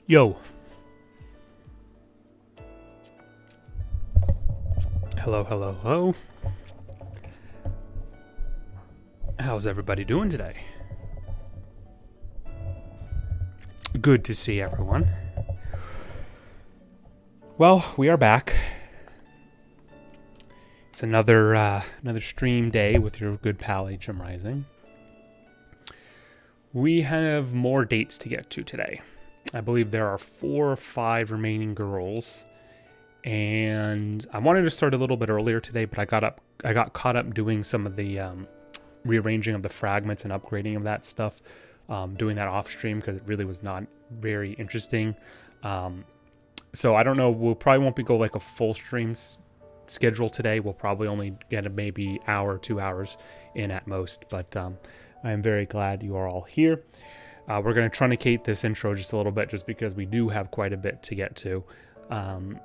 Yo. Hello, hello, hello. How's everybody doing today? Good to see everyone. Well, we are back. It's another stream day with your good pal HM Rising. We have more dates to get to today. I believe there are 4 or 5 remaining girls, and I wanted to start a little bit earlier today, but I got caught up doing some of the rearranging of the fragments and upgrading of that stuff, doing that off stream because it really was not very interesting. So I don't know. We'll probably won't go like a full stream schedule today. We'll probably only get maybe hour, 2 hours in at most. But I am very glad you are all here. We're going to truncate this intro just a little bit just because we do have quite a bit to get to. And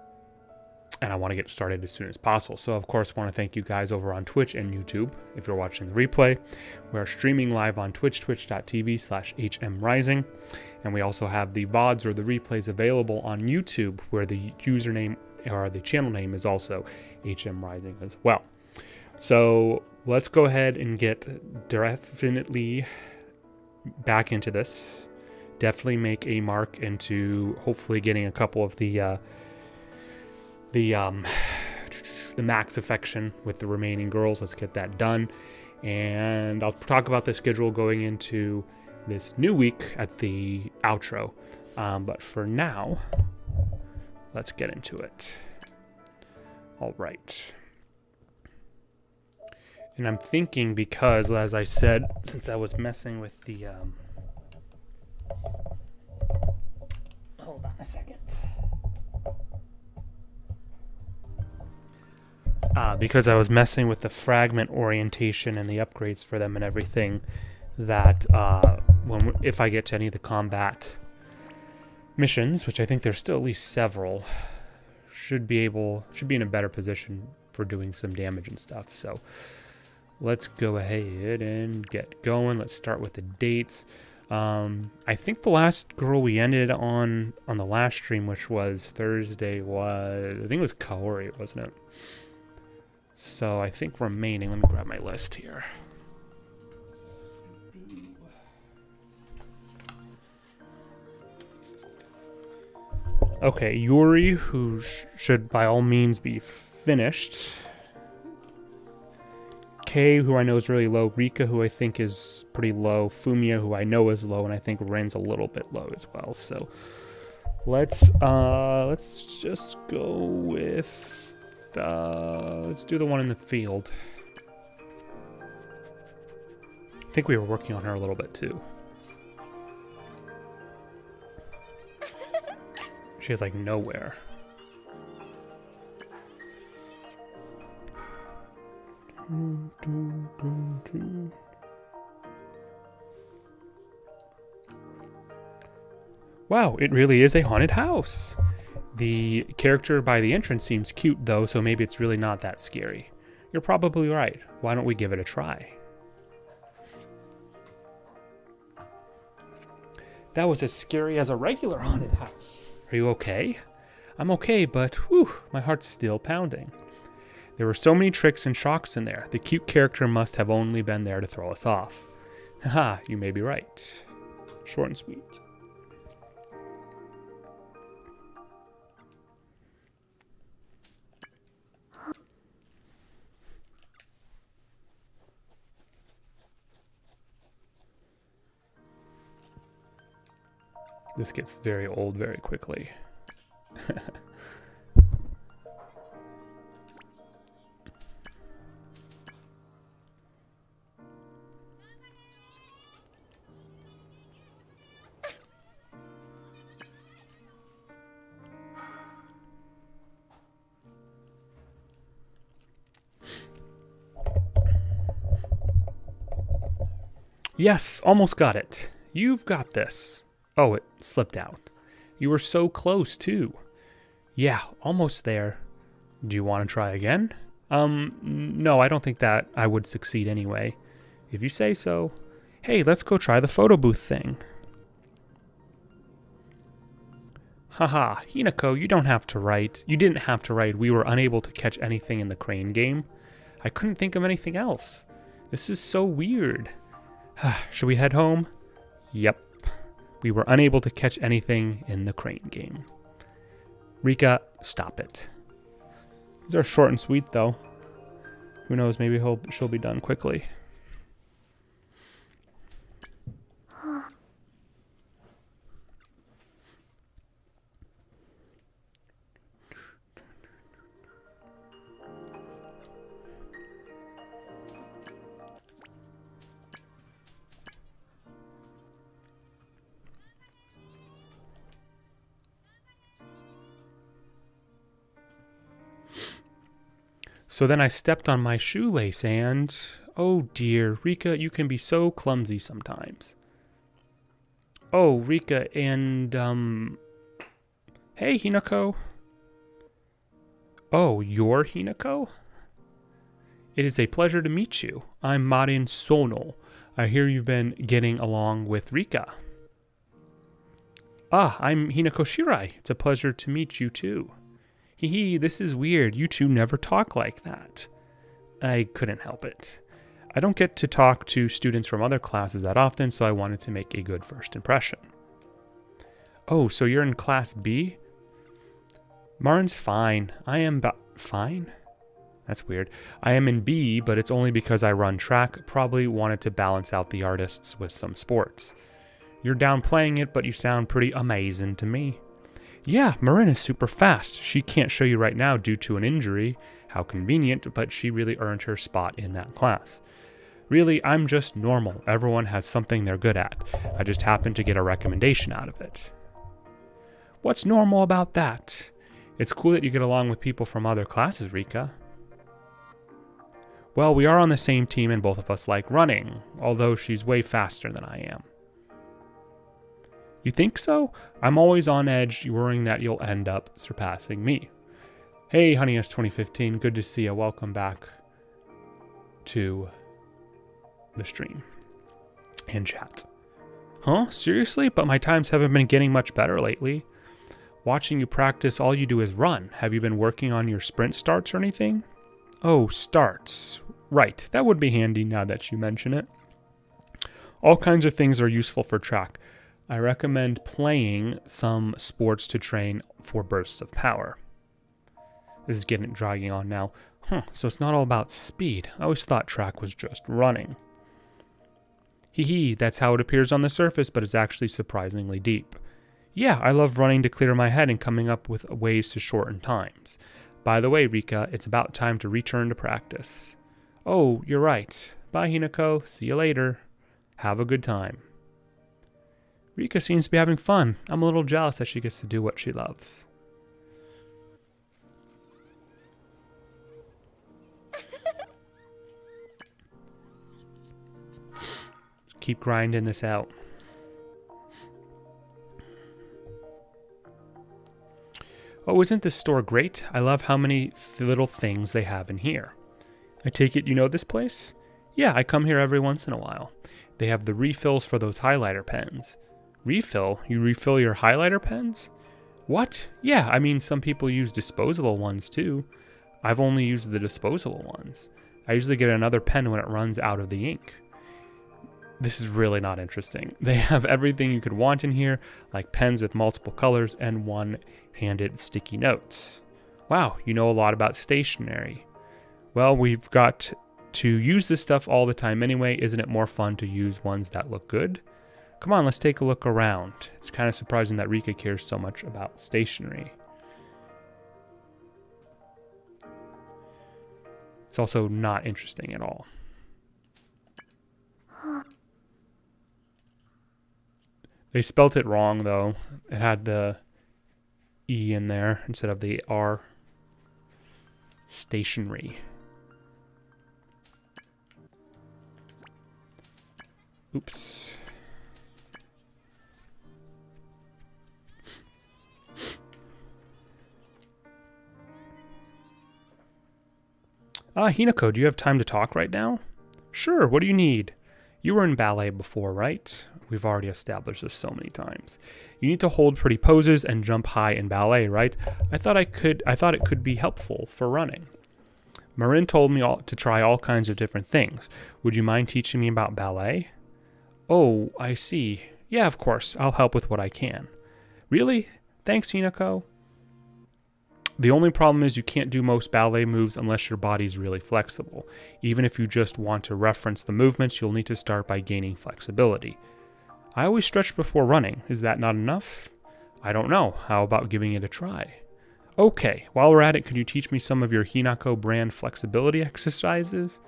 I want to get started as soon as possible. So, of course, I want to thank you guys over on Twitch and YouTube. If you're watching the replay, we are streaming live on Twitch, twitch.tv/HMRising. And we also have the VODs or the replays available on YouTube, where the username or the channel name is also HMRising as well. So, let's go ahead and get definitely back into this. Definitely make a mark into hopefully getting a couple of the max affection with the remaining girls. Let's get that done, and I'll talk about the schedule going into this new week at the outro, but for now let's get into it. All right, and I'm thinking, because as I said, since I was messing with the hold on a second. Because I was messing with the fragment orientation and the upgrades for them and everything, that if I get to any of the combat missions, which I think there's still at least several, should be in a better position for doing some damage and stuff. So let's go ahead and get going. Let's start with the dates. I think the last girl we ended on the last stream, which was Thursday, I think it was Kaori, wasn't it? So I think remaining, let me grab my list here. Okay, Yuri, who should by all means be finished. Kei, who I know is really low. Rika, who I think is pretty low. Fumiya, who I know is low, and I think Ren's a little bit low as well. So let's just go with let's do the one in the field. I think we were working on her a little bit too. She has like nowhere. Wow, it really is a haunted house. The character by the entrance seems cute though, so maybe it's really not that scary. You're probably right. Why don't we give it a try? That was as scary as a regular haunted house. Are you okay? I'm okay, but whew, my heart's still pounding. There were so many tricks and shocks in there. The cute character must have only been there to throw us off. Haha, you may be right. Short and sweet. This gets very old very quickly. Yes, almost got it. You've got this. Oh, it slipped out. You were so close, too. Yeah, almost there. Do you want to try again? No, I don't think that I would succeed anyway. If you say so. Hey, let's go try the photo booth thing. Haha, Hinako, you don't have to write. You didn't have to write. We were unable to catch anything in the crane game. I couldn't think of anything else. This is so weird. Should we head home? Yep. We were unable to catch anything in the crane game. Rika, stop it. These are short and sweet, though. Who knows, maybe she'll be done quickly. So then I stepped on my shoelace and... Oh dear, Rika, you can be so clumsy sometimes. Oh, Rika, and, Hey, Hinako. Oh, you're Hinako? It is a pleasure to meet you. I'm Marin Sono. I hear you've been getting along with Rika. Ah, I'm Hinako Shirai. It's a pleasure to meet you too. Hee, this is weird. You two never talk like that. I couldn't help it. I don't get to talk to students from other classes that often, so I wanted to make a good first impression. Oh, so you're in Class B? Marin's fine. I am fine? That's weird. I am in B, but it's only because I run track. Probably wanted to balance out the artists with some sports. You're downplaying it, but you sound pretty amazing to me. Yeah, Marin is super fast. She can't show you right now due to an injury. How convenient, but she really earned her spot in that class. Really, I'm just normal. Everyone has something they're good at. I just happen to get a recommendation out of it. What's normal about that? It's cool that you get along with people from other classes, Rika. Well, we are on the same team and both of us like running, although she's way faster than I am. You think so? I'm always on edge, worrying that you'll end up surpassing me. Hey, Honey S2015, good to see you. Welcome back to the stream and chat. Huh? Seriously? But my times haven't been getting much better lately. Watching you practice, all you do is run. Have you been working on your sprint starts or anything? Oh, starts. Right, that would be handy now that you mention it. All kinds of things are useful for track. I recommend playing some sports to train for bursts of power. This is dragging on now. So it's not all about speed. I always thought track was just running. Hee, that's how it appears on the surface, but it's actually surprisingly deep. Yeah, I love running to clear my head and coming up with ways to shorten times. By the way, Rika, it's about time to return to practice. Oh, you're right. Bye, Hinako. See you later. Have a good time. Rika seems to be having fun. I'm a little jealous that she gets to do what she loves. Keep grinding this out. Oh, isn't this store great? I love how many little things they have in here. I take it you know this place? Yeah, I come here every once in a while. They have the refills for those highlighter pens. Refill? You refill your highlighter pens? What? Yeah, I mean, some people use disposable ones too. I've only used the disposable ones. I usually get another pen when it runs out of the ink. This is really not interesting. They have everything you could want in here, like pens with multiple colors and one-handed sticky notes. Wow, you know a lot about stationery. Well, we've got to use this stuff all the time anyway. Isn't it more fun to use ones that look good? Come on, let's take a look around. It's kind of surprising that Rika cares so much about stationery. It's also not interesting at all. They spelt it wrong, though. It had the E in there instead of the R. Stationery. Oops. Hinako, do you have time to talk right now? Sure, what do you need? You were in ballet before, right? We've already established this so many times. You need to hold pretty poses and jump high in ballet, right? I thought it could be helpful for running. Marin told me to try all kinds of different things. Would you mind teaching me about ballet? Oh, I see. Yeah, of course. I'll help with what I can. Really? Thanks, Hinako. The only problem is you can't do most ballet moves unless your body's really flexible. Even if you just want to reference the movements, you'll need to start by gaining flexibility. I always stretch before running. Is that not enough? I don't know. How about giving it a try? Okay, while we're at it, could you teach me some of your Hinako brand flexibility exercises?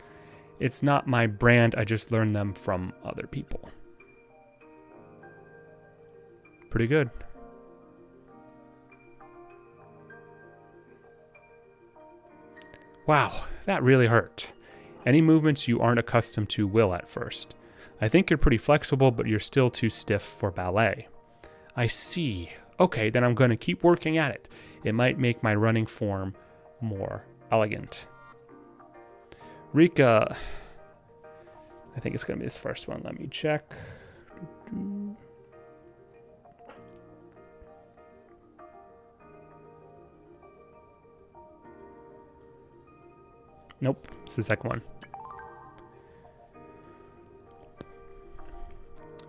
It's not my brand, I just learned them from other people. Pretty good. Wow, that really hurt. Any movements you aren't accustomed to will at first. I think you're pretty flexible, but you're still too stiff for ballet. I see. Okay, then I'm going to keep working at it. It might make my running form more elegant. Rika. I think it's going to be this first one. Let me check. Nope, it's the second one.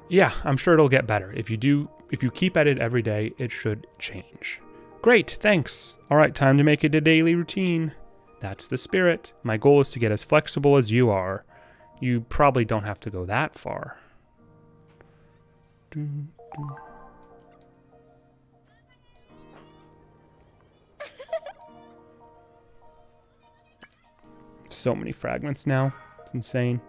Yeah, I'm sure it'll get better. If you keep at it every day, it should change. Great, thanks. All right, time to make it a daily routine. That's the spirit. My goal is to get as flexible as you are. You probably don't have to go that far. So many fragments now. It's insane.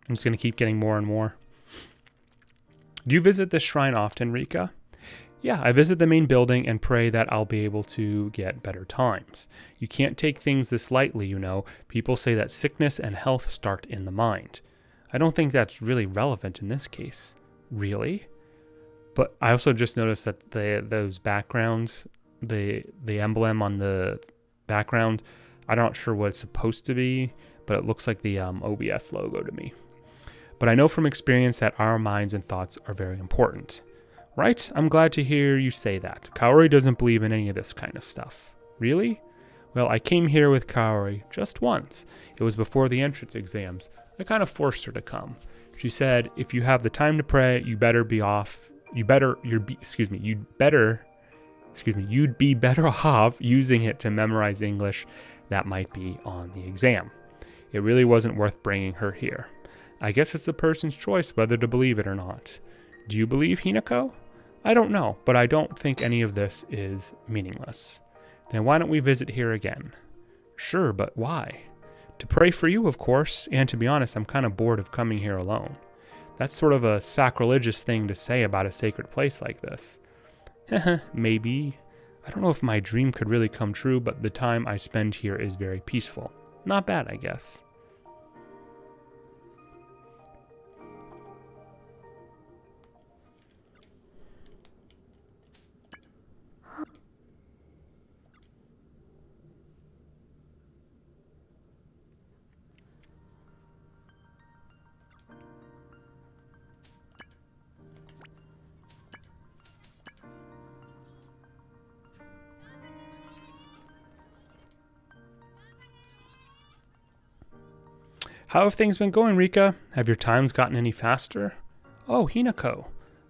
I'm just going to keep getting more and more. Do you visit this shrine often, Rika? Yeah, I visit the main building and pray that I'll be able to get better times. You can't take things this lightly, you know. People say that sickness and health start in the mind. I don't think that's really relevant in this case. Really? But I also just noticed that those backgrounds, the emblem on the background, I'm not sure what it's supposed to be, but it looks like the OBS logo to me. But I know from experience that our minds and thoughts are very important. Right? I'm glad to hear you say that. Kaori doesn't believe in any of this kind of stuff. Really? Well, I came here with Kaori just once. It was before the entrance exams. I kind of forced her to come. She said, if you have the time to pray, you'd be better off using it to memorize English that might be on the exam. It really wasn't worth bringing her here. I guess it's a person's choice whether to believe it or not. Do you believe, Hinako? I don't know, but I don't think any of this is meaningless. Then why don't we visit here again? Sure, but why? To pray for you, of course, and to be honest, I'm kind of bored of coming here alone. That's sort of a sacrilegious thing to say about a sacred place like this. Maybe. I don't know if my dream could really come true, but the time I spend here is very peaceful. Not bad, I guess. How have things been going, Rika? Have your times gotten any faster? Oh, Hinako.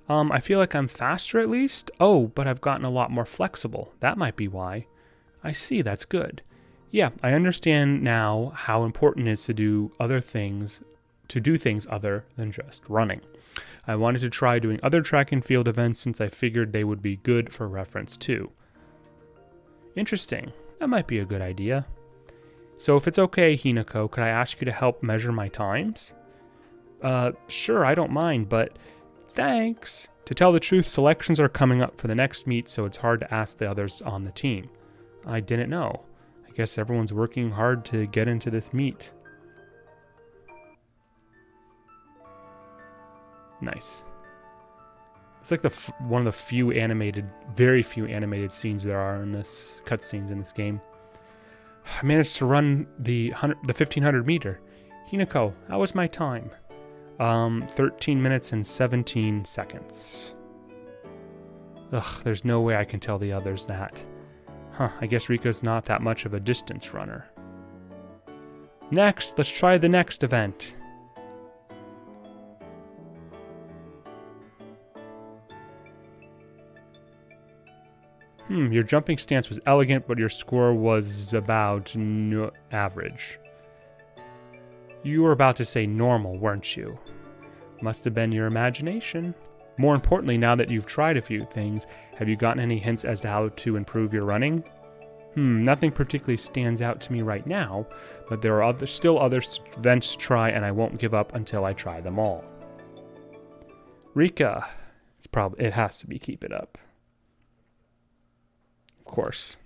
I feel like I'm faster at least. Oh, but I've gotten a lot more flexible. That might be why. I see, that's good. Yeah, I understand now how important it is to do things other than just running. I wanted to try doing other track and field events since I figured they would be good for reference too. Interesting. That might be a good idea. So if it's okay, Hinako, could I ask you to help measure my times? Sure, I don't mind, but thanks. To tell the truth, selections are coming up for the next meet, so it's hard to ask the others on the team. I didn't know. I guess everyone's working hard to get into this meet. Nice. It's like one of the very few animated scenes there are in this cutscenes in this game. I managed to run the 1500 meter. Hinako, how was my time? 13 minutes and 17 seconds. Ugh, there's no way I can tell the others that. Huh, I guess Rika's not that much of a distance runner. Next, let's try the next event. Your jumping stance was elegant, but your score was about average. You were about to say normal, weren't you? Must have been your imagination. More importantly, now that you've tried a few things, have you gotten any hints as to how to improve your running? Nothing particularly stands out to me right now, but there are still other events to try, and I won't give up until I try them all. Rika, it has to be keep it up. Of course.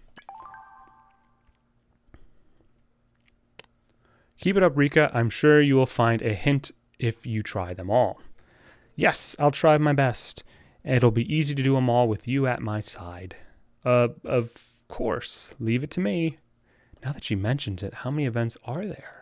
Keep it up, Rika. I'm sure you will find a hint if you try them all. Yes, I'll try my best. It'll be easy to do them all with you at my side. Of course. Leave it to me. Now that she mentions it, how many events are there?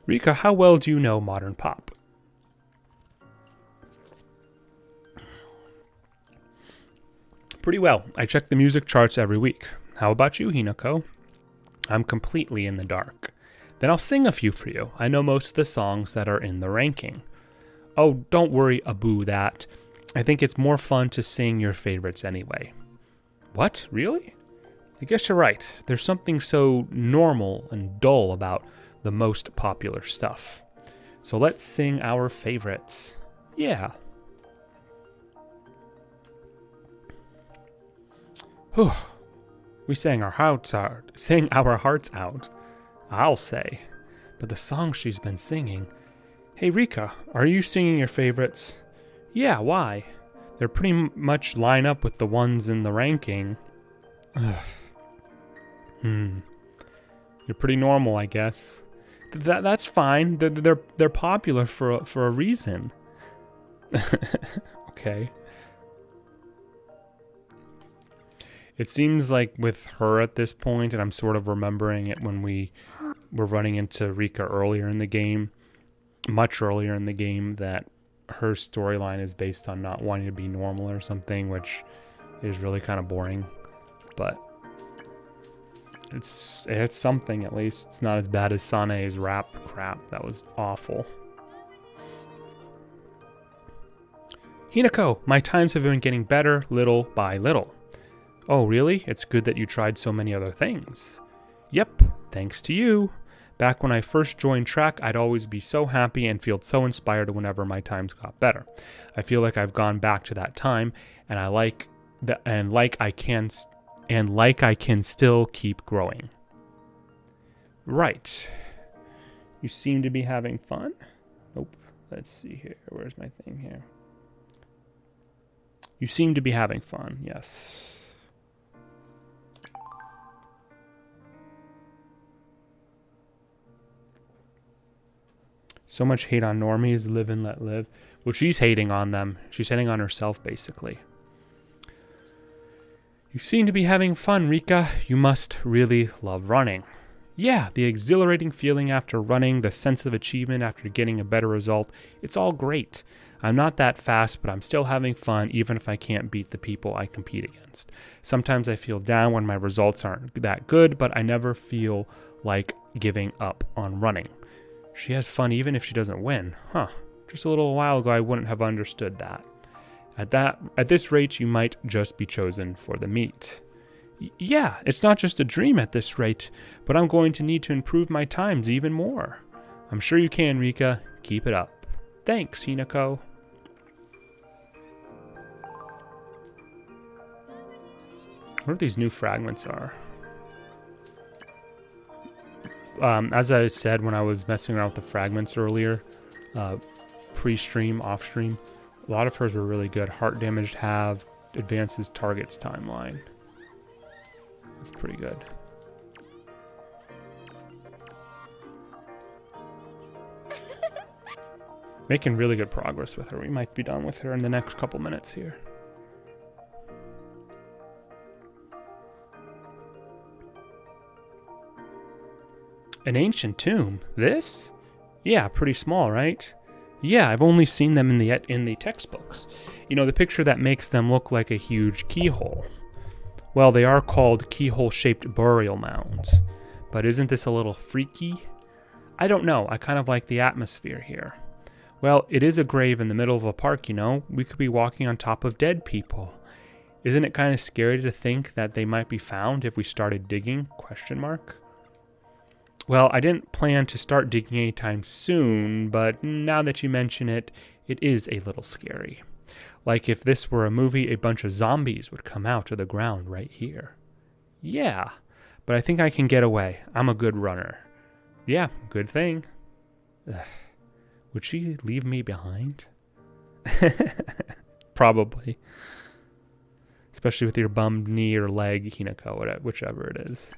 Rika, how well do you know modern pop? Pretty well. I check the music charts every week. How about you, Hinako? I'm completely in the dark. Then I'll sing a few for you. I know most of the songs that are in the ranking. Oh, don't worry, Abu, that. I think it's more fun to sing your favorites anyway. What? Really? I guess you're right. There's something so normal and dull about the most popular stuff. So let's sing our favorites. Yeah. Whew. We sang our hearts out, I'll say. But the songs she's been singing... Hey Rika, are you singing your favorites? Yeah, why? They're pretty much line up with the ones in the ranking. You're pretty normal, I guess. That's fine. They're popular for a reason. Okay. It seems like with her at this point, and I'm sort of remembering it when we were running into Rika earlier in the game, much earlier in the game, that her storyline is based on not wanting to be normal or something, which is really kind of boring. But it's something at least. It's not as bad as Sane's rap crap. That was awful. Hinako, my times have been getting better little by little. Oh, really? It's good that you tried so many other things. Yep, thanks to you. Back when I first joined track, I'd always be so happy and feel so inspired whenever my times got better. I feel like I've gone back to that time, and like I can still keep growing. Right. You seem to be having fun? Nope. Let's see here. Where's my thing here? You seem to be having fun, yes. So much hate on normies, live and let live. Well, she's hating on them. She's hating on herself, basically. You seem to be having fun, Rika. You must really love running. Yeah, the exhilarating feeling after running, the sense of achievement after getting a better result. It's all great. I'm not that fast, but I'm still having fun, even if I can't beat the people I compete against. Sometimes I feel down when my results aren't that good, but I never feel like giving up on running. She has fun even if she doesn't win. Huh. Just a little while ago I wouldn't have understood that. At this rate, you might just be chosen for the meet. Yeah, it's not just a dream at this rate, but I'm going to need to improve my times even more. I'm sure you can, Rika. Keep it up. Thanks, Hinako. What these new fragments are. As I said when I was messing around with the fragments earlier, pre-stream, off-stream, a lot of hers were really good. Heart damaged have advances targets timeline. That's pretty good. Making really good progress with her. We might be done with her in the next couple minutes here. An ancient tomb. This? Yeah, pretty small, right? Yeah, I've only seen them in the textbooks. You know, the picture that makes them look like a huge keyhole. Well, they are called keyhole-shaped burial mounds. But isn't this a little freaky? I don't know. I kind of like the atmosphere here. Well, it is a grave in the middle of a park, you know. We could be walking on top of dead people. Isn't it kind of scary to think that they might be found if we started digging? Question mark. Well, I didn't plan to start digging anytime soon, but now that you mention it, it is a little scary. Like if this were a movie, a bunch of zombies would come out of the ground right here. Yeah, but I think I can get away. I'm a good runner. Yeah, good thing. Ugh. Would she leave me behind? Probably. Especially with your bummed knee or leg, Hinako, whichever it is.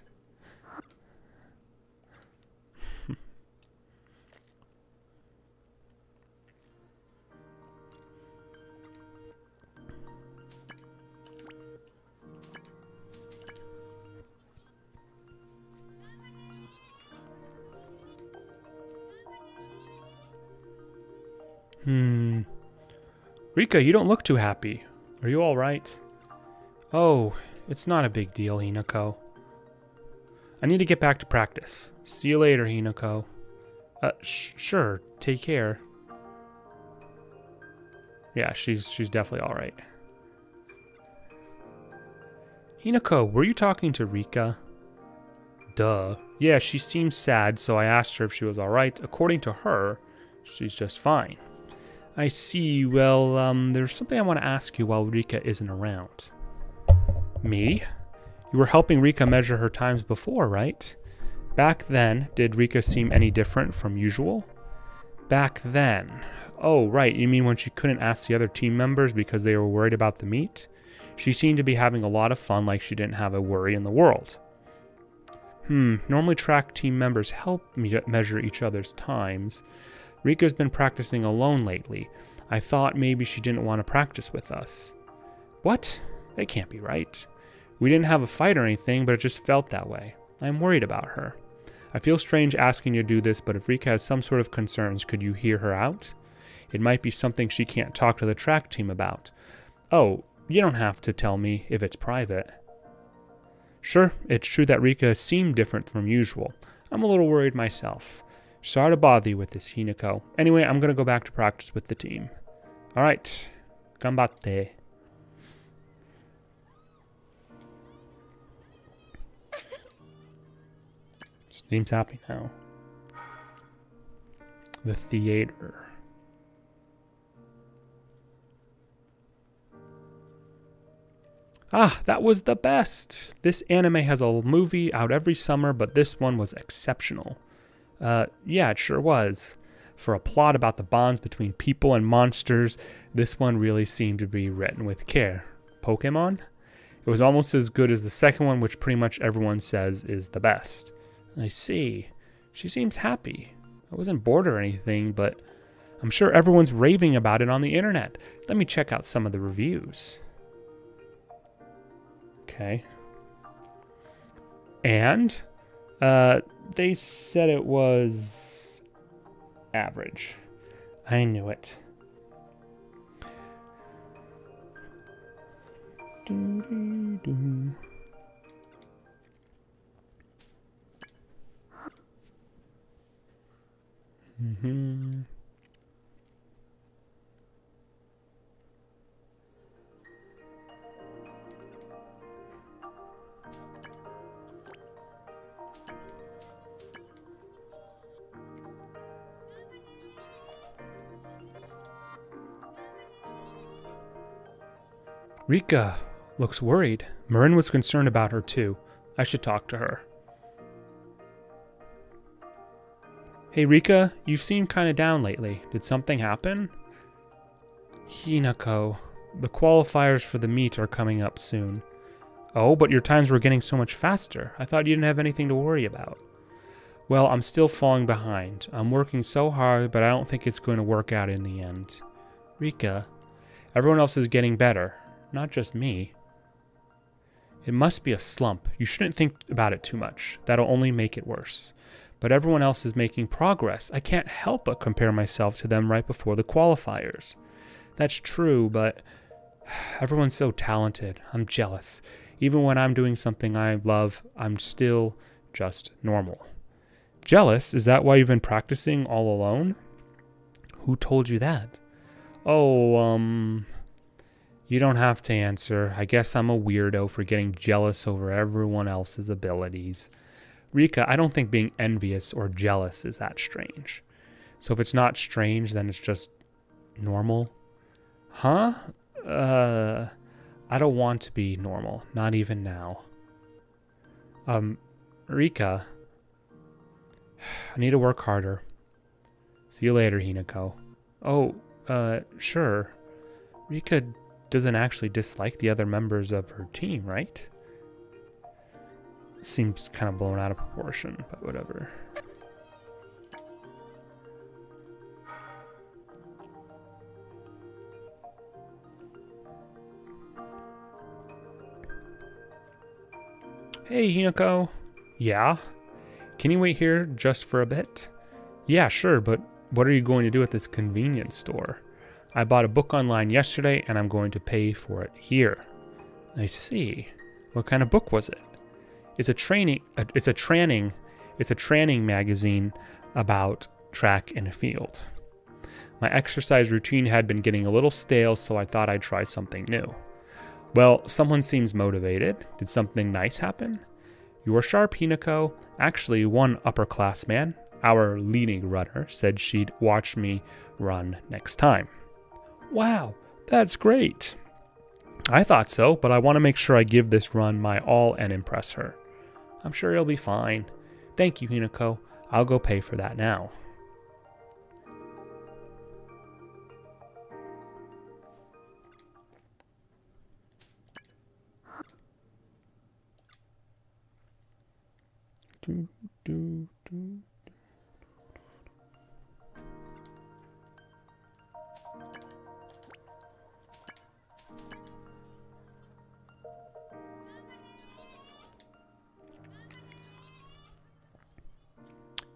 Rika, you don't look too happy. Are you all right? Oh, it's not a big deal, Hinako. I need to get back to practice. See you later, Hinako. Sure. Take care. Yeah, she's definitely all right. Hinako, were you talking to Rika? Duh. Yeah, she seems sad, so I asked her if she was all right. According to her, she's just fine. I see. Well, there's something I want to ask you while Rika isn't around. Me? You were helping Rika measure her times before, right? Back then, did Rika seem any different from usual? Back then. Oh, right. You mean when she couldn't ask the other team members because they were worried about the meat? She seemed to be having a lot of fun, like she didn't have a worry in the world. Normally track team members help me measure each other's times. Rika's been practicing alone lately. I thought maybe she didn't want to practice with us. What? That can't be right. We didn't have a fight or anything, but it just felt that way. I'm worried about her. I feel strange asking you to do this, but if Rika has some sort of concerns, could you hear her out? It might be something she can't talk to the track team about. Oh, you don't have to tell me if it's private. Sure, it's true that Rika seemed different from usual. I'm a little worried myself. Sorry to bother you with this, Hinako. Anyway, I'm going to go back to practice with the team. Alright. Ganbatte. Seems happy now. The theater. Ah, that was the best! This anime has a movie out every summer, but this one was exceptional. Yeah, it sure was. For a plot about the bonds between people and monsters, this one really seemed to be written with care. Pokemon? It was almost as good as the second one, which pretty much everyone says is the best. I see. She seems happy. I wasn't bored or anything, but I'm sure everyone's raving about it on the internet. Let me check out some of the reviews. Okay. And they said it was average. I knew it. Rika looks worried. Marin was concerned about her too. I should talk to her. Hey Rika, you seem kind of down lately. Did something happen? Hinako, the qualifiers for the meet are coming up soon. Oh, but your times were getting so much faster. I thought you didn't have anything to worry about. Well, I'm still falling behind. I'm working so hard, but I don't think it's going to work out in the end. Rika, everyone else is getting better, not just me. It must be a slump. You shouldn't think about it too much. That'll only make it worse. But everyone else is making progress. I can't help but compare myself to them right before the qualifiers. That's true, but everyone's so talented. I'm jealous. Even when I'm doing something I love, I'm still just normal. Jealous? Is that why you've been practicing all alone? Who told you that? Oh, you don't have to answer. I guess I'm a weirdo for getting jealous over everyone else's abilities. Rika, I don't think being envious or jealous is that strange. So if it's not strange, then it's just normal? Huh? I don't want to be normal. Not even now. Rika, I need to work harder. See you later, Hinako. Oh, sure. Rika doesn't actually dislike the other members of her team, right? Seems kind of blown out of proportion, but whatever. Hey, Hinako. Yeah? Can you wait here just for a bit? Yeah, sure, but what are you going to do at this convenience store? I bought a book online yesterday, and I'm going to pay for it here. I see. What kind of book was it? It's a tranning magazine about track and field. My exercise routine had been getting a little stale, so I thought I'd try something new. Well, someone seems motivated. Did something nice happen? You were sharp, Hinako. Actually, one upperclassman, our leading runner, said she'd watch me run next time. Wow, that's great. I thought so, but I want to make sure I give this run my all and impress her. I'm sure it'll be fine. Thank you, Hinako. I'll go pay for that now.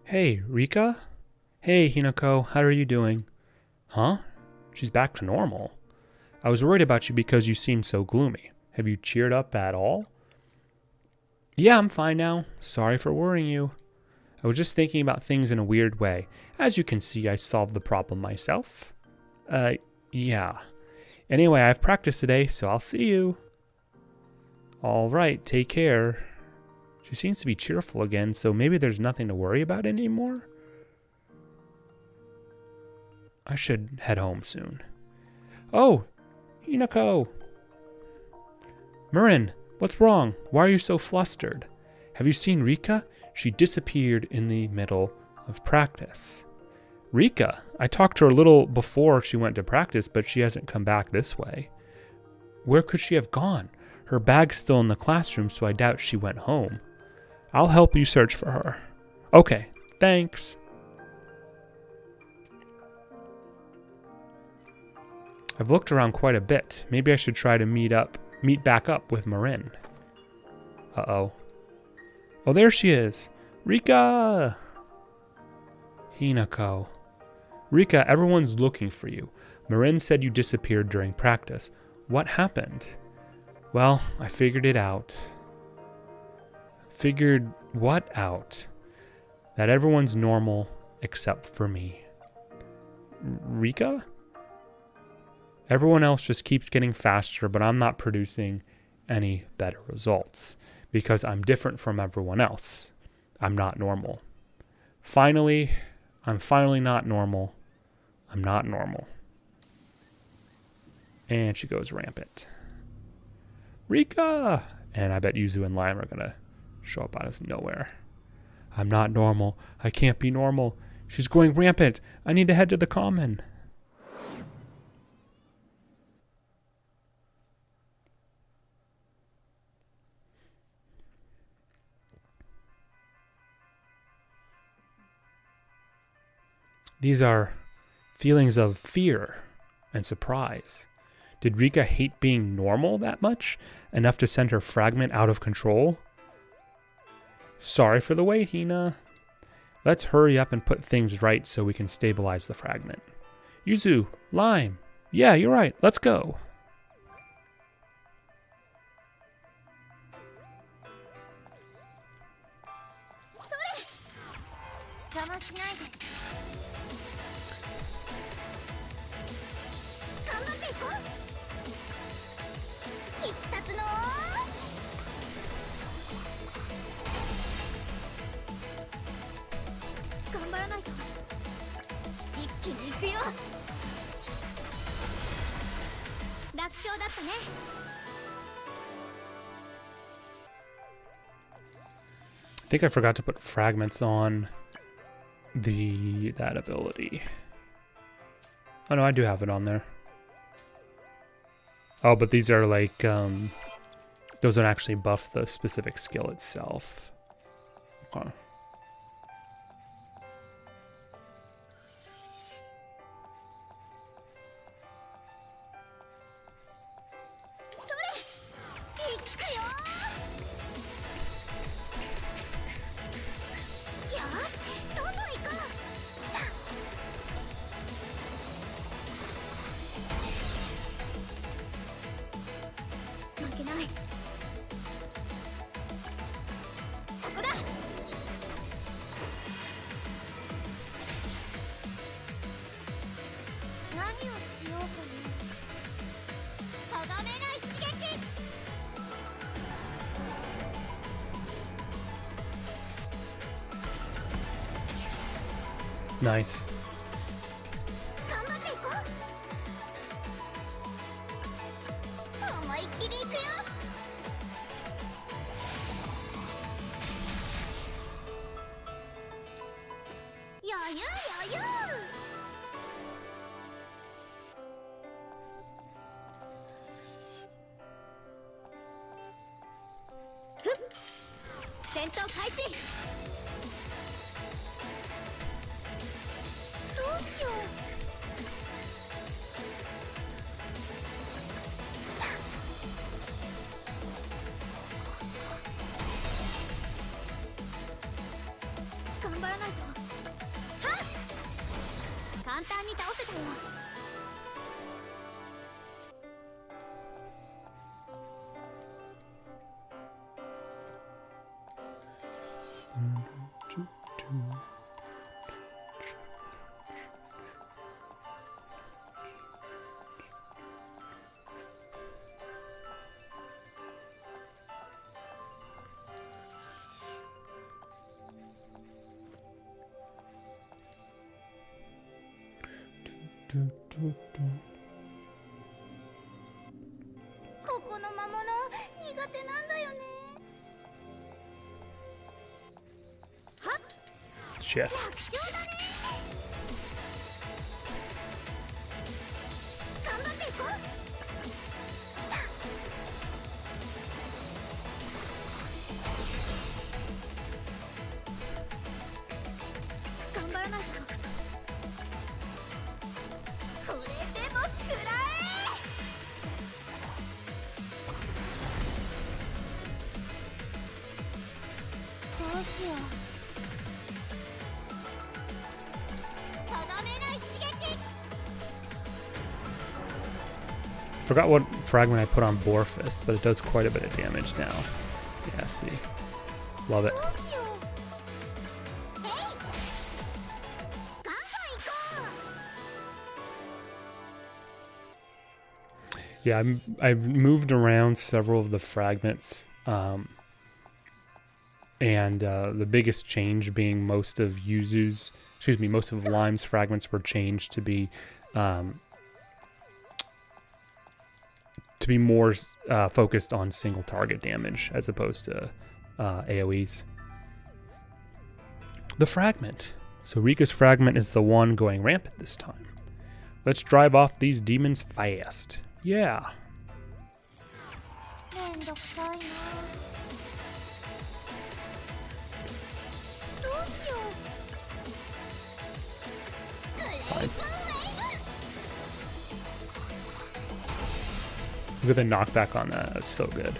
Hey, Rika? Hey, Hinako, how are you doing? Huh? She's back to normal. I was worried about you because you seemed so gloomy. Have you cheered up at all? Yeah, I'm fine now. Sorry for worrying you. I was just thinking about things in a weird way. As you can see, I solved the problem myself. Yeah. Anyway, I've practiced today, so I'll see you. All right, take care. She seems to be cheerful again, so maybe there's nothing to worry about anymore? I should head home soon. Oh, Hinako! Marin, what's wrong? Why are you so flustered? Have you seen Rika? She disappeared in the middle of practice. Rika? I talked to her a little before she went to practice, but she hasn't come back this way. Where could she have gone? Her bag's still in the classroom, so I doubt she went home. I'll help you search for her. Okay, thanks. I've looked around quite a bit. Maybe I should try to meet back up with Marin. Uh-oh. Oh, there she is. Rika! Hinako. Rika, everyone's looking for you. Marin said you disappeared during practice. What happened? Well, I figured it out. Figured what out? That everyone's normal except for me. Rika? Everyone else just keeps getting faster, but I'm not producing any better results because I'm different from everyone else. I'm not normal. I'm finally not normal. I'm not normal. And she goes rampant. Rika! And I bet Yuzu and Lime are going to show up out of nowhere. I'm not normal. I can't be normal. She's going rampant. I need to head to the common. These are feelings of fear and surprise. Did Rika hate being normal that much? Enough to send her fragment out of control? Sorry for the wait, Hina. Let's hurry up and put things right so we can stabilize the fragment. Yuzu, Lime. Yeah, you're right. Let's go. I think I forgot to put fragments on that ability. Oh no, I do have it on there. Oh, but these are like those don't actually buff the specific skill itself. Okay. Nice. Chef. Forgot what fragment I put on Borfist, but it does quite a bit of damage now. Yeah, see. Love it. Yeah, I've moved around several of the fragments, and the biggest change being most of Lime's fragments were changed to be more focused on single target damage as opposed to AoEs. The fragment. So Rika's fragment is the one going rampant this time. Let's drive off these demons fast. Yeah. fine. Look at the knockback on that. That's so good.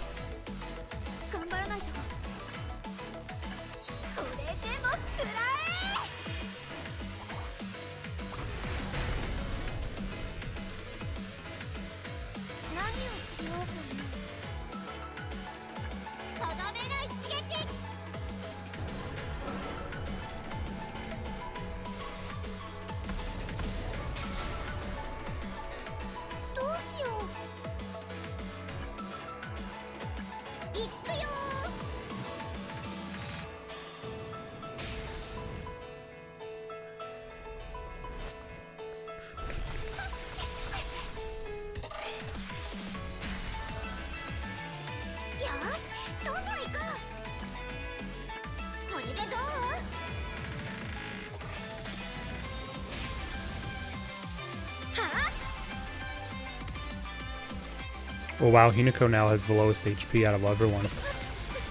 Oh wow, Hinako now has the lowest HP out of everyone.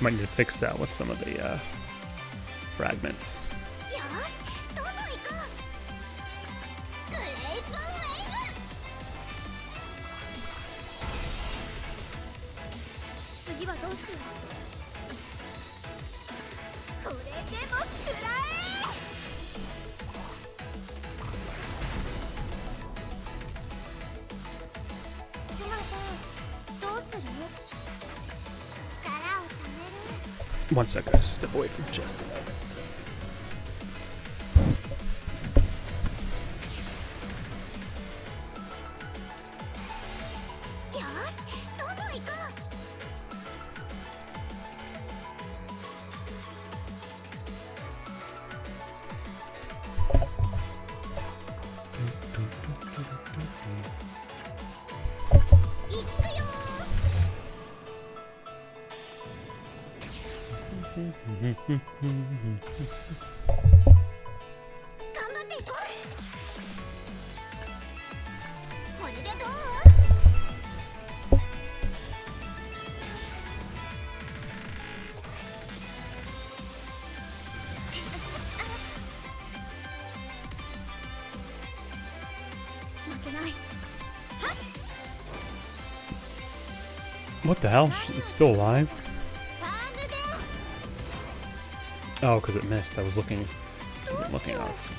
Might need to fix that with some of the fragments. One second, just step away from just a moment. What the hell? It's still alive? Oh, because it missed. I was looking. Wasn't looking at it.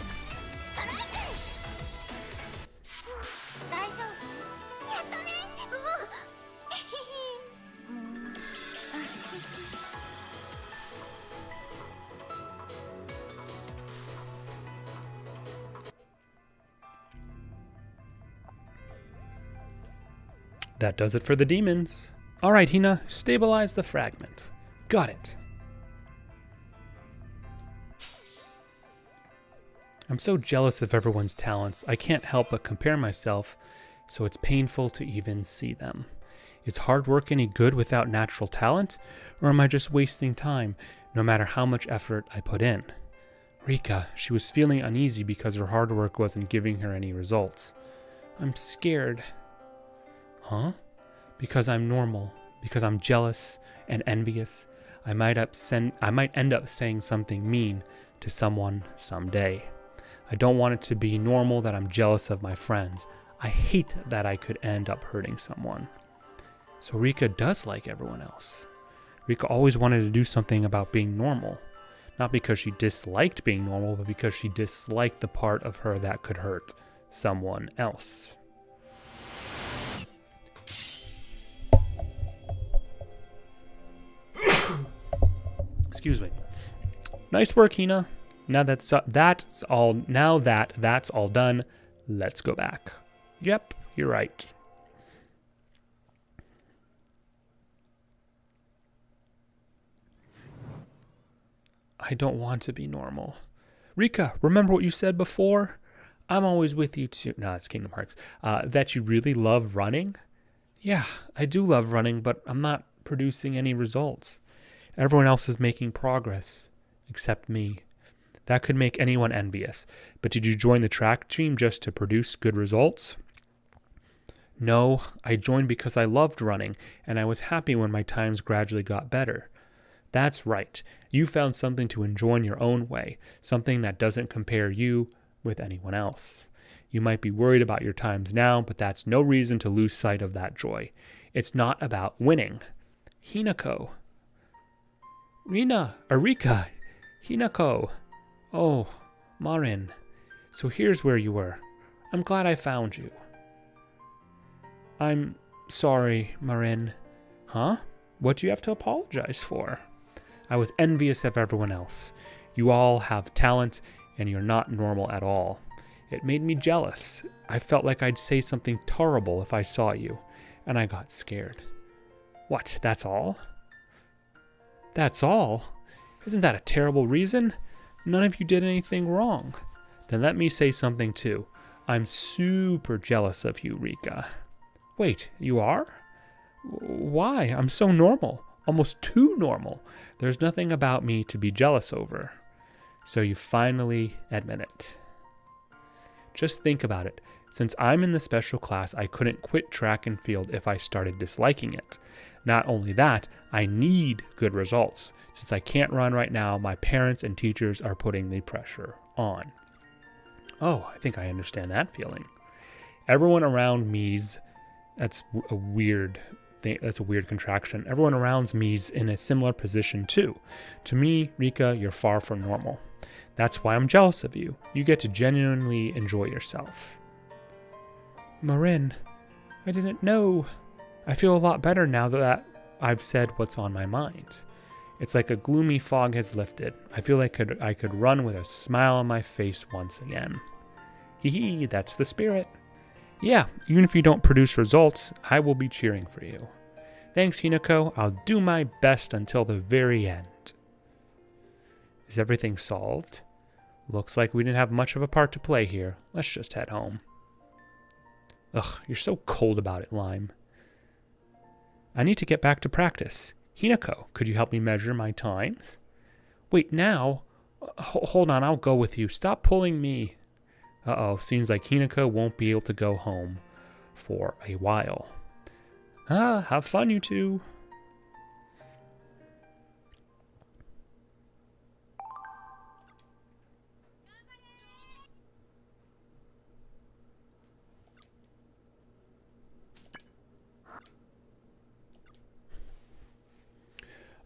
That does it for the demons. All right, Hina, stabilize the fragment. Got it. I'm so jealous of everyone's talents, I can't help but compare myself, so it's painful to even see them. Is hard work any good without natural talent, or am I just wasting time, no matter how much effort I put in? Rika, she was feeling uneasy because her hard work wasn't giving her any results. I'm scared. Huh? Because I'm normal, because I'm jealous and envious, I might end up saying something mean to someone someday. I don't want it to be normal that I'm jealous of my friends. I hate that I could end up hurting someone. So Rika does like everyone else. Rika always wanted to do something about being normal. Not because she disliked being normal, but because she disliked the part of her that could hurt someone else. Excuse me. Nice work, Hina. Now that's all done, let's go back. Yep, you're right. I don't want to be normal. Rika, remember what you said before? I'm always with you too. No, it's Kingdom Hearts. That you really love running? Yeah, I do love running, but I'm not producing any results. Everyone else is making progress, except me. That could make anyone envious. But did you join the track team just to produce good results? No, I joined because I loved running, and I was happy when my times gradually got better. That's right. You found something to enjoy in your own way, something that doesn't compare you with anyone else. You might be worried about your times now, but that's no reason to lose sight of that joy. It's not about winning. Hinako. Rika. Hinako. Oh, Marin. So here's where you were. I'm glad I found you. I'm sorry, Marin. Huh? What do you have to apologize for? I was envious of everyone else. You all have talent, and you're not normal at all. It made me jealous. I felt like I'd say something terrible if I saw you, and I got scared. What, that's all? That's all? Isn't that a terrible reason? None of you did anything wrong. Then let me say something too. I'm super jealous of you, Rika. Wait, you are? Why? I'm so normal. Almost too normal. There's nothing about me to be jealous over. So you finally admit it. Just think about it. Since I'm in the special class, I couldn't quit track and field if I started disliking it. Not only that, I need good results. Since I can't run right now, my parents and teachers are putting the pressure on. Oh, I think I understand that feeling. Everyone around me's, that's a weird thing, that's a weird contraction. Everyone around me's in a similar position too. To me, Rika, you're far from normal. That's why I'm jealous of you. You get to genuinely enjoy yourself. Marin, I didn't know. I feel a lot better now that I've said what's on my mind. It's like a gloomy fog has lifted. I feel like I could run with a smile on my face once again. Hee hee, that's the spirit. Yeah, even if you don't produce results, I will be cheering for you. Thanks, Hinako. I'll do my best until the very end. Is everything solved? Looks like we didn't have much of a part to play here. Let's just head home. Ugh, you're so cold about it, Lime. I need to get back to practice. Hinako, could you help me measure my times? Wait, now? Hold on, I'll go with you. Stop pulling me. Uh-oh, seems like Hinako won't be able to go home for a while. Have fun, you two.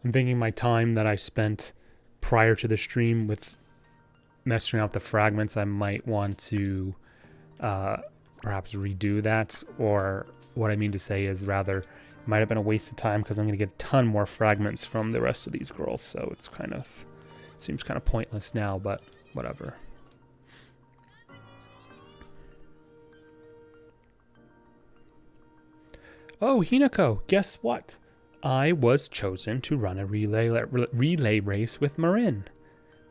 I'm thinking my time that I spent prior to the stream with messing around with the fragments, I might want to perhaps redo that. Or what I mean to say is rather, it might have been a waste of time because I'm going to get a ton more fragments from the rest of these girls. So it's kind of, seems kind of pointless now, but whatever. Oh, Hinako, guess what? I was chosen to run a relay race with Marin.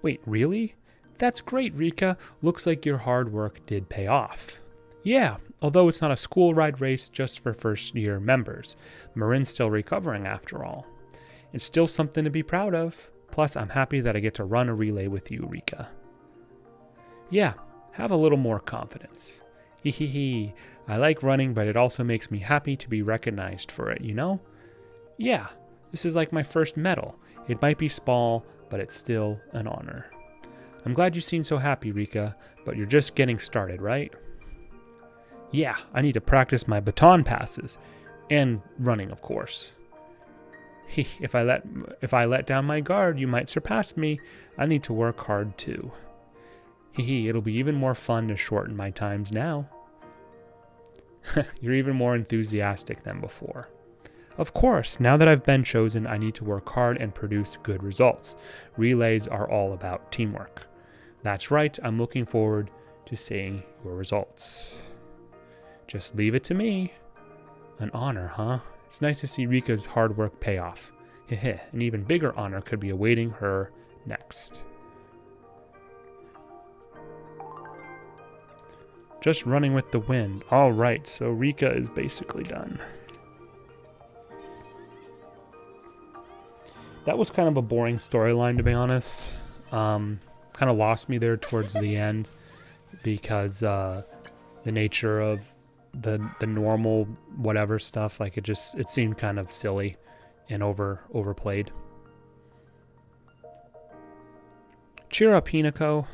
Wait, really? That's great, Rika. Looks like your hard work did pay off. Yeah, although it's not a school ride race just for first-year members. Marin's still recovering after all. It's still something to be proud of. Plus, I'm happy that I get to run a relay with you, Rika. Yeah, have a little more confidence. Hee. I like running, but it also makes me happy to be recognized for it, you know? Yeah, this is like my first medal. It might be small, but it's still an honor. I'm glad you seem so happy, Rika, but you're just getting started, right? Yeah, I need to practice my baton passes. And running, of course. If I let down my guard, you might surpass me. I need to work hard too. It'll be even more fun to shorten my times now. You're even more enthusiastic than before. Of course, now that I've been chosen, I need to work hard and produce good results. Relays are all about teamwork. That's right, I'm looking forward to seeing your results. Just leave it to me. An honor, huh? It's nice to see Rika's hard work pay off. An even bigger honor could be awaiting her next. Just running with the wind. All right, so Rika is basically done. That was kind of a boring storyline, to be honest. Kind of lost me there towards the end because the nature of the normal whatever stuff, like it seemed kind of silly and overplayed. Cheer up, Hinako.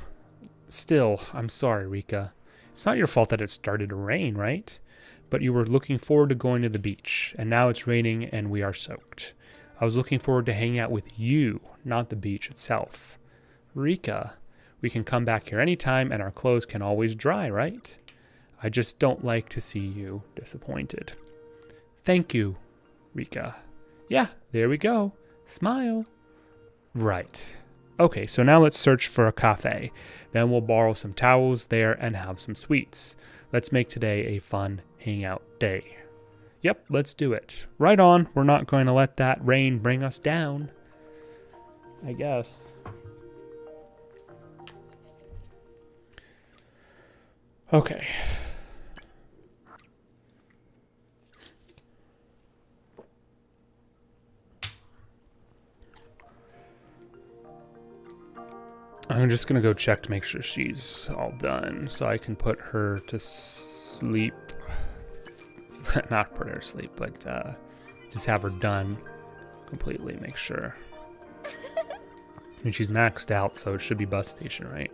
Still, I'm sorry, Rika. It's not your fault that it started to rain, right? But you were looking forward to going to the beach, and now it's raining and we are soaked. I was looking forward to hanging out with you, not the beach itself. Rika, we can come back here anytime and our clothes can always dry, right? I just don't like to see you disappointed. Thank you, Rika. Yeah, there we go. Smile. Right. Okay, so now let's search for a cafe. Then we'll borrow some towels there and have some sweets. Let's make today a fun hangout day. Yep, let's do it. Right on. We're not going to let that rain bring us down, I guess. Okay. I'm just going to go check to make sure she's all done so I can put her to sleep. Not put her to sleep, but just have her done completely, make sure. And she's maxed out, so it should be bus station, right?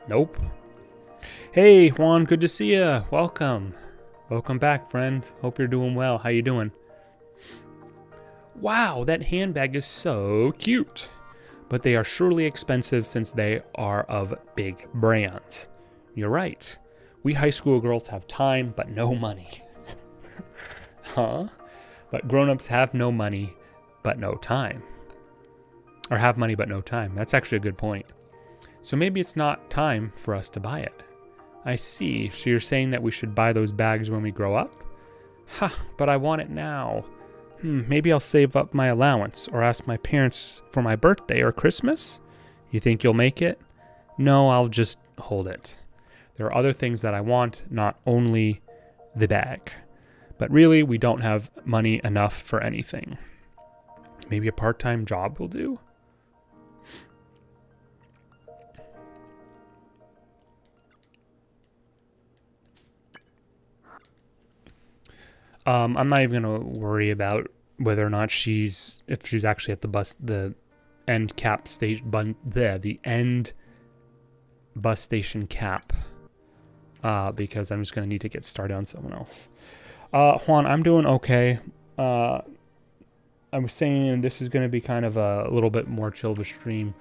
Nope. Hey, Juan, good to see ya. Welcome. Welcome back, friend. Hope you're doing well. How you doing? Wow, that handbag is so cute. But they are surely expensive since they are of big brands. You're right. We high school girls have time, but no money. Huh? But grown-ups have no money, but no time. Or have money, but no time. That's actually a good point. So maybe it's not time for us to buy it. I see. So you're saying that we should buy those bags when we grow up? Ha, but I want it now. Maybe I'll save up my allowance or ask my parents for my birthday or Christmas? You think you'll make it? No, I'll just hold it. There are other things that I want, not only the bag. But really, we don't have money enough for anything. Maybe a part-time job will do? I'm not even going to worry about whether or not if she's actually at the end cap station, the end bus station cap, because I'm just going to need to get started on someone else. Juan, I'm doing okay. I was saying this is going to be kind of a little bit more chill of a stream,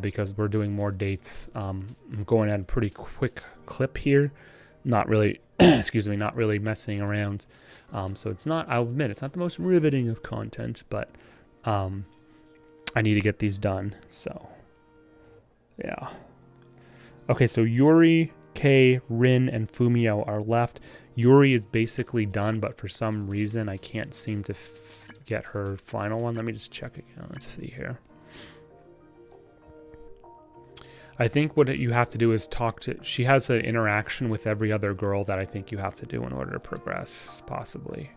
because we're doing more dates. I'm going at a pretty quick clip here. Not really, excuse me, not really messing around. So it's not, I'll admit, it's not the most riveting of content, but I need to get these done. So, yeah. Okay, so Yuri, Kei, Rin, and Fumio are left. Yuri is basically done, but for some reason I can't seem to get her final one. Let me just check again. Let's see here. I think what you have to do is she has an interaction with every other girl that I think you have to do in order to progress, possibly.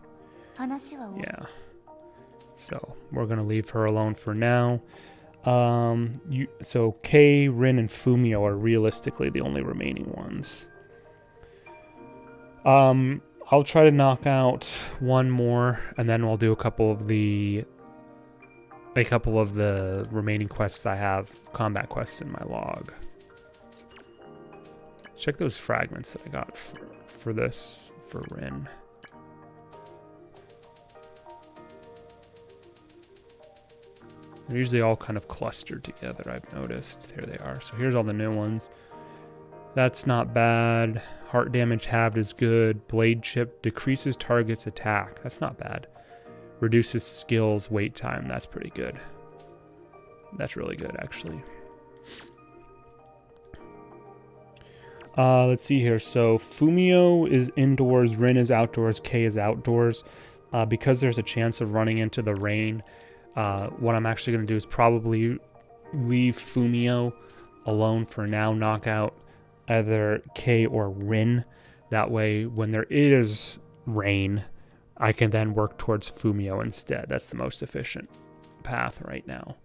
Yeah. So we're going to leave her alone for now. So Kei, Rin, and Fumio are realistically the only remaining ones. I'll try to knock out one more, and then we'll do a couple of the remaining quests I have, combat quests in my log. Check those fragments that I got for Rin. They're usually all kind of clustered together, I've noticed. Here they are. So here's all the new ones. That's not bad. Heart damage halved is good. Blade chip decreases target's attack. That's not bad. Reduces skills wait time. That's pretty good. That's really good, actually. Let's see here. So Fumio is indoors, Rin is outdoors, Kei is outdoors. Because there's a chance of running into the rain, what I'm actually going to do is probably leave Fumio alone for now, knock out either Kei or Rin. That way, when there is rain, I can then work towards Fumio instead. That's the most efficient path right now.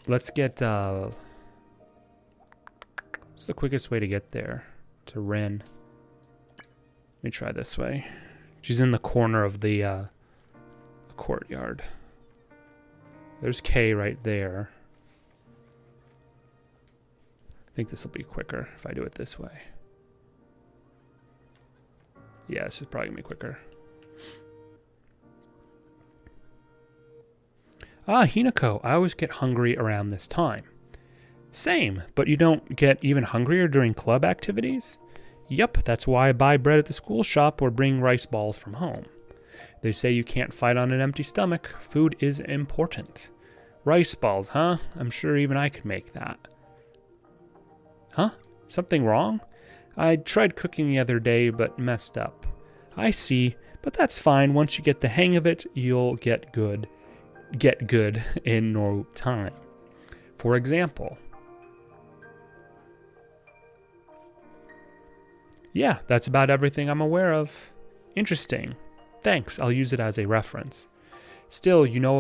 Let's get... what's the quickest way to get there? To Rin. Let me try this way. She's in the corner of the courtyard. There's Kei right there. think this will be quicker if I do it this way. Yeah, this is probably going to be quicker. Ah, Hinako, I always get hungry around this time. Same, but you don't get even hungrier during club activities? Yup, that's why I buy bread at the school shop or bring rice balls from home. They say you can't fight on an empty stomach. Food is important. Rice balls, huh? I'm sure even I could make that. Huh? Something wrong? I tried cooking the other day, but messed up. I see, but that's fine. Once you get the hang of it, you'll get good in no time. For example, yeah, that's about everything I'm aware of. Interesting. Thanks, I'll use it as a reference. Still, you know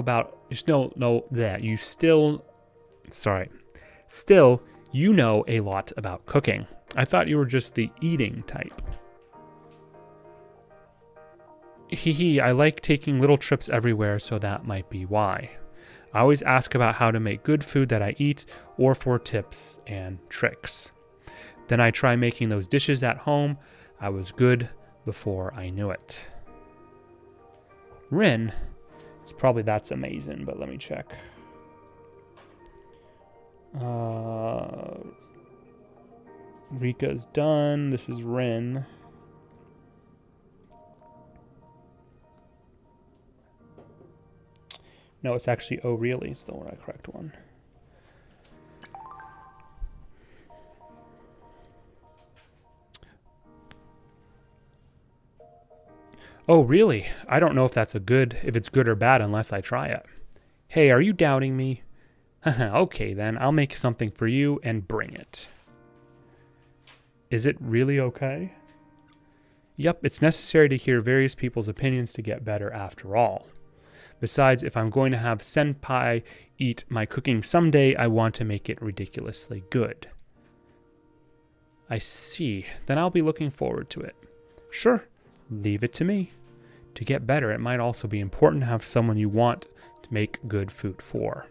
a lot about cooking. I thought you were just the eating type. Hee, I like taking little trips everywhere, so that might be why. I always ask about how to make good food that I eat, or for tips and tricks. Then I try making those dishes at home. I was good before I knew it. Rin, it's probably that's amazing, but let me check. Rika's done. This is Rin. No, it's actually Oh Really is the correct one. Oh, really? I don't know if it's good or bad unless I try it. Hey, are you doubting me? Okay, then I'll make something for you and bring it. Is it really okay? Yup, it's necessary to hear various people's opinions to get better after all. Besides, if I'm going to have Senpai eat my cooking someday, I want to make it ridiculously good. I see. Then I'll be looking forward to it. Sure. Leave it to me. To get better, it might also be important to have someone you want to make good food for.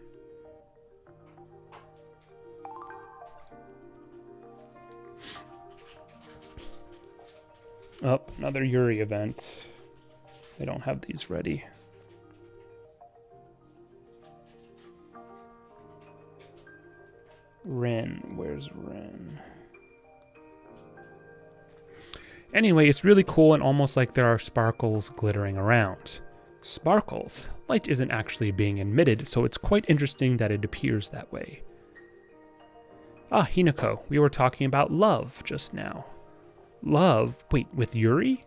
Oh, another Yuri event. I don't have these ready. Rin, where's Rin? Anyway, it's really cool and almost like there are sparkles glittering around. Sparkles? Light isn't actually being emitted, so it's quite interesting that it appears that way. Ah, Hinako, we were talking about love just now. Love? Wait, with Yuri?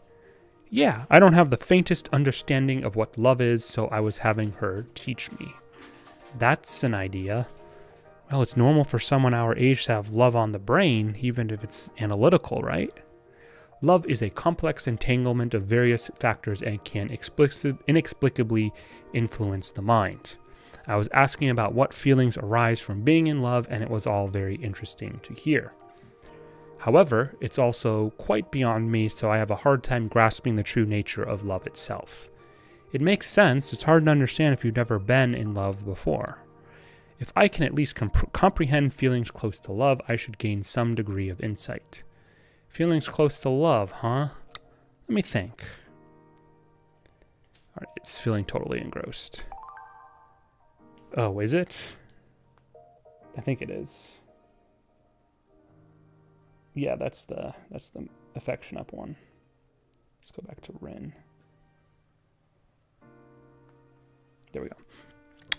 Yeah, I don't have the faintest understanding of what love is, so I was having her teach me. That's an idea. Well, it's normal for someone our age to have love on the brain, even if it's analytical, right? Love is a complex entanglement of various factors and can inexplicably influence the mind. I was asking about what feelings arise from being in love, and it was all very interesting to hear. However, it's also quite beyond me, so I have a hard time grasping the true nature of love itself. It makes sense. It's hard to understand if you've never been in love before. If I can at least comprehend feelings close to love, I should gain some degree of insight. Feelings close to love, huh? Let me think. All right, it's feeling totally engrossed. Oh, is it? I think it is. Yeah, that's the affection up one. Let's go back to Rin. There we go.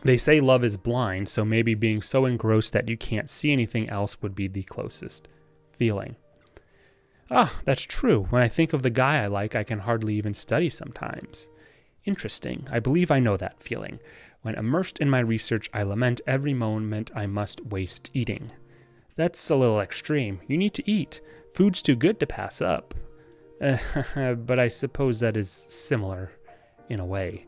They say love is blind, so maybe being so engrossed that you can't see anything else would be the closest feeling. Ah, that's true. When I think of the guy I like, I can hardly even study sometimes. Interesting. I believe I know that feeling. When immersed in my research, I lament every moment I must waste eating. That's a little extreme. You need to eat. Food's too good to pass up. But I suppose that is similar in a way.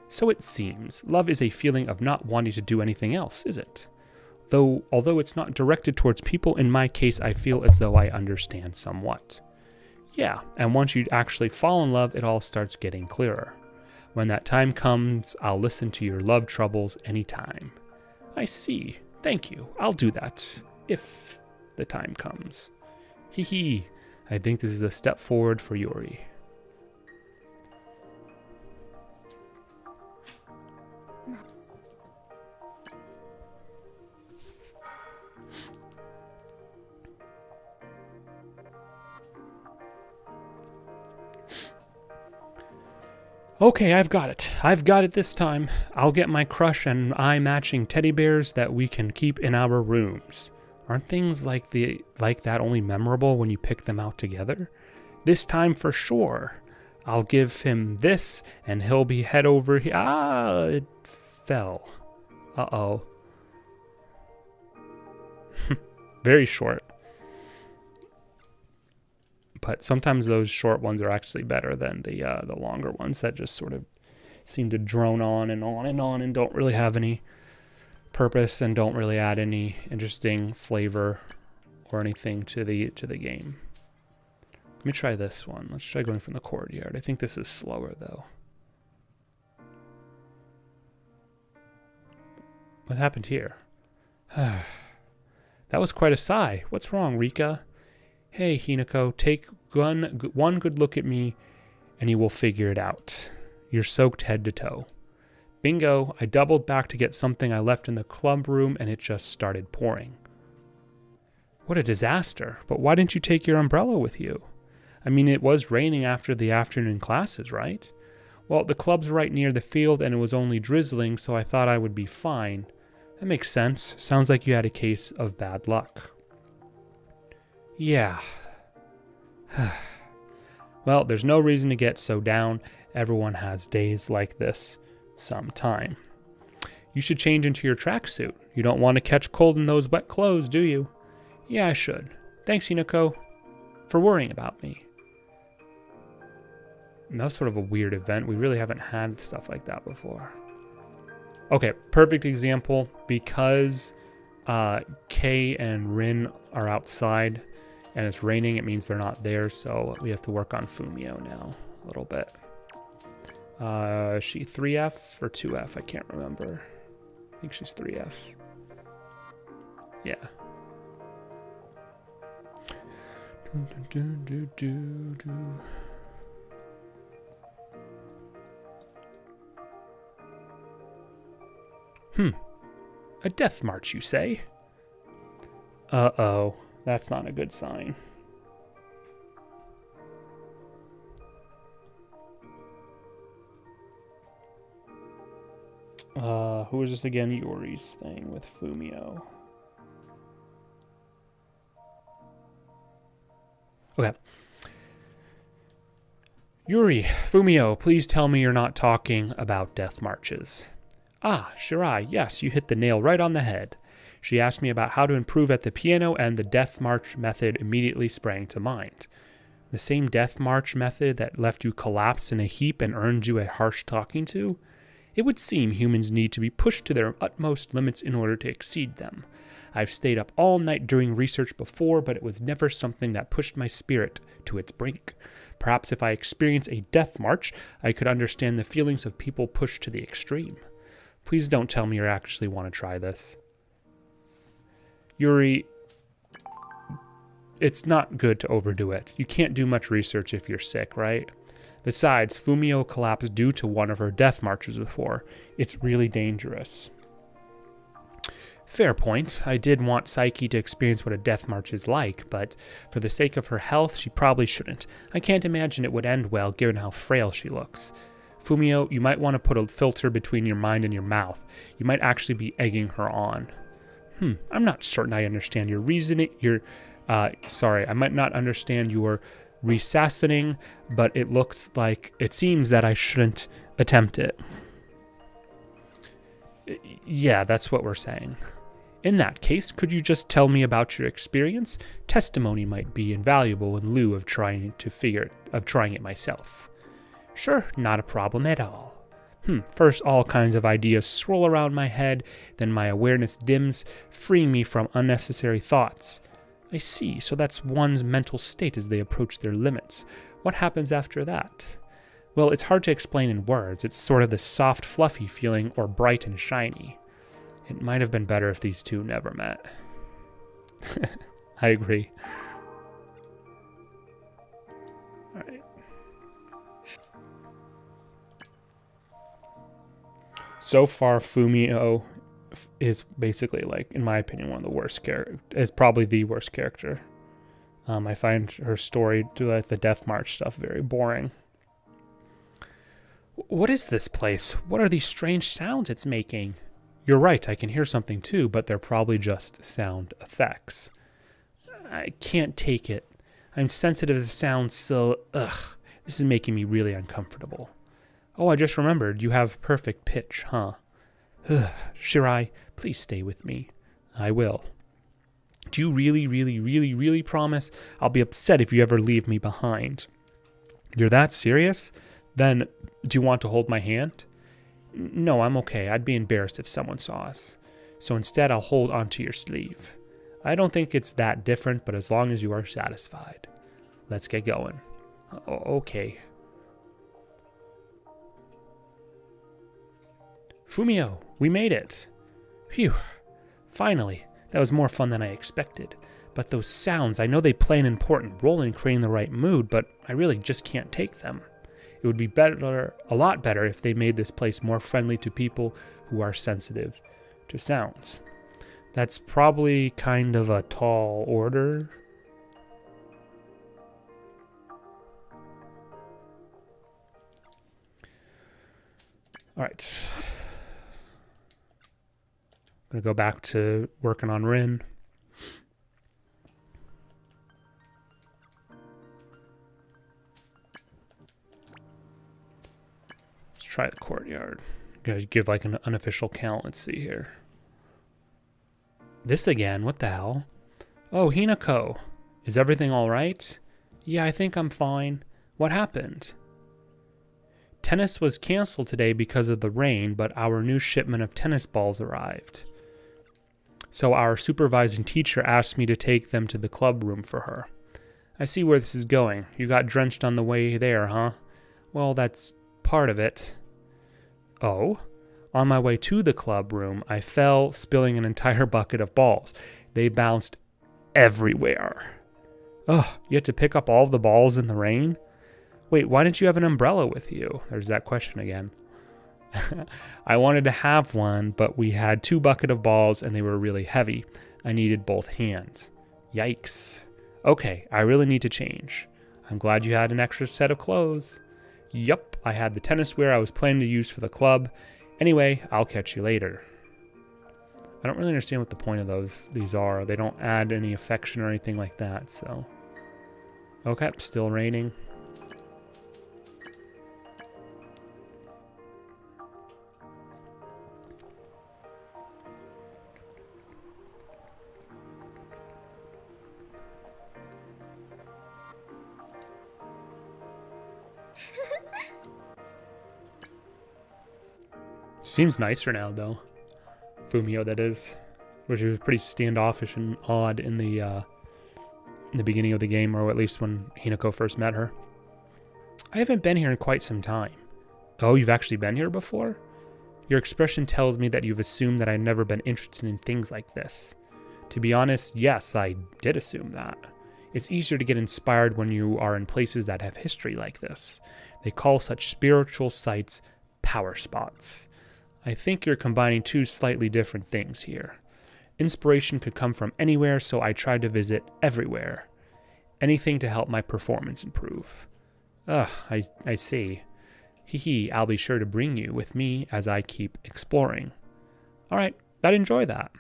So it seems, love is a feeling of not wanting to do anything else, is it? Although it's not directed towards people, in my case, I feel as though I understand somewhat. Yeah, and once you actually fall in love, it all starts getting clearer. When that time comes, I'll listen to your love troubles anytime. I see. Thank you. I'll do that. If the time comes. Hee hee, I think this is a step forward for Yuri. Okay, I've got it. I've got it this time. I'll get my crush and eye matching teddy bears that we can keep in our rooms. Aren't things like that only memorable when you pick them out together? This time for sure. I'll give him this and he'll be head over here. Ah, it fell. Uh-oh. Very short. But sometimes those short ones are actually better than the longer ones that just sort of seem to drone on and on and on and don't really have any purpose and don't really add any interesting flavor or anything to the game. Let me try this one. Let's try going from the courtyard. I think this is slower though. What happened here? That was quite a sigh. What's wrong, Rika? Hey, Hinako, take one good look at me and you will figure it out. You're soaked head to toe. Bingo, I doubled back to get something I left in the club room and it just started pouring. What a disaster. But why didn't you take your umbrella with you? I mean, it was raining after the afternoon classes, right? Well, the club's right near the field and it was only drizzling, so I thought I would be fine. That makes sense. Sounds like you had a case of bad luck. Yeah. Well, there's no reason to get so down. Everyone has days like this sometime. You should change into your tracksuit. You don't want to catch cold in those wet clothes, do you? Yeah, I should. Thanks, Hinako, for worrying about me. And that was sort of a weird event. We really haven't had stuff like that before. Okay, perfect example. Because Kei and Rin are outside and it's raining, it means they're not there, so we have to work on Fumio now a little bit. Is she 3F or 2F? I can't remember. I think she's 3F. Yeah. A death march, you say? Uh-oh. That's not a good sign. Who is this again? Yuri's thing with Fumio. Okay. Yuri, Fumio, please tell me you're not talking about death marches. Ah, Shirai, yes, you hit the nail right on the head. She asked me about how to improve at the piano, and the death march method immediately sprang to mind. The same death march method that left you collapsed in a heap and earned you a harsh talking to? It would seem humans need to be pushed to their utmost limits in order to exceed them. I've stayed up all night doing research before, but it was never something that pushed my spirit to its brink. Perhaps if I experience a death march, I could understand the feelings of people pushed to the extreme. Please don't tell me you actually want to try this. Yuri, it's not good to overdo it. You can't do much research if you're sick, right? Besides, Fumio collapsed due to one of her death marches before. It's really dangerous. Fair point. I did want Saiki to experience what a death march is like, but for the sake of her health, she probably shouldn't. I can't imagine it would end well given how frail she looks. Fumio, you might want to put a filter between your mind and your mouth. You might actually be egging her on. I'm not certain I understand your reasoning. I might not understand your resassinating, but it seems that I shouldn't attempt it. Yeah, that's what we're saying. In that case, could you just tell me about your experience? Testimony might be invaluable in lieu of trying it myself. Sure, not a problem at all. First, all kinds of ideas swirl around my head, then my awareness dims, freeing me from unnecessary thoughts. I see, so that's one's mental state as they approach their limits. What happens after that? Well, it's hard to explain in words. It's sort of the soft, fluffy feeling, or bright and shiny. It might have been better if these two never met. I agree. All right. So far, Fumio is basically, like, in my opinion, one of the worst characters. Is probably the worst character. I find her story, to like the Death March stuff, very boring. What is this place? What are these strange sounds it's making? You're right, I can hear something too, but they're probably just sound effects. I can't take it. I'm sensitive to sounds, so ugh. This is making me really uncomfortable. Oh, I just remembered, you have perfect pitch, huh? Shirai, please stay with me. I will. Do you really, really, really, really promise? I'll be upset if you ever leave me behind. You're that serious? Then, do you want to hold my hand? No, I'm okay. I'd be embarrassed if someone saw us. So instead, I'll hold onto your sleeve. I don't think it's that different, but as long as you are satisfied. Let's get going. Okay. Fumio, we made it. Phew. Finally. That was more fun than I expected. But those sounds, I know they play an important role in creating the right mood, but I really just can't take them. It would be better, a lot better, if they made this place more friendly to people who are sensitive to sounds. That's probably kind of a tall order. All right. I'm going to go back to working on Rin. Let's try the courtyard. Gotta give like an unofficial count. Let's see here. This again? What the hell? Oh, Hinako. Is everything all right? Yeah, I think I'm fine. What happened? Tennis was canceled today because of the rain, but our new shipment of tennis balls arrived. So our supervising teacher asked me to take them to the club room for her. I see where this is going. You got drenched on the way there, huh? Well, that's part of it. Oh? On my way to the club room, I fell, spilling an entire bucket of balls. They bounced everywhere. Ugh, you had to pick up all of the balls in the rain? Wait, why didn't you have an umbrella with you? There's that question again. I wanted to have one, but we had 2 buckets of balls and they were really heavy. I needed both hands. Yikes. Okay, I really need to change. I'm glad you had an extra set of clothes. Yup, I had the tennis wear I was planning to use for the club. Anyway, I'll catch you later. I don't really understand what the point of these are. They don't add any affection or anything like that, so. Okay, still raining. Seems nicer now, though. Fumio, that is. Where she was pretty standoffish and odd in the beginning of the game, or at least when Hinako first met her. I haven't been here in quite some time. Oh, you've actually been here before? Your expression tells me that you've assumed that I've never been interested in things like this. To be honest, yes, I did assume that. It's easier to get inspired when you are in places that have history like this. They call such spiritual sites power spots. I think you're combining 2 slightly different things here. Inspiration could come from anywhere, so I tried to visit everywhere. Anything to help my performance improve. Ugh, I see. Hee, I'll be sure to bring you with me as I keep exploring. Alright, I'd enjoy that.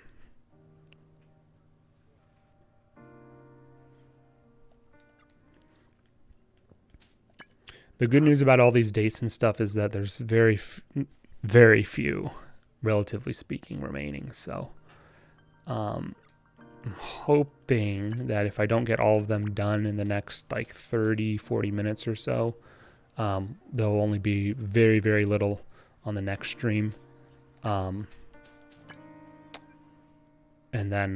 The good news about all these dates and stuff is that there's very few, relatively speaking, remaining. So I'm hoping that if I don't get all of them done in the next like 30-40 minutes or so, there'll only be very, very little on the next stream. And then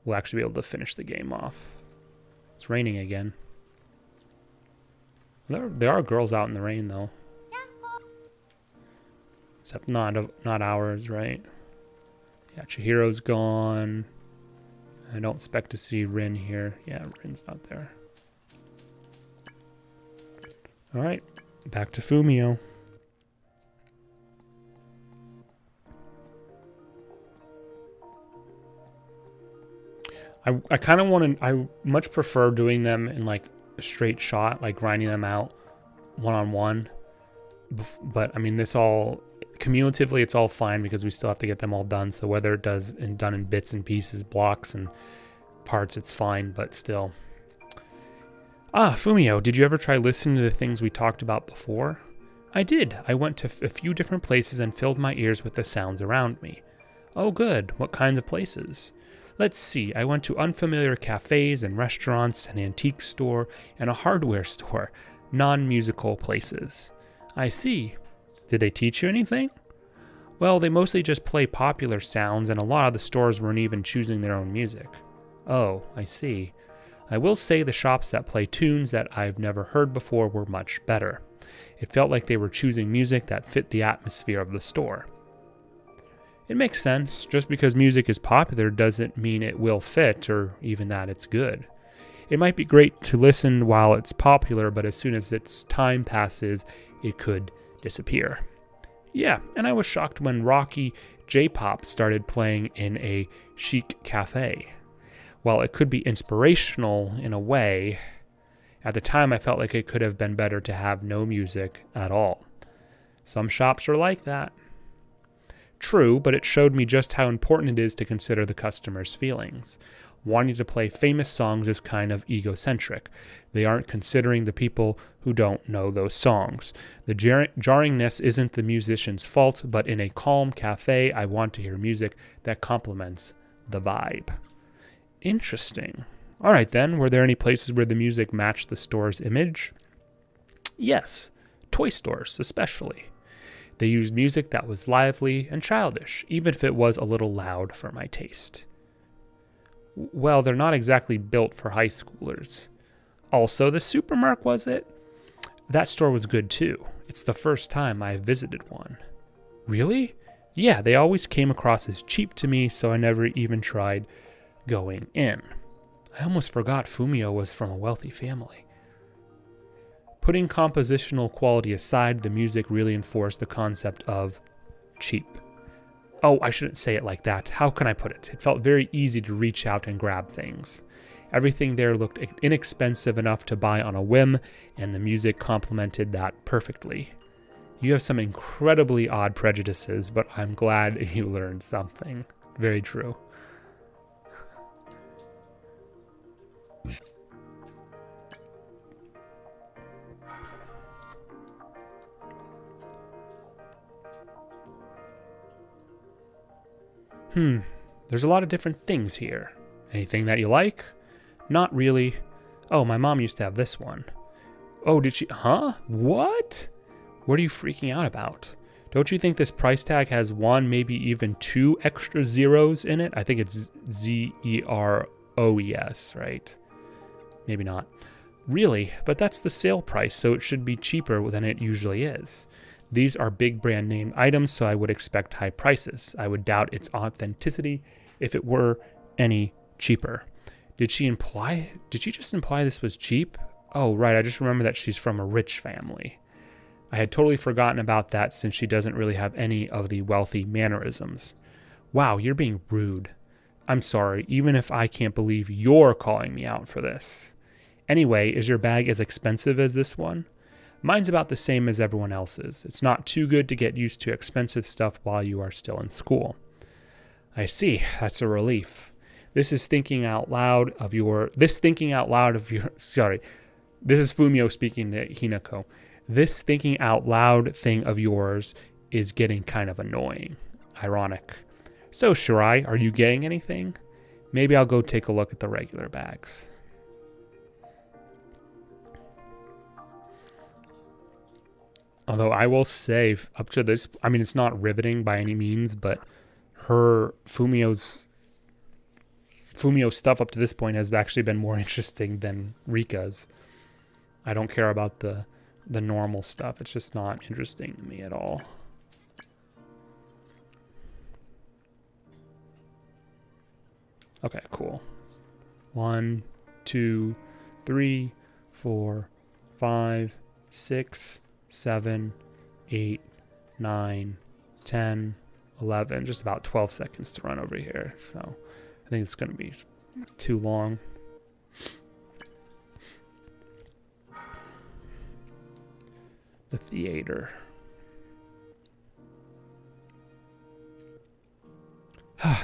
we'll actually be able to finish the game off. It's raining again. There are girls out in the rain, though. Except not ours, right? Yeah, Chihiro's gone. I don't expect to see Rin here. Yeah, Rin's not there. All right, back to Fumio. I kind of want to, I much prefer doing them in like a straight shot, like grinding them out one-on-one. But I mean, this all, cumulatively, it's all fine because we still have to get them all done. So whether it does and done in bits and pieces, blocks and parts, it's fine, but still. Ah, Fumio, did you ever try listening to the things we talked about before? I did. I went to a few different places and filled my ears with the sounds around me. Oh good, what kind of places? Let's see, I went to unfamiliar cafes and restaurants, an antique store, and a hardware store. Non-musical places. I see. Did they teach you anything? Well, they mostly just play popular sounds, and a lot of the stores weren't even choosing their own music. Oh, I see. I will say the shops that play tunes that I've never heard before were much better. It felt like they were choosing music that fit the atmosphere of the store. It makes sense. Just because music is popular doesn't mean it will fit, or even that it's good. It might be great to listen while it's popular, but as soon as its time passes, it could disappear. Yeah, and I was shocked when rocky J-pop started playing in a chic cafe. While it could be inspirational in a way, at the time I felt like it could have been better to have no music at all. Some shops are like that. True, but it showed me just how important it is to consider the customer's feelings. Wanting to play famous songs is kind of egocentric. They aren't considering the people who don't know those songs. The jarringness isn't the musician's fault, but in a calm cafe, I want to hear music that complements the vibe. Interesting. All right then, were there any places where the music matched the store's image? Yes, toy stores especially. They used music that was lively and childish, even if it was a little loud for my taste. Well, they're not exactly built for high schoolers. Also, the supermarket, was it? That store was good too. It's the first time I've visited one. Really? Yeah, they always came across as cheap to me, so I never even tried going in. I almost forgot Fumio was from a wealthy family. Putting compositional quality aside, the music really enforced the concept of cheap. Oh, I shouldn't say it like that. How can I put it? It felt very easy to reach out and grab things. Everything there looked inexpensive enough to buy on a whim, and the music complemented that perfectly. You have some incredibly odd prejudices, but I'm glad you learned something. Very true. There's a lot of different things here. Anything that you like? Not really. Oh, my mom used to have this one. Oh, did she? Huh? What? What are you freaking out about? Don't you think this price tag has one, maybe even two extra zeros in it? I think it's ZEROES, right? Maybe not. Really? But that's the sale price, so it should be cheaper than it usually is. These are big brand name items, so I would expect high prices. I would doubt its authenticity if it were any cheaper. Did she just imply this was cheap? Oh, right, I just remember that she's from a rich family. I had totally forgotten about that since she doesn't really have any of the wealthy mannerisms. Wow, you're being rude. I'm sorry, even if I can't believe you're calling me out for this. Anyway, is your bag as expensive as this one? Mine's about the same as everyone else's. It's not too good to get used to expensive stuff while you are still in school. I see. That's a relief. This is thinking out loud of your... Sorry. This is Fumio speaking to Hinako. This thinking out loud thing of yours is getting kind of annoying. Ironic. So, Shirai, are you getting anything? Maybe I'll go take a look at the regular bags. Although I will say, up to this, I mean, it's not riveting by any means, but Fumio's stuff up to this point has actually been more interesting than Rika's. I don't care about the normal stuff. It's just not interesting to me at all. Okay, cool. 1, 2, 3, 4, 5, 6, 7, 8, 9, 10, 11. Just about 12 seconds to run over here. So I think it's going to be too long. The theater.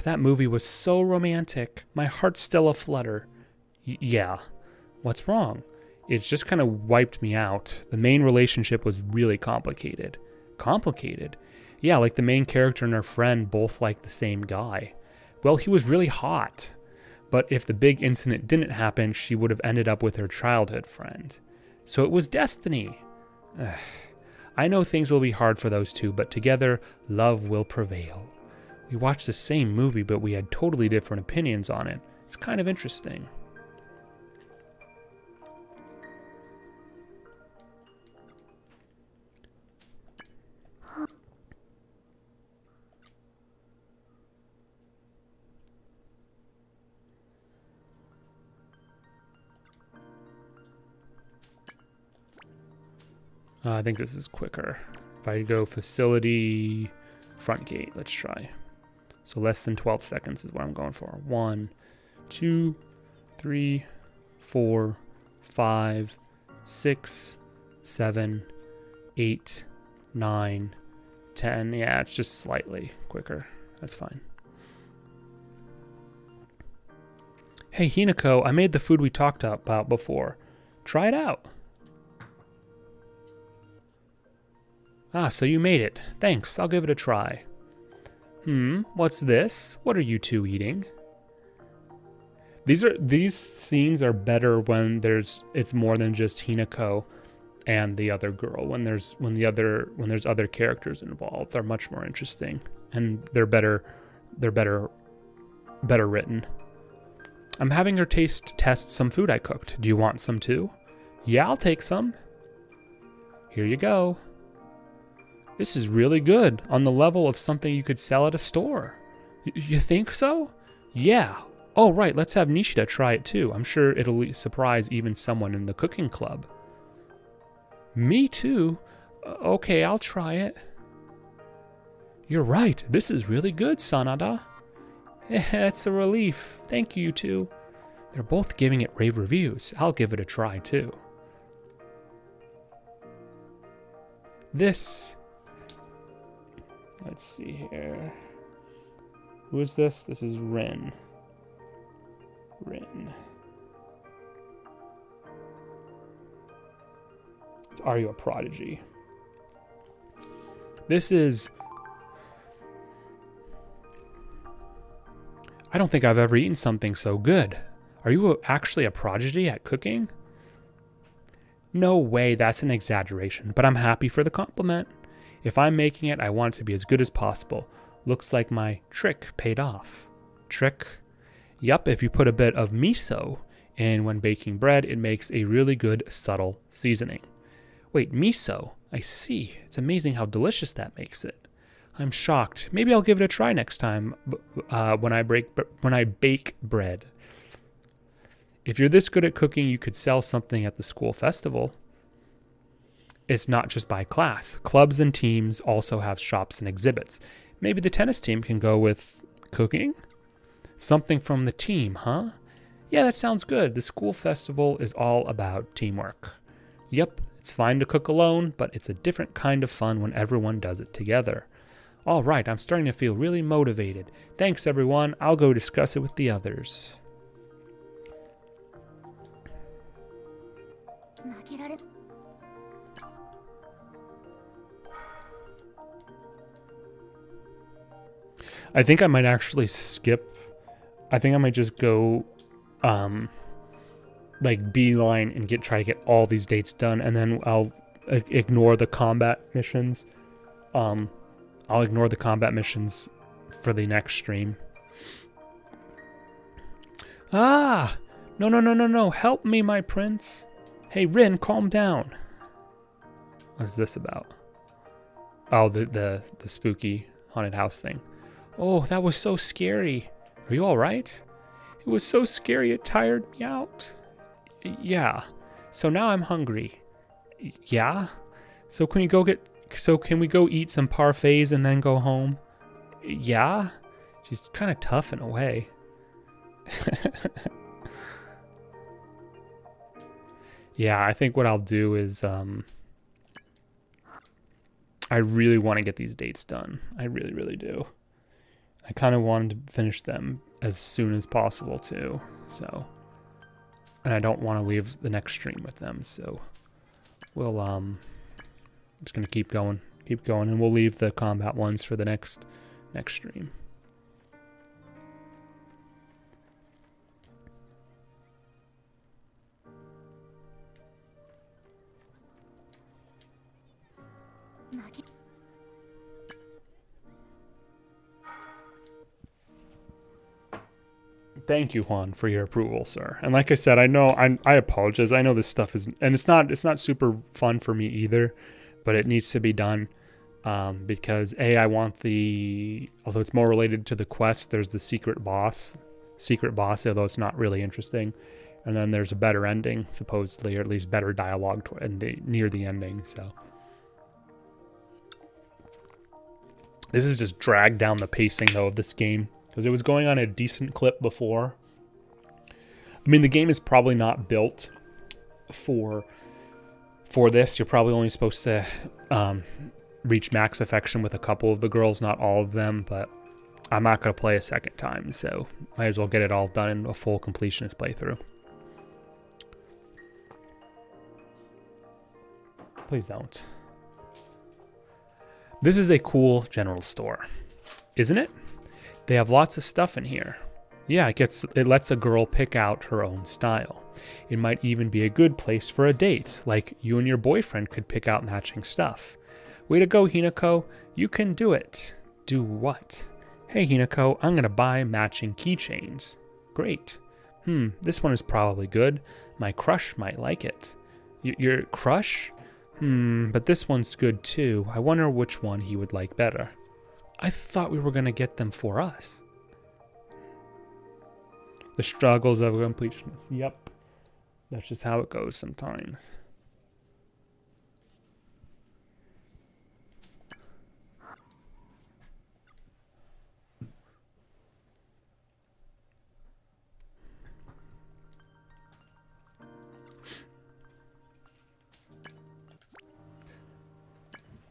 That movie was so romantic. My heart's still aflutter. Yeah. What's wrong? It's just kind of wiped me out. The main relationship was really complicated. Complicated? Yeah, like the main character and her friend both like the same guy. Well, he was really hot. But if the big incident didn't happen, she would have ended up with her childhood friend. So it was destiny. Ugh. I know things will be hard for those two, but together, love will prevail. We watched the same movie, but we had totally different opinions on it. It's kind of interesting. I think this is quicker. If I go facility, front gate, let's try. So less than 12 seconds is what I'm going for. 1, 2, 3, 4, 5, 6, 7, 8, 9, 10. Yeah, it's just slightly quicker. That's fine. Hey, Hinako, I made the food we talked about before. Try it out. Ah, so you made it. Thanks, I'll give it a try. What's this? What are you two eating? These scenes are better when it's more than just Hinako and the other girl. When there's other characters involved, they're much more interesting and they're better written. I'm having her test some food I cooked. Do you want some too? Yeah, I'll take some. Here you go. This is really good, on the level of something you could sell at a store. You think so? Yeah. Oh, right, let's have Nishida try it too. I'm sure it'll surprise even someone in the cooking club. Me too? Okay, I'll try it. You're right, this is really good, Sanada. It's a relief. Thank you, you two. They're both giving it rave reviews. I'll give it a try too. Let's see here. Who is this? This is Rin. Are you a prodigy? This is... I don't think I've ever eaten something so good. Are you actually a prodigy at cooking? No way, that's an exaggeration, but I'm happy for the compliment. If I'm making it, I want it to be as good as possible. Looks like my trick paid off. Trick? Yup, if you put a bit of miso in when baking bread, it makes a really good, subtle seasoning. Wait, miso? I see. It's amazing how delicious that makes it. I'm shocked. Maybe I'll give it a try next time when I bake bread. If you're this good at cooking, you could sell something at the school festival. It's not just by class. Clubs and teams also have shops and exhibits. Maybe the tennis team can go with cooking? Something from the team, huh? Yeah, that sounds good. The school festival is all about teamwork. Yep, it's fine to cook alone, but it's a different kind of fun when everyone does it together. All right, I'm starting to feel really motivated. Thanks, everyone. I'll go discuss it with the others. I think I might actually skip. I think I might just go like beeline and try to get all these dates done, and then I'll ignore the combat missions. I'll ignore the combat missions for the next stream. Ah! No. Help me, my prince. Hey, Rin, calm down. What is this about? Oh, the spooky haunted house thing. Oh, that was so scary. Are you all right? It was so scary it tired me out. Yeah. So now I'm hungry. Yeah? So can we go eat some parfaits and then go home? Yeah? She's kind of tough in a way. Yeah, I think what I'll do is I really want to get these dates done. I really, really do. I kind of wanted to finish them as soon as possible too. So, and I don't want to leave the next stream with them. So we'll I'm just gonna keep going, and we'll leave the combat ones for the next stream. Thank you, Juan, for your approval, sir. And like I said, I apologize. I know this stuff is, and it's not super fun for me either, but it needs to be done because I want although it's more related to the quest, there's the secret boss, although it's not really interesting. And then there's a better ending, supposedly, or at least better dialogue near the ending, so. This has just dragged down the pacing, though, of this game. Because it was going on a decent clip before. I mean, the game is probably not built for this. You're probably only supposed to reach max affection with a couple of the girls, not all of them. But I'm not going to play a second time, so might as well get it all done in a full completionist playthrough. Please don't. This is a cool general store, isn't it? They have lots of stuff in here. Yeah, it lets a girl pick out her own style. It might even be a good place for a date, like you and your boyfriend could pick out matching stuff. Way to go, Hinako. You can do it. Do what? Hey, Hinako, I'm gonna buy matching keychains. Great. This one is probably good. My crush might like it. Your crush? But this one's good too. I wonder which one he would like better. I thought we were going to get them for us. The struggles of a completionist. Yep. That's just how it goes sometimes.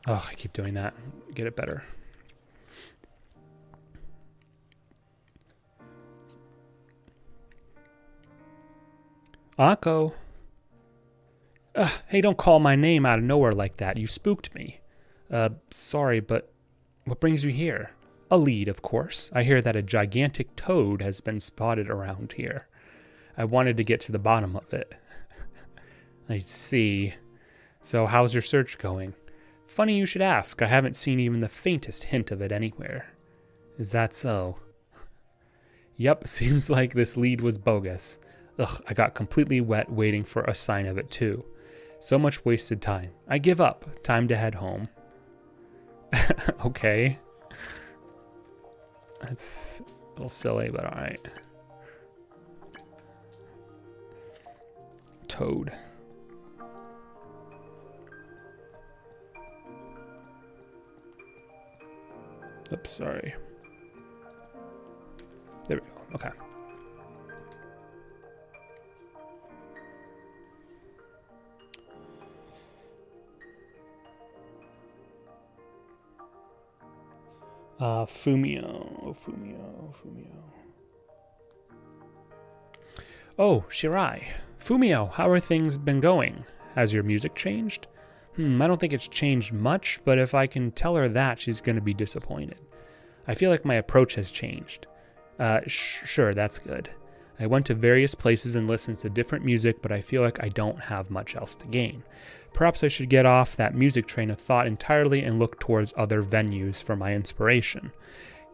Oh, I keep doing that. Get it better. Akko. Hey, don't call my name out of nowhere like that. You spooked me. Sorry, but what brings you here? A lead, of course. I hear that a gigantic toad has been spotted around here. I wanted to get to the bottom of it. I see. So how's your search going? Funny you should ask. I haven't seen even the faintest hint of it anywhere. Is that so? Yep, seems like this lead was bogus. Ugh, I got completely wet waiting for a sign of it too. So much wasted time. I give up. Time to head home. Okay. That's a little silly, but alright. Toad. Oops, sorry. There we go. Okay. Fumio. Oh, Shirai. Fumio, how are things been going? Has your music changed? I don't think it's changed much, but if I can tell her that, she's going to be disappointed. I feel like my approach has changed. Sure, that's good. I went to various places and listened to different music, but I feel like I don't have much else to gain. Perhaps I should get off that music train of thought entirely and look towards other venues for my inspiration.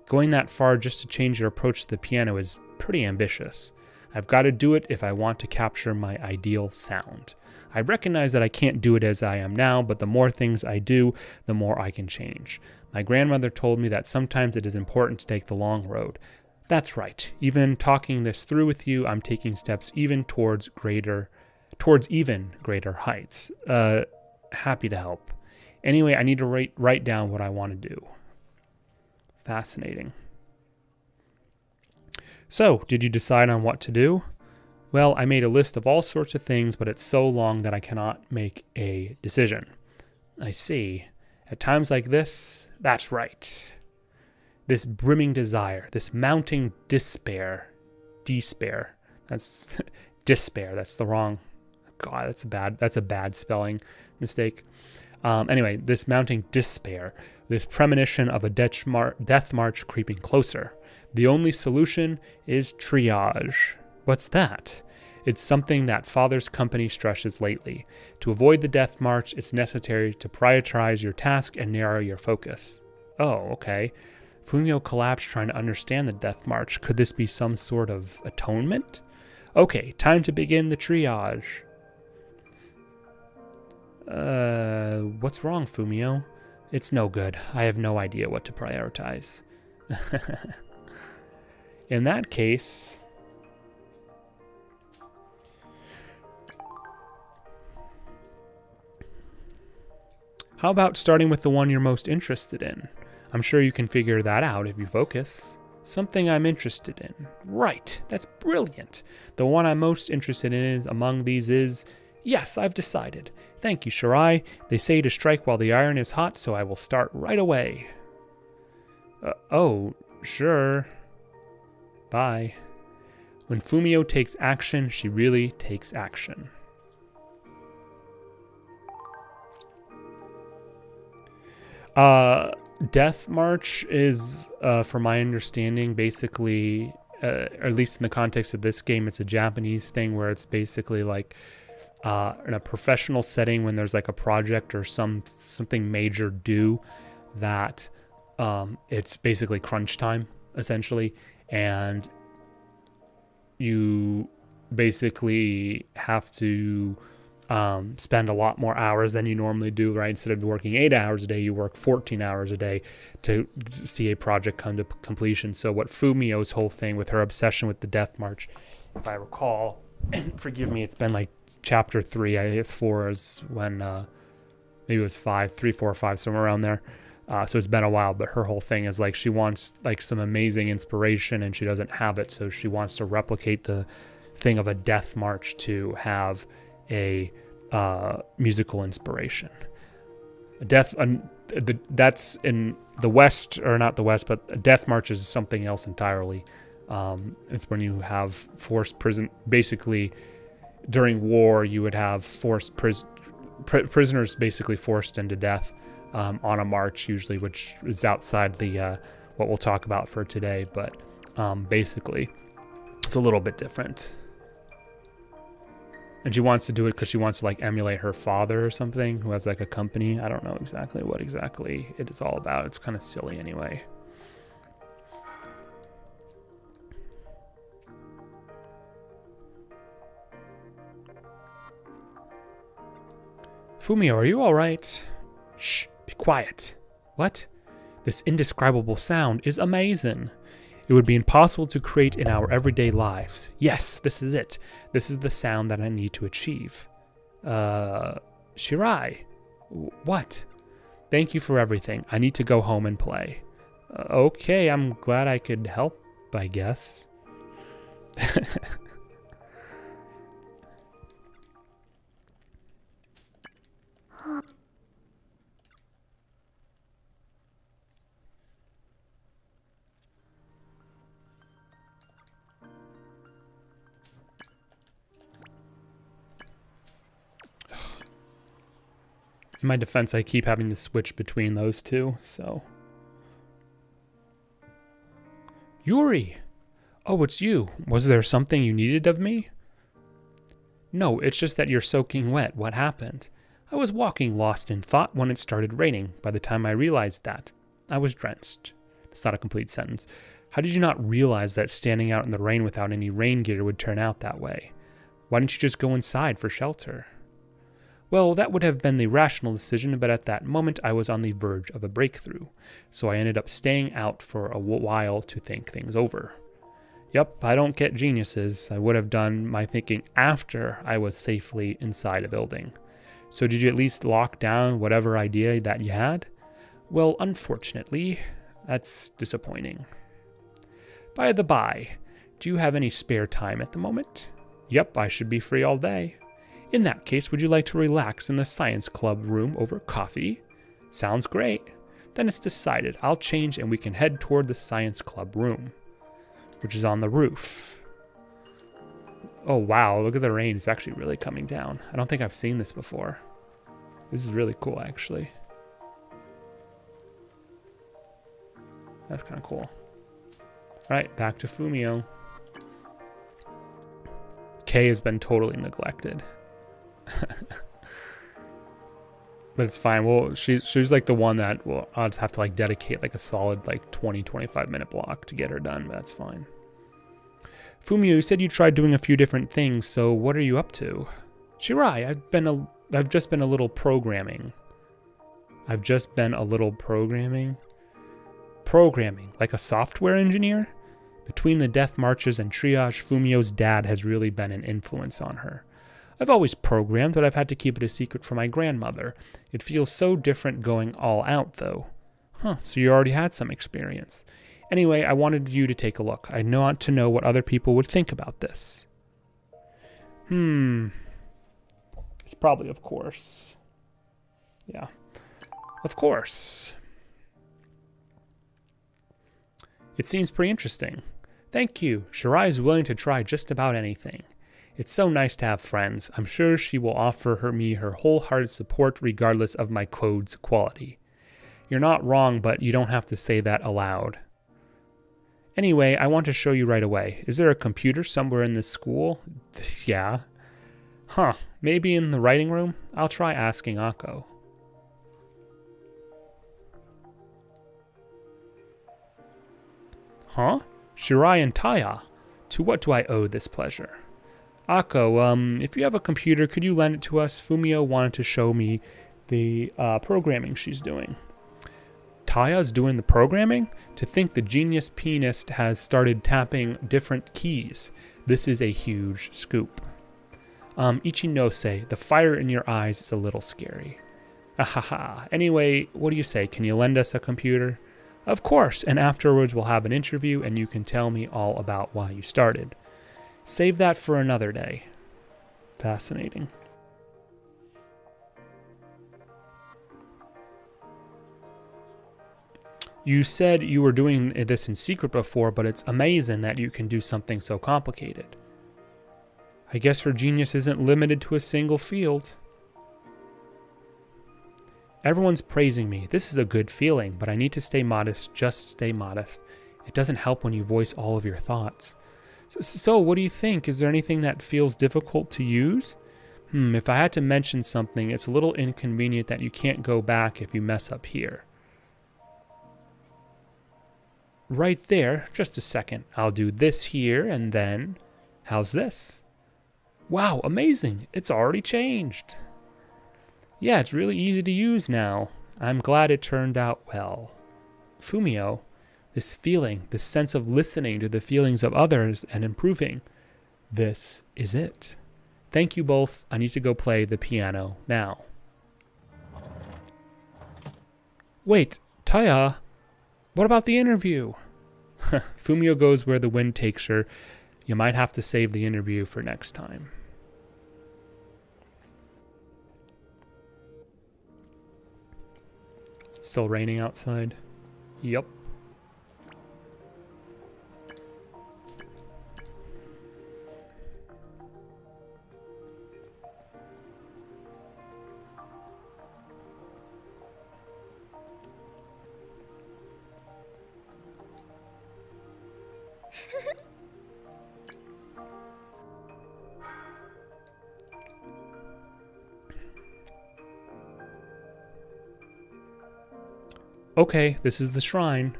Going that far just to change your approach to the piano is pretty ambitious. I've got to do it if I want to capture my ideal sound. I recognize that I can't do it as I am now, but the more things I do, the more I can change. My grandmother told me that sometimes it is important to take the long road. That's right. Even talking this through with you, I'm taking steps even towards even greater heights. Happy to help. Anyway, I need to write down what I want to do. Fascinating. So, did you decide on what to do? Well, I made a list of all sorts of things, but it's so long that I cannot make a decision. I see. At times like this, that's right. This brimming desire, this mounting despair. That's despair. That's the wrong. God, that's a bad spelling mistake. Anyway, this mounting despair, this premonition of a death march creeping closer. The only solution is triage. What's that? It's something that Father's company stresses lately. To avoid the death march, it's necessary to prioritize your task and narrow your focus. Oh, okay. Fumio collapsed trying to understand the death march. Could this be some sort of atonement? Okay, time to begin the triage. What's wrong, Fumio? It's no good. I have no idea what to prioritize. In that case, how about starting with the one you're most interested in? I'm sure you can figure that out if you focus. Something I'm interested in. Right, that's brilliant. The one I'm most interested in among these is... Yes, I've decided. Thank you, Shirai. They say to strike while the iron is hot, so I will start right away. Oh, sure. Bye. When Fumio takes action, she really takes action. Death March is, from my understanding, basically, or at least in the context of this game, it's a Japanese thing where it's basically like in a professional setting when there's like a project or something major due that it's basically crunch time, essentially, and you basically have to spend a lot more hours than you normally do, right? Instead of working 8 hours a day, you work 14 hours a day to see a project come to completion. So what Fumio's whole thing with her obsession with the Death March, if I recall, and forgive me, it's been like chapter 3, I think 4 is when, maybe it was 5, 3, 4, 5, somewhere around there. So it's been a while, but her whole thing is like she wants like some amazing inspiration and she doesn't have it. So she wants to replicate the thing of a Death March to have a musical inspiration. That's in the West, or not the West, but a Death March is something else entirely. It's when you have forced prison. Basically, during war, you would have forced prisoners basically forced into death on a march, usually, which is outside the what we'll talk about for today. But basically, it's a little bit different. And she wants to do it because she wants to like emulate her father or something, who has like a company. I don't know exactly what exactly it is all about. It's kind of silly anyway. Fumio, are you all right? Shh, be quiet. What? This indescribable sound is amazing. It would be impossible to create in our everyday lives. Yes, this is it. This is the sound that I need to achieve. Shirai. What? Thank you for everything. I need to go home and play. Okay, I'm glad I could help, I guess. In my defense, I keep having to switch between those two, so... Yuri! Oh, it's you. Was there something you needed of me? No, it's just that you're soaking wet. What happened? I was walking lost in thought when it started raining. By the time I realized that, I was drenched. That's not a complete sentence. How did you not realize that standing out in the rain without any rain gear would turn out that way? Why didn't you just go inside for shelter? Well, that would have been the rational decision, but at that moment I was on the verge of a breakthrough, so I ended up staying out for a while to think things over. Yep, I don't get geniuses. I would have done my thinking after I was safely inside a building. So did you at least lock down whatever idea that you had? Well, unfortunately, that's disappointing. By the by, do you have any spare time at the moment? Yep, I should be free all day. In that case, would you like to relax in the science club room over coffee? Sounds great. Then it's decided. I'll change and we can head toward the science club room, which is on the roof. Oh wow, look at the rain. It's actually really coming down. I don't think I've seen this before. This is really cool, actually. That's kind of cool. All right, back to Fumio. Kay has been totally neglected. But it's fine. Well, she's like the one that, well, I'll just have to like dedicate like a solid like 20-25 minute block to get her done, but that's fine. Fumio, you said you tried doing a few different things, so what are you up to? Shirai, I've just been a little programming. Programming, like a software engineer? Between the death marches and triage, Fumio's dad has really been an influence on her. I've always programmed, but I've had to keep it a secret from my grandmother. It feels so different going all out, though. Huh, so you already had some experience. Anyway, I wanted you to take a look. I want to know what other people would think about this. It's probably of course. Yeah. Of course. It seems pretty interesting. Thank you. Shirai is willing to try just about anything. It's so nice to have friends. I'm sure she will offer me her wholehearted support regardless of my code's quality. You're not wrong, but you don't have to say that aloud. Anyway, I want to show you right away. Is there a computer somewhere in this school? Yeah. Huh, maybe in the writing room? I'll try asking Akko. Huh? Shirai and Taya. To what do I owe this pleasure? Akko, if you have a computer, could you lend it to us? Fumio wanted to show me the programming she's doing. Taya's doing the programming? To think the genius pianist has started tapping different keys. This is a huge scoop. Ichinose, the fire in your eyes is a little scary. Ahaha. Anyway, what do you say? Can you lend us a computer? Of course, and afterwards we'll have an interview and you can tell me all about why you started. Save that for another day. Fascinating. You said you were doing this in secret before, but it's amazing that you can do something so complicated. I guess her genius isn't limited to a single field. Everyone's praising me. This is a good feeling, but I need to stay modest. Just stay modest. It doesn't help when you voice all of your thoughts. So what do you think? Is there anything that feels difficult to use? If I had to mention something, it's a little inconvenient that you can't go back if you mess up here. Right there. Just a second. I'll do this here and then... How's this? Wow, amazing. It's already changed. Yeah, it's really easy to use now. I'm glad it turned out well. Fumio, this feeling, this sense of listening to the feelings of others and improving, this is it. Thank you both. I need to go play the piano now. Wait, Taya, what about the interview? Fumio goes where the wind takes her. You might have to save the interview for next time. It's still raining outside. Yup. Okay, this is the shrine.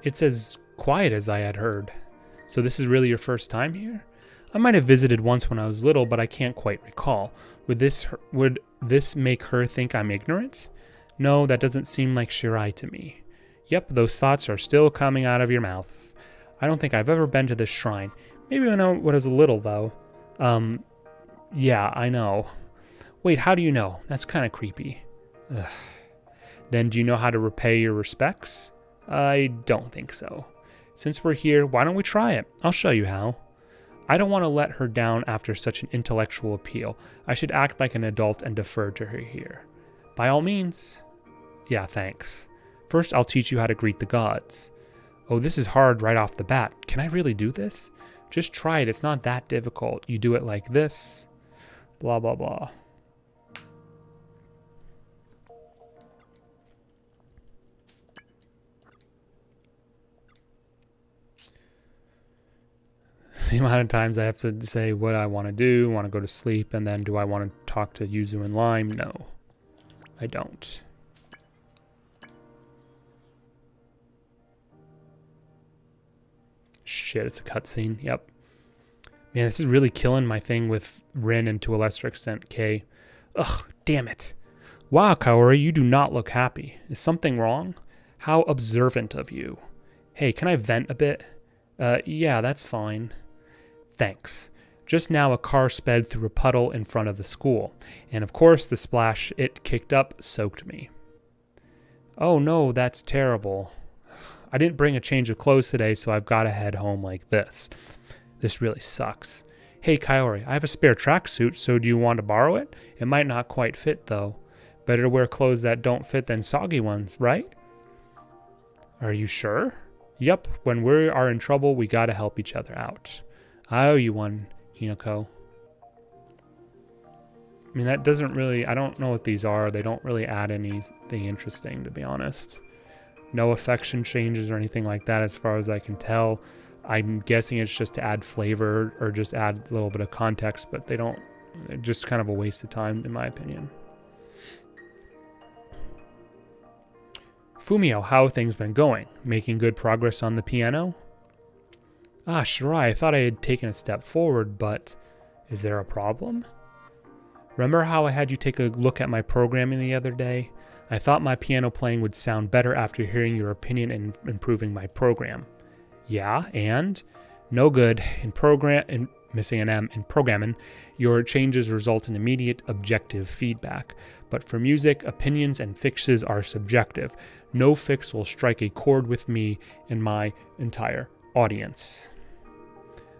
It's as quiet as I had heard. So this is really your first time here? I might have visited once when I was little, but I can't quite recall. Would this make her think I'm ignorant? No, that doesn't seem like Shirai to me. Yep, those thoughts are still coming out of your mouth. I don't think I've ever been to this shrine. Maybe when I was little, though. Yeah, I know. Wait, how do you know? That's kind of creepy. Ugh. Then do you know how to repay your respects? I don't think so. Since we're here, why don't we try it? I'll show you how. I don't want to let her down after such an intellectual appeal. I should act like an adult and defer to her here. By all means. Yeah, thanks. First, I'll teach you how to greet the gods. Oh, this is hard right off the bat. Can I really do this? Just try it. It's not that difficult. You do it like this. Blah, blah, blah. The amount of times I have to say what I want to do, want to go to sleep, and then do I want to talk to Yuzu and Lime? No, I don't. Shit, it's a cutscene. Yep. Man, this is really killing my thing with Rin and to a lesser extent Kay. Ugh, damn it. Wow, Kaori, you do not look happy. Is something wrong? How observant of you. Hey, can I vent a bit? Yeah, that's fine. Thanks. Just now a car sped through a puddle in front of the school, and of course the splash it kicked up soaked me. Oh no, that's terrible. I didn't bring a change of clothes today, so I've got to head home like this. This really sucks. Hey Kaori, I have a spare tracksuit, so do you want to borrow it? It might not quite fit though. Better to wear clothes that don't fit than soggy ones, right? Are you sure? Yup, when we are in trouble, we gotta help each other out. I owe you one, Hinako. I mean, that doesn't really... I don't know what these are. They don't really add anything interesting, to be honest. No affection changes or anything like that as far as I can tell. I'm guessing it's just to add flavor or just add a little bit of context, but they don't... They're just kind of a waste of time, in my opinion. Fumio, how have things been going? Making good progress on the piano? Ah, Shirai, I thought I had taken a step forward, but is there a problem? Remember how I had you take a look at my programming the other day? I thought my piano playing would sound better after hearing your opinion and improving my program. Yeah, and? No good. Missing an M, in programming, your changes result in immediate objective feedback. But for music, opinions and fixes are subjective. No fix will strike a chord with me and my entire audience.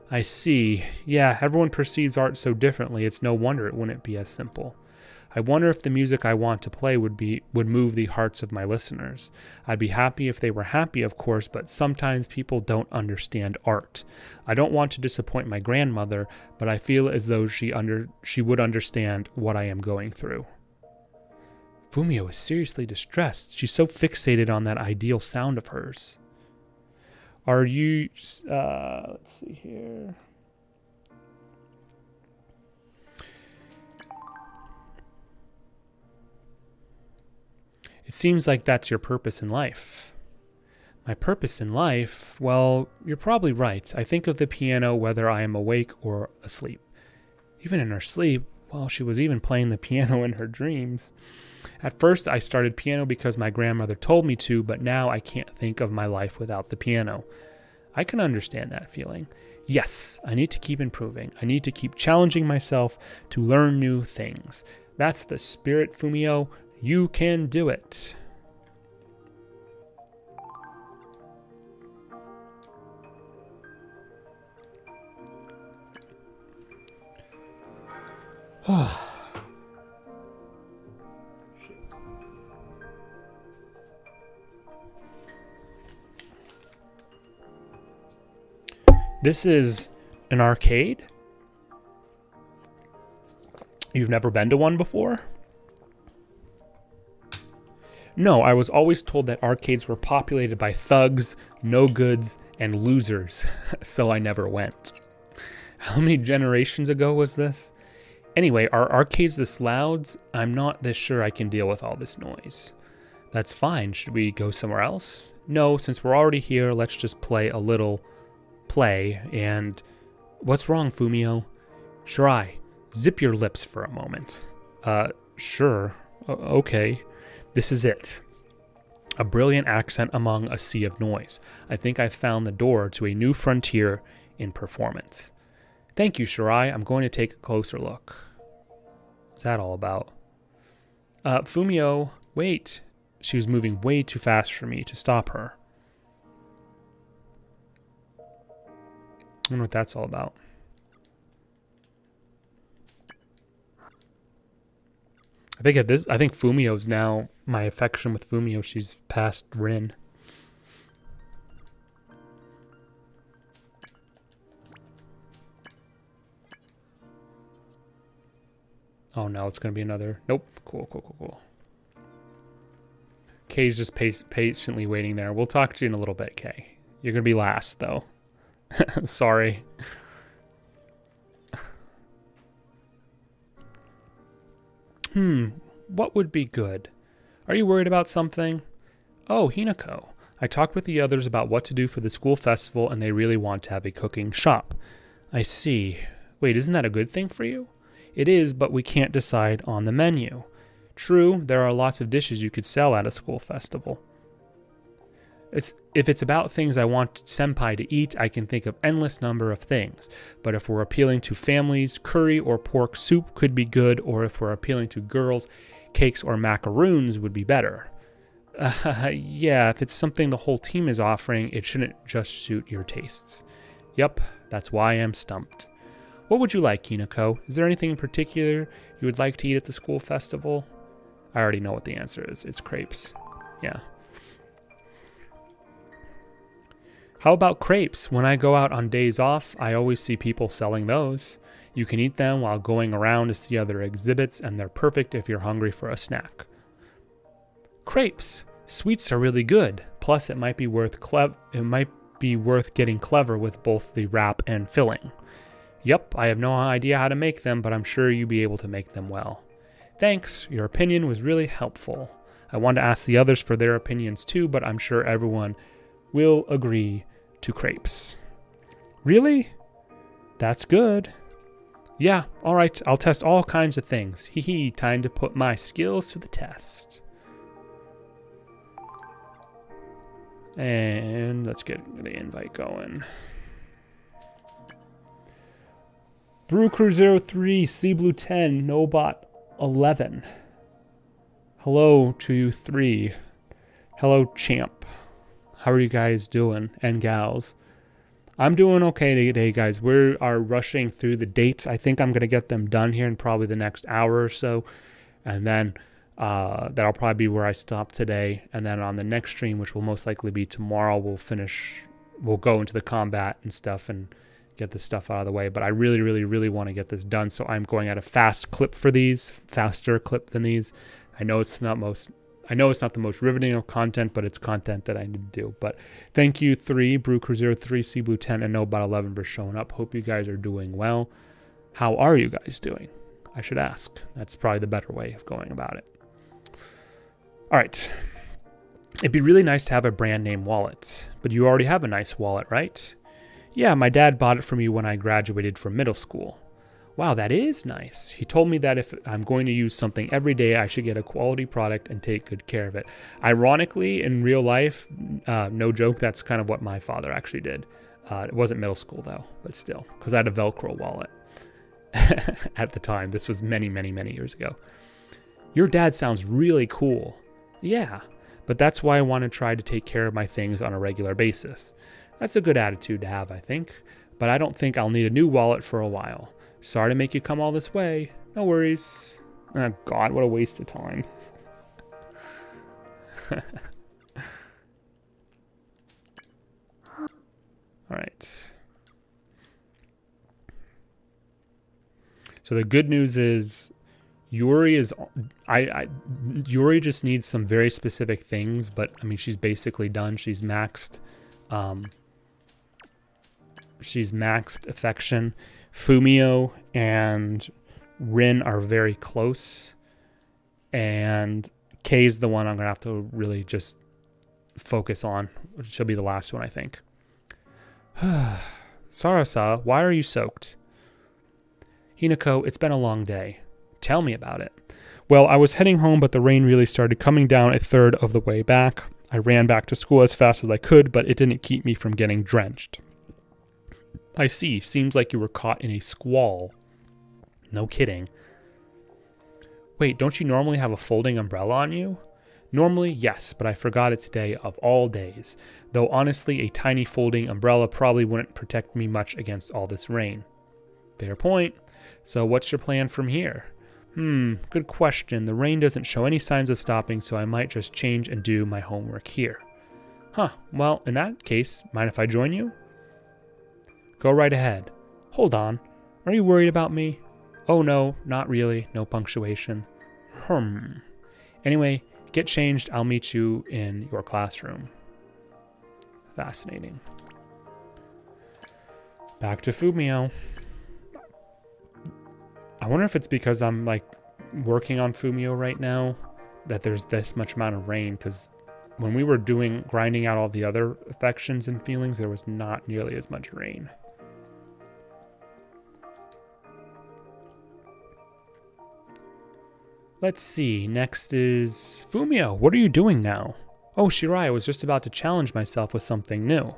I see. Yeah, everyone perceives art so differently, it's no wonder it wouldn't be as simple. I wonder if the music I want to play would move the hearts of my listeners. I'd be happy if they were happy, of course, but sometimes people don't understand art. I don't want to disappoint my grandmother, but I feel as though she would understand what I am going through. Fumio is seriously distressed. She's so fixated on that ideal sound of hers. Are you... let's see here... It seems like that's your purpose in life. My purpose in life? Well, you're probably right. I think of the piano whether I am awake or asleep. Even in her sleep, well, she was even playing the piano in her dreams. At first, I started piano because my grandmother told me to, but now I can't think of my life without the piano. I can understand that feeling. Yes, I need to keep improving. I need to keep challenging myself to learn new things. That's the spirit, Fumio. You can do it. This is an arcade? You've never been to one before? No, I was always told that arcades were populated by thugs, no-goods, and losers, so I never went. How many generations ago was this? Anyway, are arcades this loud? I'm not this sure I can deal with all this noise. That's fine. Should we go somewhere else? No, since we're already here, let's just play a little play, and... What's wrong, Fumio? Shirai, zip your lips for a moment. Sure. Okay. This is it. A brilliant accent among a sea of noise. I think I've found the door to a new frontier in performance. Thank you, Shirai. I'm going to take a closer look. What's that all about? Fumio, wait. She was moving way too fast for me to stop her. I wonder what that's all about. I think Fumio's now my affection with Fumio. She's past Rin. Oh no, it's gonna be another. Nope. Cool. Kay's just patiently waiting there. We'll talk to you in a little bit, Kay. You're gonna be last though. Sorry. What would be good? Are you worried about something? Oh, Hinako. I talked with the others about what to do for the school festival, and they really want to have a cooking shop. I see. Wait, isn't that a good thing for you? It is, but we can't decide on the menu. True, there are lots of dishes you could sell at a school festival. If it's about things I want Senpai to eat, I can think of endless number of things. But if we're appealing to families, curry or pork soup could be good, or if we're appealing to girls, cakes or macaroons would be better. Yeah, if it's something the whole team is offering, it shouldn't just suit your tastes. Yep, that's why I'm stumped. What would you like, Hinako? Is there anything in particular you would like to eat at the school festival? I already know what the answer is. It's crepes. Yeah. How about crepes? When I go out on days off, I always see people selling those. You can eat them while going around to see other exhibits, and they're perfect if you're hungry for a snack. Crepes. Sweets are really good. Plus, it might be worth getting clever with both the wrap and filling. Yep, I have no idea how to make them, but I'm sure you'll be able to make them well. Thanks. Your opinion was really helpful. I wanted to ask the others for their opinions too, but I'm sure everyone will agree to crepes. Really? That's good. Yeah, alright, I'll test all kinds of things. Hee, time to put my skills to the test. And let's get the invite going. Brew Crew 03, Sea Blue 10, Nobot 11. Hello to you 3. Hello, champ. How are you guys doing? And gals? I'm doing okay today, guys. We are rushing through the dates. I think I'm going to get them done here in probably the next hour or so. And then that'll probably be where I stop today. And then on the next stream, which will most likely be tomorrow, we'll go into the combat and stuff and get this stuff out of the way. But I really, really, really want to get this done. So I'm going at a fast clip for these, faster clip than these. I know it's not the most riveting of content, but it's content that I need to do. But thank you 3, Brewcrew 03, Sea Blue 10, and Nobot 11 for showing up. Hope you guys are doing well. How are you guys doing? I should ask. That's probably the better way of going about it. All right. It'd be really nice to have a brand name wallet, but you already have a nice wallet, right? Yeah, my dad bought it for me when I graduated from middle school. Wow, that is nice. He told me that if I'm going to use something every day, I should get a quality product and take good care of it. Ironically, in real life, no joke, that's kind of what my father actually did. It wasn't middle school, though, but still, because I had a Velcro wallet at the time. This was many, many, many years ago. Your dad sounds really cool. Yeah, but that's why I want to try to take care of my things on a regular basis. That's a good attitude to have, I think, but I don't think I'll need a new wallet for a while. Sorry to make you come all this way. No worries. Oh, God, what a waste of time. All right. So the good news is Yuri just needs some very specific things, but I mean, she's basically done. She's maxed affection. Fumio and Rin are very close, and Kay's the one I'm gonna have to really just focus on. She'll be the last one, I think. Sarasa, why are you soaked? Hinako, it's been a long day. Tell me about it. Well, I was heading home, but the rain really started coming down a third of the way back. I ran back to school as fast as I could, but it didn't keep me from getting drenched. I see. Seems like you were caught in a squall. No kidding. Wait, don't you normally have a folding umbrella on you? Normally, yes, but I forgot it today of all days. Though honestly, a tiny folding umbrella probably wouldn't protect me much against all this rain. Fair point. So what's your plan from here? Good question. The rain doesn't show any signs of stopping, so I might just change and do my homework here. Huh, well, in that case, mind if I join you? Go right ahead. Hold on. Are you worried about me? Oh no, not really. No punctuation. Anyway, get changed. I'll meet you in your classroom. Fascinating. Back to Fumio. I wonder if it's because I'm like working on Fumio right now that there's this much amount of rain, because when we were grinding out all the other affections and feelings, there was not nearly as much rain. Let's see, next is Fumio. What are you doing now? Oh, Shirai, I was just about to challenge myself with something new.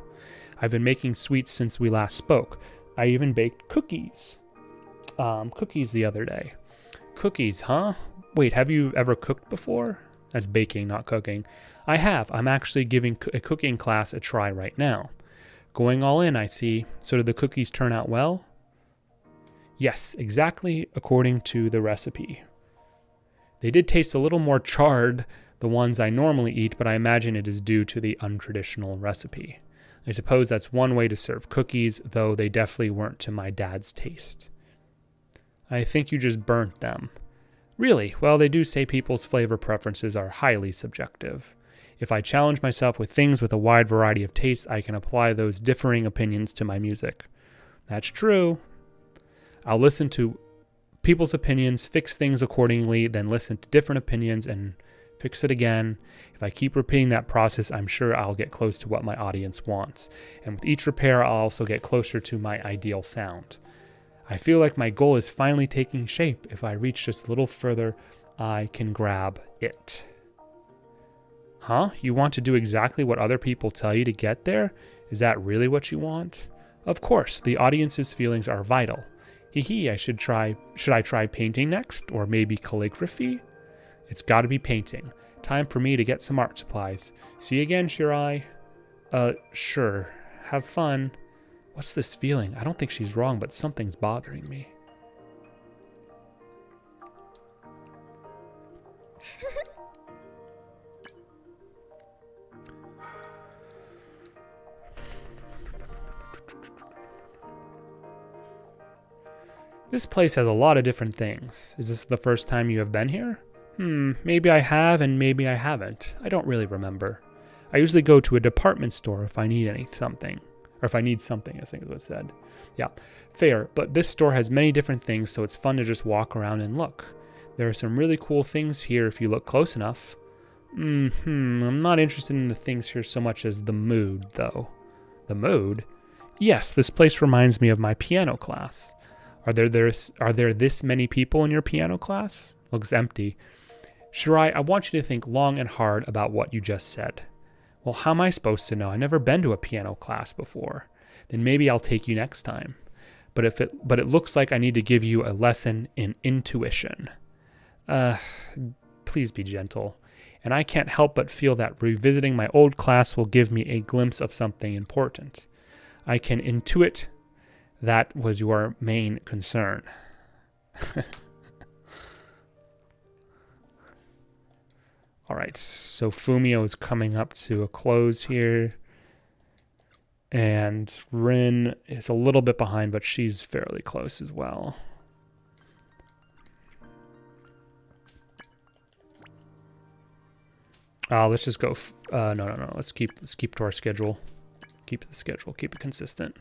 I've been making sweets since we last spoke. I even baked cookies. Cookies the other day. Cookies, huh? Wait, have you ever cooked before? That's baking, not cooking. I have. I'm actually giving a cooking class a try right now. Going all in, I see. So did the cookies turn out well? Yes, exactly according to the recipe. They did taste a little more charred, the ones I normally eat, but I imagine it is due to the untraditional recipe. I suppose that's one way to serve cookies, though they definitely weren't to my dad's taste. I think you just burnt them. Really? Well, they do say people's flavor preferences are highly subjective. If I challenge myself with things with a wide variety of tastes, I can apply those differing opinions to my music. That's true. I'll listen to people's opinions, fix things accordingly, then listen to different opinions and fix it again. If I keep repeating that process, I'm sure I'll get close to what my audience wants. And with each repair, I'll also get closer to my ideal sound. I feel like my goal is finally taking shape. If I reach just a little further, I can grab it. Huh? You want to do exactly what other people tell you to get there? Is that really what you want? Of course, the audience's feelings are vital. Should I try painting next? Or maybe calligraphy? It's gotta be painting. Time for me to get some art supplies. See you again, Shirai. Sure. Have fun. What's this feeling? I don't think she's wrong, but something's bothering me. This place has a lot of different things. Is this the first time you have been here? Maybe I have and maybe I haven't. I don't really remember. I usually go to a department store if I need something. Or if I need something, I think is what it said. Yeah, fair, but this store has many different things, so it's fun to just walk around and look. There are some really cool things here if you look close enough. I'm not interested in the things here so much as the mood, though. The mood? Yes, this place reminds me of my piano class. Are there this many people in your piano class? Looks empty. Shirai, I want you to think long and hard about what you just said. Well, how am I supposed to know? I've never been to a piano class before. Then maybe I'll take you next time. But it looks like I need to give you a lesson in intuition. Please be gentle. And I can't help but feel that revisiting my old class will give me a glimpse of something important. I can intuit that was your main concern. All right, so Fumio is coming up to a close here. And Rin is a little bit behind, but she's fairly close as well. Let's just go. No. Let's keep to our schedule. Keep the schedule. Keep it consistent.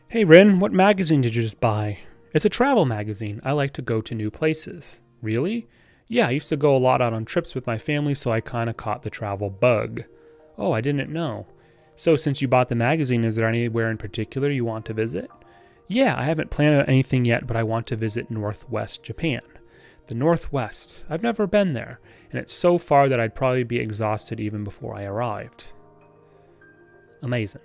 Hey Rin, what magazine did you just buy? It's a travel magazine. I like to go to new places. Really? Yeah, I used to go a lot out on trips with my family, so I kind of caught the travel bug. Oh, I didn't know. So since you bought the magazine, is there anywhere in particular you want to visit? Yeah, I haven't planned out anything yet, but I want to visit Northwest Japan. The Northwest. I've never been there, and it's so far that I'd probably be exhausted even before I arrived. Amazing.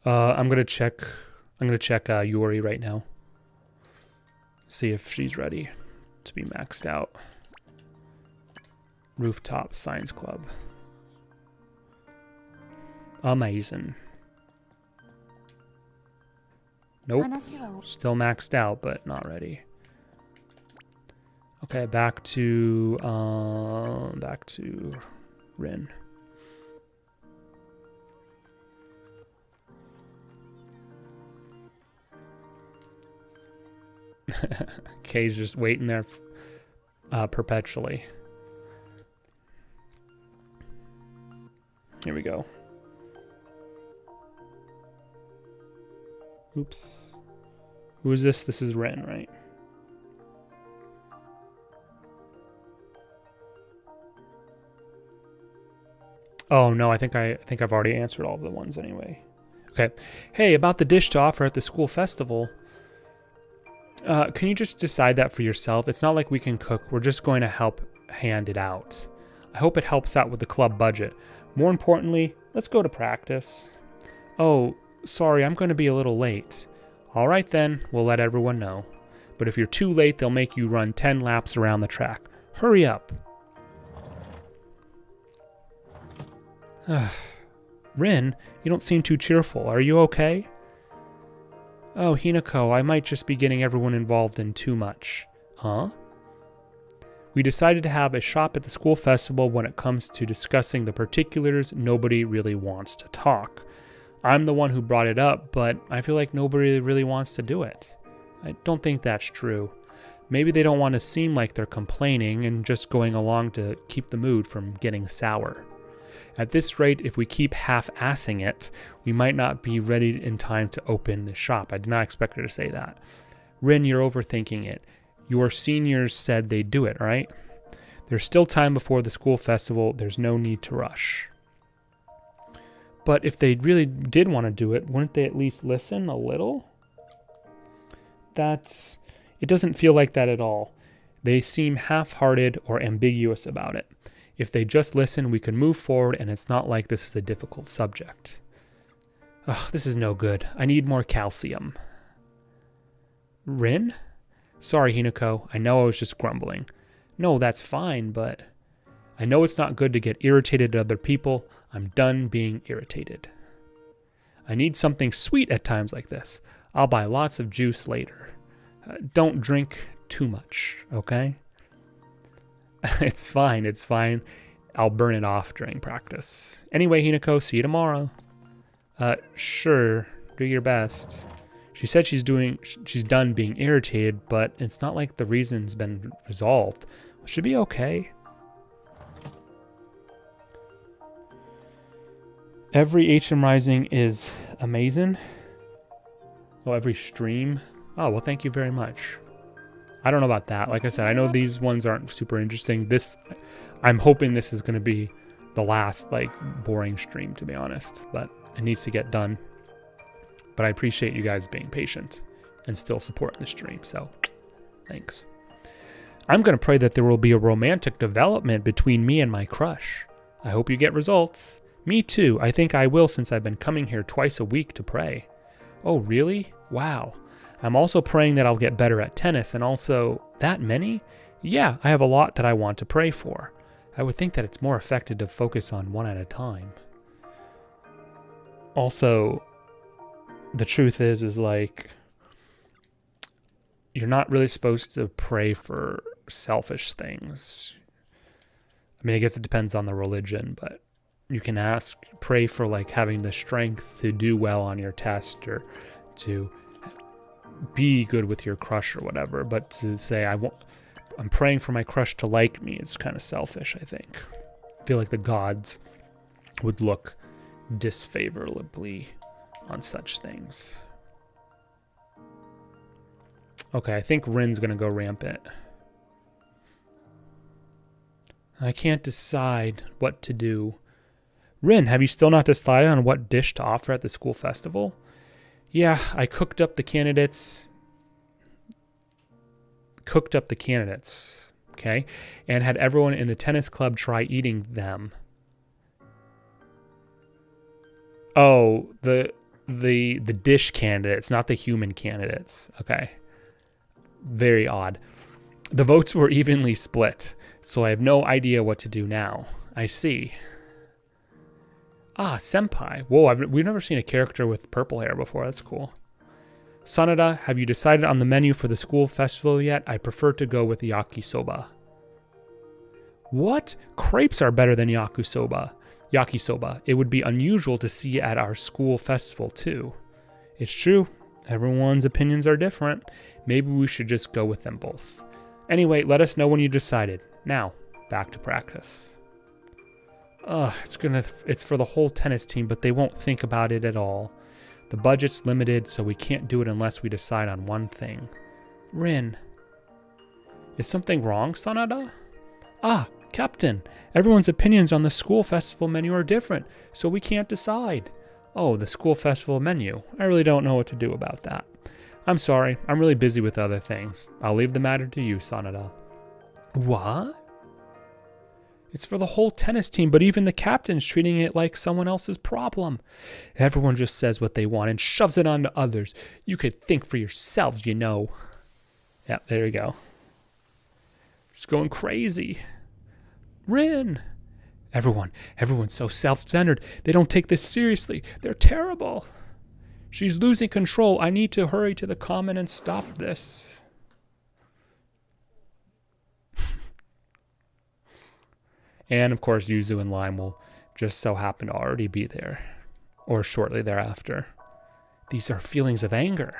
I'm gonna check Yuri right now. See if she's ready to be maxed out. Rooftop Science Club. Amazing. Nope. Still maxed out, but not ready. Okay, back to Rin. Kay's just waiting there perpetually. Here we go. Oops. Who is this? This is Ren, right? Oh no, I think I've already answered all of the ones anyway. Okay. Hey, about the dish to offer at the school festival. Can you just decide that for yourself? It's not like we can cook. We're just going to help hand it out. I hope it helps out with the club budget. More importantly, let's go to practice. Oh, sorry, I'm going to be a little late. All right then, we'll let everyone know. But if you're too late, they'll make you run 10 laps around the track. Hurry up. Rin, you don't seem too cheerful. Are you okay? Oh, Hinako, I might just be getting everyone involved in too much. Huh? We decided to have a shop at the school festival. When it comes to discussing the particulars, nobody really wants to talk. I'm the one who brought it up, but I feel like nobody really wants to do it. I don't think that's true. Maybe they don't want to seem like they're complaining and just going along to keep the mood from getting sour. At this rate, if we keep half-assing it, we might not be ready in time to open the shop. I did not expect her to say that. Rin, you're overthinking it. Your seniors said they'd do it, right? There's still time before the school festival. There's no need to rush. But if they really did want to do it, wouldn't they at least listen a little? It doesn't feel like that at all. They seem half-hearted or ambiguous about it. If they just listen, we can move forward, and it's not like this is a difficult subject. Ugh, this is no good. I need more calcium. Rin? Sorry, Hinako. I know I was just grumbling. No, that's fine, but I know it's not good to get irritated at other people. I'm done being irritated. I need something sweet at times like this. I'll buy lots of juice later. Don't drink too much, okay? It's fine. I'll burn it off during practice. Anyway, Hinako, see you tomorrow. Sure. Do your best. She said she's done being irritated, but it's not like the reason's been resolved. Should be okay. Every HM Rising is amazing. Oh, every stream? Oh, well, thank you very much. I don't know about that. Like I said, I know these ones aren't super interesting. I'm hoping this is going to be the last, boring stream, to be honest. But it needs to get done. But I appreciate you guys being patient and still supporting the stream. So, thanks. I'm going to pray that there will be a romantic development between me and my crush. I hope you get results. Me too. I think I will, since I've been coming here twice a week to pray. Oh, really? Wow. I'm also praying that I'll get better at tennis, and also, that many? Yeah, I have a lot that I want to pray for. I would think that it's more effective to focus on one at a time. Also, the truth is you're not really supposed to pray for selfish things. I mean, I guess it depends on the religion, but you can pray for having the strength to do well on your test or to be good with your crush or whatever. But to say I'm praying for my crush to like me. It's kind of selfish, I think. I feel like the gods would look disfavorably on such things. Okay, I think Rin's gonna go rampant. I can't decide what to do. Rin, have you still not decided on what dish to offer at the school festival? Yeah, I cooked up the candidates, okay, and had everyone in the tennis club try eating them. Oh, the dish candidates, not the human candidates. Okay. Very odd. The votes were evenly split, so I have no idea what to do now. I see. Ah, Senpai. Whoa, we've never seen a character with purple hair before. That's cool. Sanada, have you decided on the menu for the school festival yet? I prefer to go with yakisoba. What? Crepes are better than yakisoba. It would be unusual to see at our school festival, too. It's true. Everyone's opinions are different. Maybe we should just go with them both. Anyway, let us know when you decided. Now, back to practice. It's for the whole tennis team, but they won't think about it at all. The budget's limited, so we can't do it unless we decide on one thing. Rin. Is something wrong, Sanada? Ah, Captain. Everyone's opinions on the school festival menu are different, so we can't decide. Oh, the school festival menu. I really don't know what to do about that. I'm sorry. I'm really busy with other things. I'll leave the matter to you, Sanada. What? It's for the whole tennis team, but even the captain's treating it like someone else's problem. Everyone just says what they want and shoves it onto others. You could think for yourselves, you know. Yeah, there you go. Just going crazy. Rin. Everyone's so self-centered. They don't take this seriously. They're terrible. She's losing control. I need to hurry to the common and stop this. And, of course, Yuzu and Lime will just so happen to already be there. Or shortly thereafter. These are feelings of anger.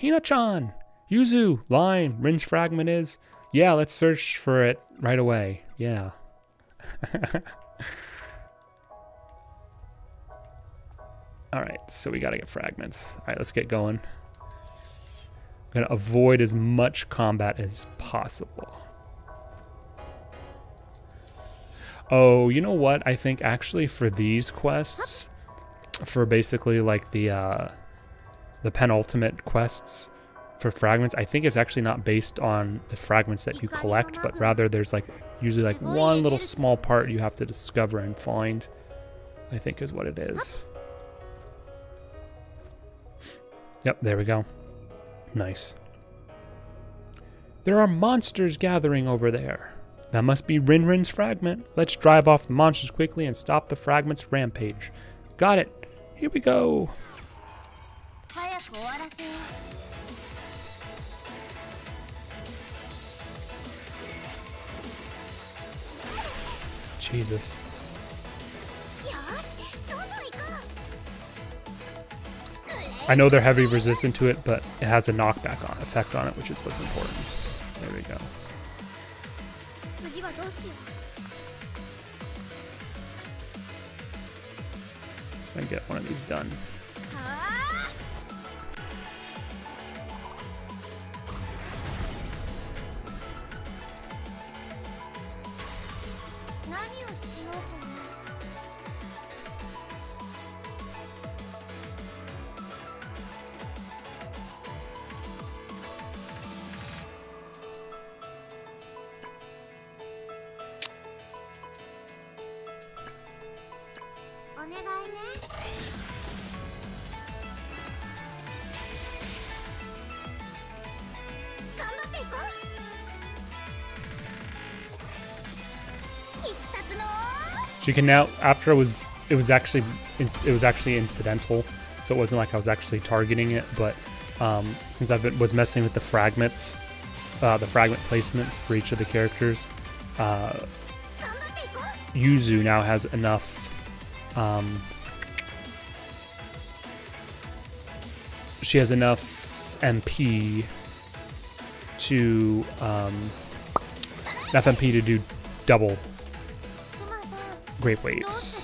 Hina-chan! Yuzu! Lime! Rin's fragment is... Yeah, let's search for it right away. Yeah. Alright, so we gotta get fragments. Alright, let's get going. I'm gonna avoid as much combat as possible. Oh, you know what? I think actually for these quests, for basically like the penultimate quests for fragments, I think it's actually not based on the fragments that you collect, but rather there's like usually like one little small part you have to discover and find, I think is what it is. Yep, there we go. Nice. There are monsters gathering over there. That must be Rin's fragment. Let's drive off the monsters quickly and stop the fragment's rampage. Got it. Here we go. Jesus. I know they're heavy resistant to it, but it has a knockback effect on it, which is what's important. There we go. I get one of these done. She can now, after it was actually incidental, so it wasn't like I was actually targeting it, but since was messing with the fragments, the fragment placements for each of the characters, Yuzu now has enough, she has enough MP to FMP to do double Grape Waves.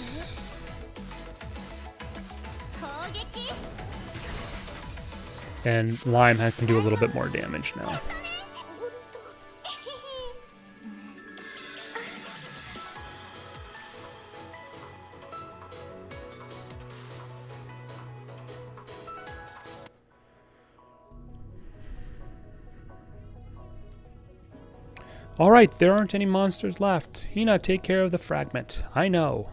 And Lime can do a little bit more damage now. Alright, there aren't any monsters left. Hina, take care of the fragment. I know.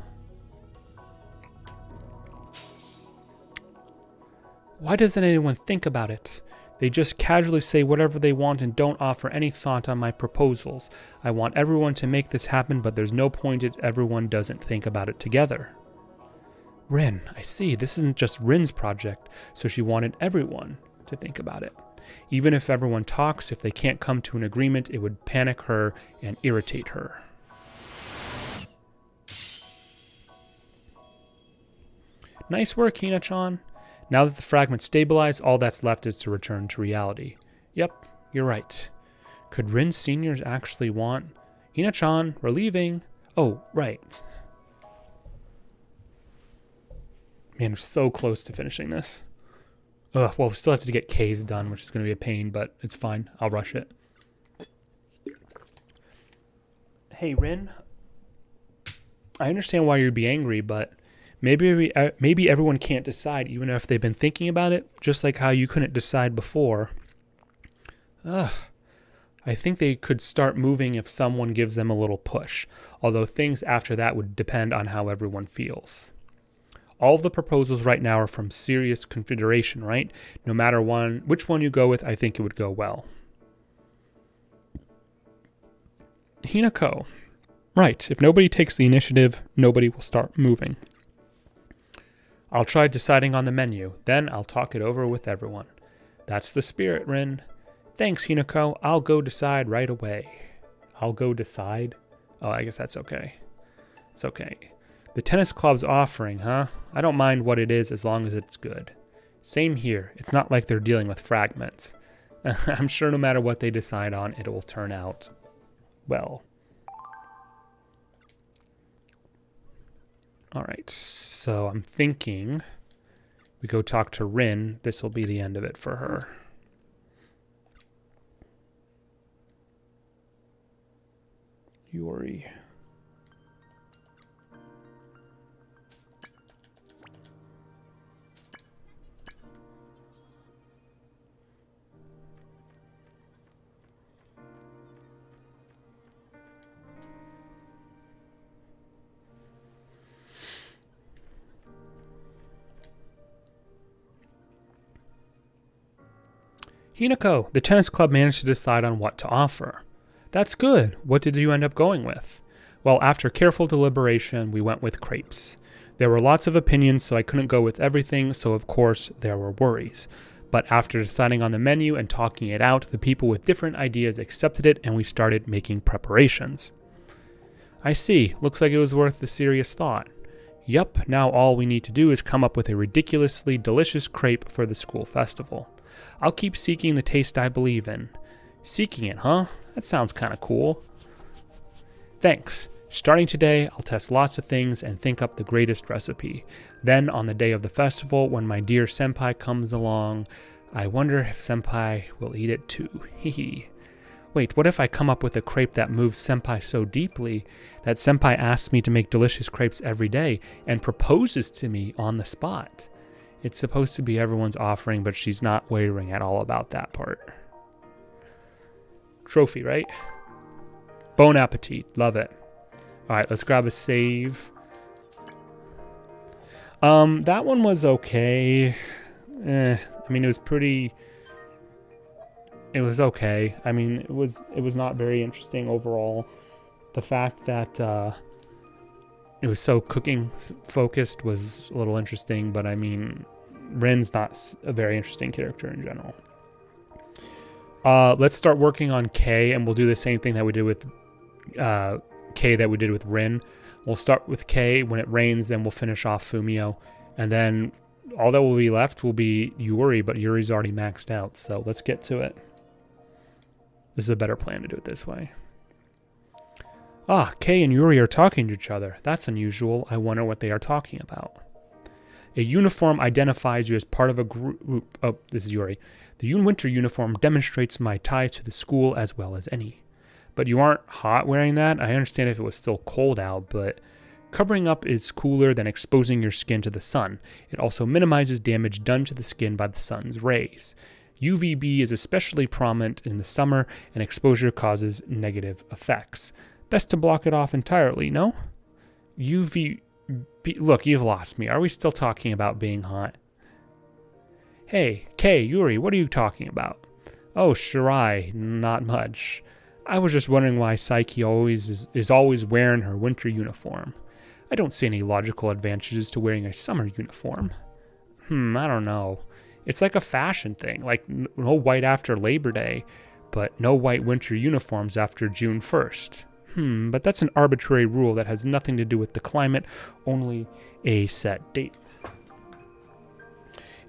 Why doesn't anyone think about it? They just casually say whatever they want and don't offer any thought on my proposals. I want everyone to make this happen, but there's no point if everyone doesn't think about it together. Rin, I see. This isn't just Rin's project, so she wanted everyone to think about it. Even if everyone talks, if they can't come to an agreement, it would panic her and irritate her. Nice work, Hina-chan. Now that the fragment's stabilized, all that's left is to return to reality. Yep, you're right. Could Rin seniors actually want... Hina-chan, we're leaving. Oh, right. Man, we're so close to finishing this. Ugh, well, we still have to get K's done, which is going to be a pain, but it's fine. I'll rush it. Hey, Rin. I understand why you'd be angry, but maybe everyone can't decide, even if they've been thinking about it, just like how you couldn't decide before. Ugh. I think they could start moving if someone gives them a little push, although things after that would depend on how everyone feels. All of the proposals right now are from serious consideration, right? No matter which one you go with, I think it would go well. Hinako. Right, if nobody takes the initiative, nobody will start moving. I'll try deciding on the menu, then I'll talk it over with everyone. That's the spirit, Rin. Thanks, Hinako. I'll go decide right away. I'll go decide? Oh, I guess that's okay. It's okay. The tennis club's offering, huh? I don't mind what it is as long as it's good. Same here. It's not like they're dealing with fragments. I'm sure no matter what they decide on, it will turn out well. Alright, so I'm thinking we go talk to Rin. This will be the end of it for her. Yuri. Hinako, the tennis club managed to decide on what to offer. That's good. What did you end up going with? Well, after careful deliberation, we went with crepes. There were lots of opinions, so I couldn't go with everything, so of course there were worries. But after deciding on the menu and talking it out, the people with different ideas accepted it and we started making preparations. I see. Looks like it was worth the serious thought. Yup, now all we need to do is come up with a ridiculously delicious crepe for the school festival. I'll keep seeking the taste I believe in. Seeking it, huh? That sounds kind of cool. Thanks. Starting today, I'll test lots of things and think up the greatest recipe. Then, on the day of the festival, when my dear senpai comes along, I wonder if senpai will eat it too. Hehe. Wait, what if I come up with a crepe that moves senpai so deeply that senpai asks me to make delicious crepes every day and proposes to me on the spot? It's supposed to be everyone's offering, but she's not wavering at all about that part. Trophy, right? Bon appetit. Love it. Alright, let's grab a save. That one was okay. I mean, it was pretty... It was okay. I mean, it was not very interesting overall. The fact that it was so cooking focused was a little interesting, but I mean, Rin's not a very interesting character in general. Let's start working on K, and we'll do the same thing that we did with K that we did with Rin. We'll start with K. When it rains, then we'll finish off Fumio, and then all that will be left will be Yuri, but Yuri's already maxed out, so let's get to it. This is a better plan to do it this way. Ah, Kay and Yuri are talking to each other. That's unusual. I wonder what they are talking about. A uniform identifies you as part of a group. Oh, this is Yuri. The winter uniform demonstrates my ties to the school as well as any. But you aren't hot wearing that? I understand if it was still cold out, but covering up is cooler than exposing your skin to the sun. It also minimizes damage done to the skin by the sun's rays. UVB is especially prominent in the summer, and exposure causes negative effects. Best to block it off entirely, no? UVB... Look, you've lost me. Are we still talking about being hot? Hey, Kay, Yuri, what are you talking about? Oh, Shirai, not much. I was just wondering why Psyche is always wearing her winter uniform. I don't see any logical advantages to wearing a summer uniform. I don't know. It's like a fashion thing, like no white after Labor Day, but no white winter uniforms after June 1st. But that's an arbitrary rule that has nothing to do with the climate, only a set date.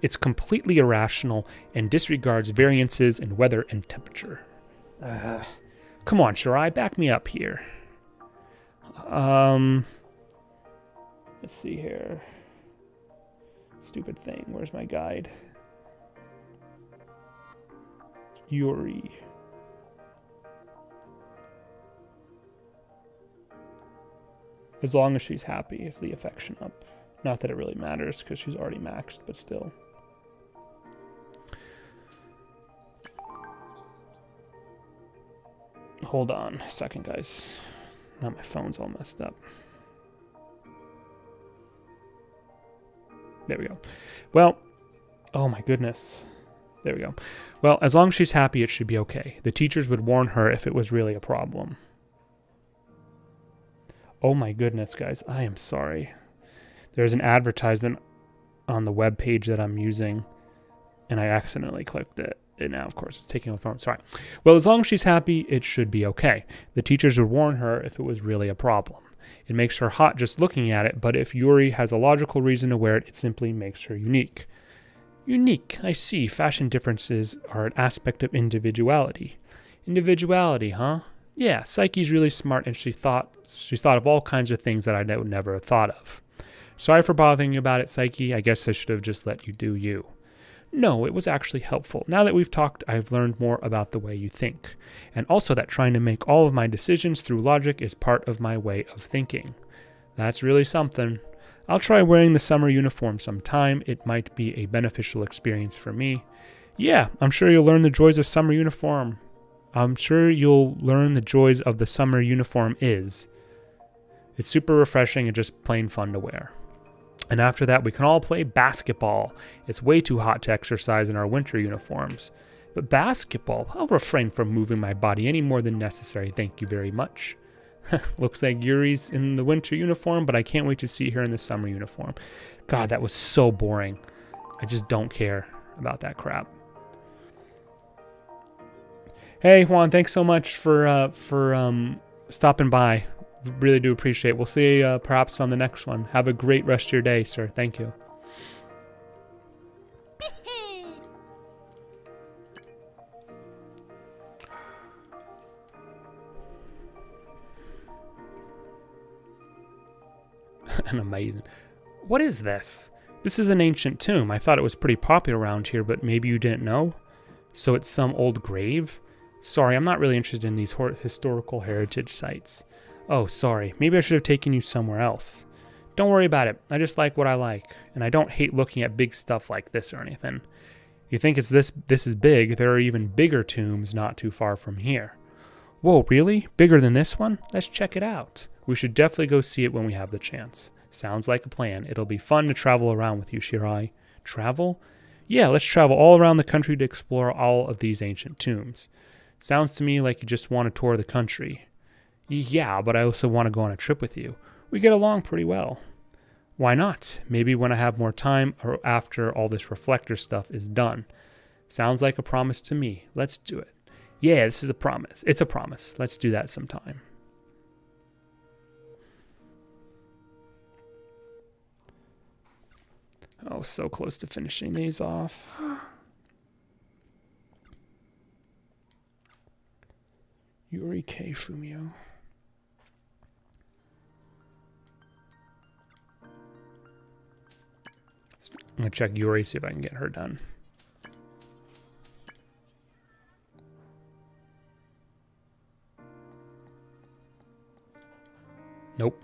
It's completely irrational and disregards variances in weather and temperature. Come on, Shirai, back me up here. Let's see here. Stupid thing. Where's my guide? Yuri. As long as she's happy is the affection up. Not that it really matters because she's already maxed, but still. Hold on a second, guys. Now my phone's all messed up. There we go. Well, oh my goodness. There we go. Well, as long as she's happy, it should be okay. The teachers would warn her if it was really a problem. Oh my goodness, guys. I am sorry. There's an advertisement on the web page that I'm using, and I accidentally clicked it. And now, of course, it's taking a phone. Sorry. Well, as long as she's happy, it should be okay. The teachers would warn her if it was really a problem. It makes her hot just looking at it, but if Yuri has a logical reason to wear it, it simply makes her unique. Unique, I see. Fashion differences are an aspect of individuality. Individuality, huh? Yeah, Psyche's really smart, and she's thought of all kinds of things that I would never have thought of. Sorry for bothering you about it, Psyche. I guess I should have just let you do you. No, it was actually helpful. Now that we've talked, I've learned more about the way you think. And also that trying to make all of my decisions through logic is part of my way of thinking. That's really something. I'll try wearing the summer uniform sometime. It might be a beneficial experience for me. Yeah, I'm sure you'll learn the joys of summer uniform. It's super refreshing and just plain fun to wear. And after that, we can all play basketball. It's way too hot to exercise in our winter uniforms. But basketball, I'll refrain from moving my body any more than necessary, thank you very much. Looks like Yuri's in the winter uniform, but I can't wait to see her in the summer uniform. God, that was so boring. I just don't care about that crap. Hey, Juan, thanks so much for stopping by. Really do appreciate it. We'll see you perhaps on the next one. Have a great rest of your day, sir. Thank you. And amazing. What is this? This is an ancient tomb. I thought it was pretty popular around here, but maybe you didn't know? So it's some old grave? Sorry, I'm not really interested in these historical heritage sites. Oh, sorry. Maybe I should have taken you somewhere else. Don't worry about it. I just like what I like, and I don't hate looking at big stuff like this or anything. You think it's this is big? There are even bigger tombs not too far from here. Whoa, really? Bigger than this one? Let's check it out. We should definitely go see it when we have the chance. Sounds like a plan. It'll be fun to travel around with you, Shirai. Travel? Yeah, let's travel all around the country to explore all of these ancient tombs. Sounds to me like you just want to tour the country. Yeah, but I also want to go on a trip with you. We get along pretty well. Why not? Maybe when I have more time or after all this reflector stuff is done. Sounds like a promise to me. Let's do it. Yeah, this is a promise. It's a promise. Let's do that sometime. Oh, so close to finishing these off. Okay, Fumio. I'm gonna check Yuri, see if I can get her done. Nope.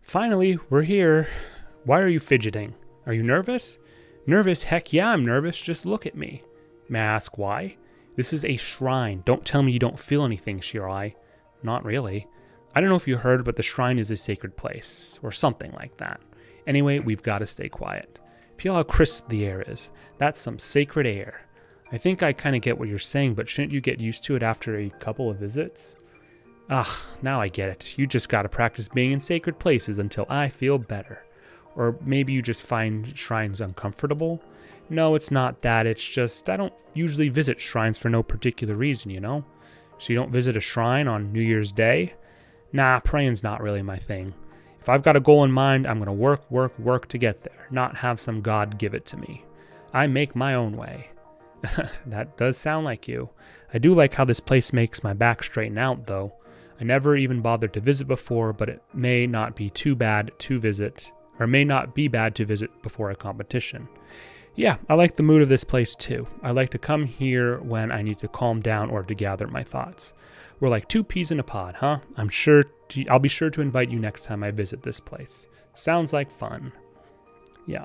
Finally, we're here. Why are you fidgeting? Are you nervous? Nervous? Heck yeah, I'm nervous. Just look at me. May I ask why? This is a shrine. Don't tell me you don't feel anything, Shirai. Not really. I don't know if you heard, but the shrine is a sacred place, or something like that. Anyway, we've got to stay quiet. Feel how crisp the air is. That's some sacred air. I think I kind of get what you're saying, but shouldn't you get used to it after a couple of visits? Now I get it. You just gotta practice being in sacred places until I feel better. Or maybe you just find shrines uncomfortable? No, it's not that. It's just I don't usually visit shrines for no particular reason, you know? So you don't visit a shrine on New Year's Day? Nah, praying's not really my thing. If I've got a goal in mind, I'm gonna work to get there, not have some god give it to me. I make my own way. That does sound like you. I do like how this place makes my back straighten out, though. I never even bothered to visit before, but it may not be too bad to visit, or may not be bad to visit before a competition. Yeah, I like the mood of this place too. I like to come here when I need to calm down or to gather my thoughts. We're like two peas in a pod, huh? I'll be sure to invite you next time I visit this place. Sounds like fun. Yeah.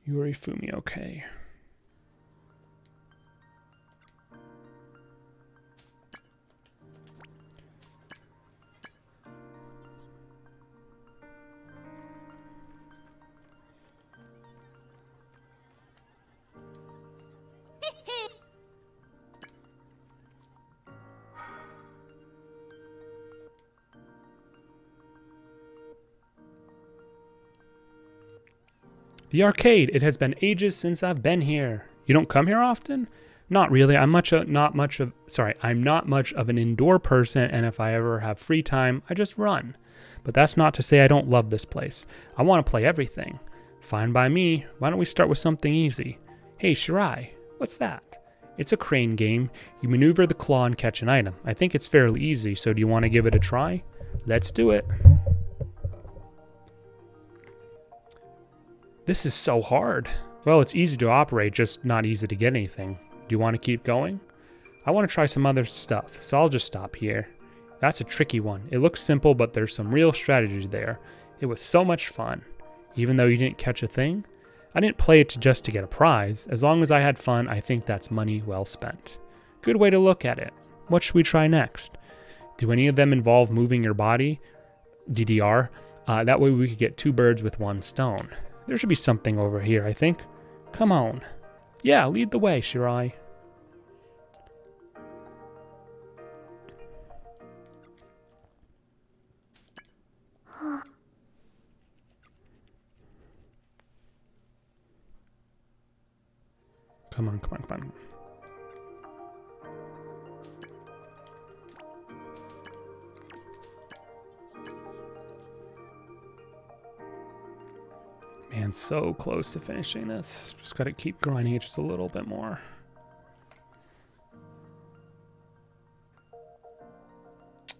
Yuri Fumi, okay. The arcade. It has been ages since I've been here. You don't come here often? Not really. I'm not much of an indoor person, and if I ever have free time, I just run. But that's not to say I don't love this place. I want to play everything. Fine by me. Why don't we start with something easy? Hey, Shirai, what's that? It's a crane game. You maneuver the claw and catch an item. I think it's fairly easy, so do you want to give it a try? Let's do it. This is so hard. Well, it's easy to operate, just not easy to get anything. Do you want to keep going? I want to try some other stuff, so I'll just stop here. That's a tricky one. It looks simple, but there's some real strategy there. It was so much fun. Even though you didn't catch a thing, I didn't play it just to get a prize. As long as I had fun, I think that's money well spent. Good way to look at it. What should we try next? Do any of them involve moving your body? DDR. That way we could get two birds with one stone. There should be something over here, I think. Come on. Yeah, lead the way, Shirai. Come on. Man, so close to finishing this. Just gotta keep grinding it just a little bit more.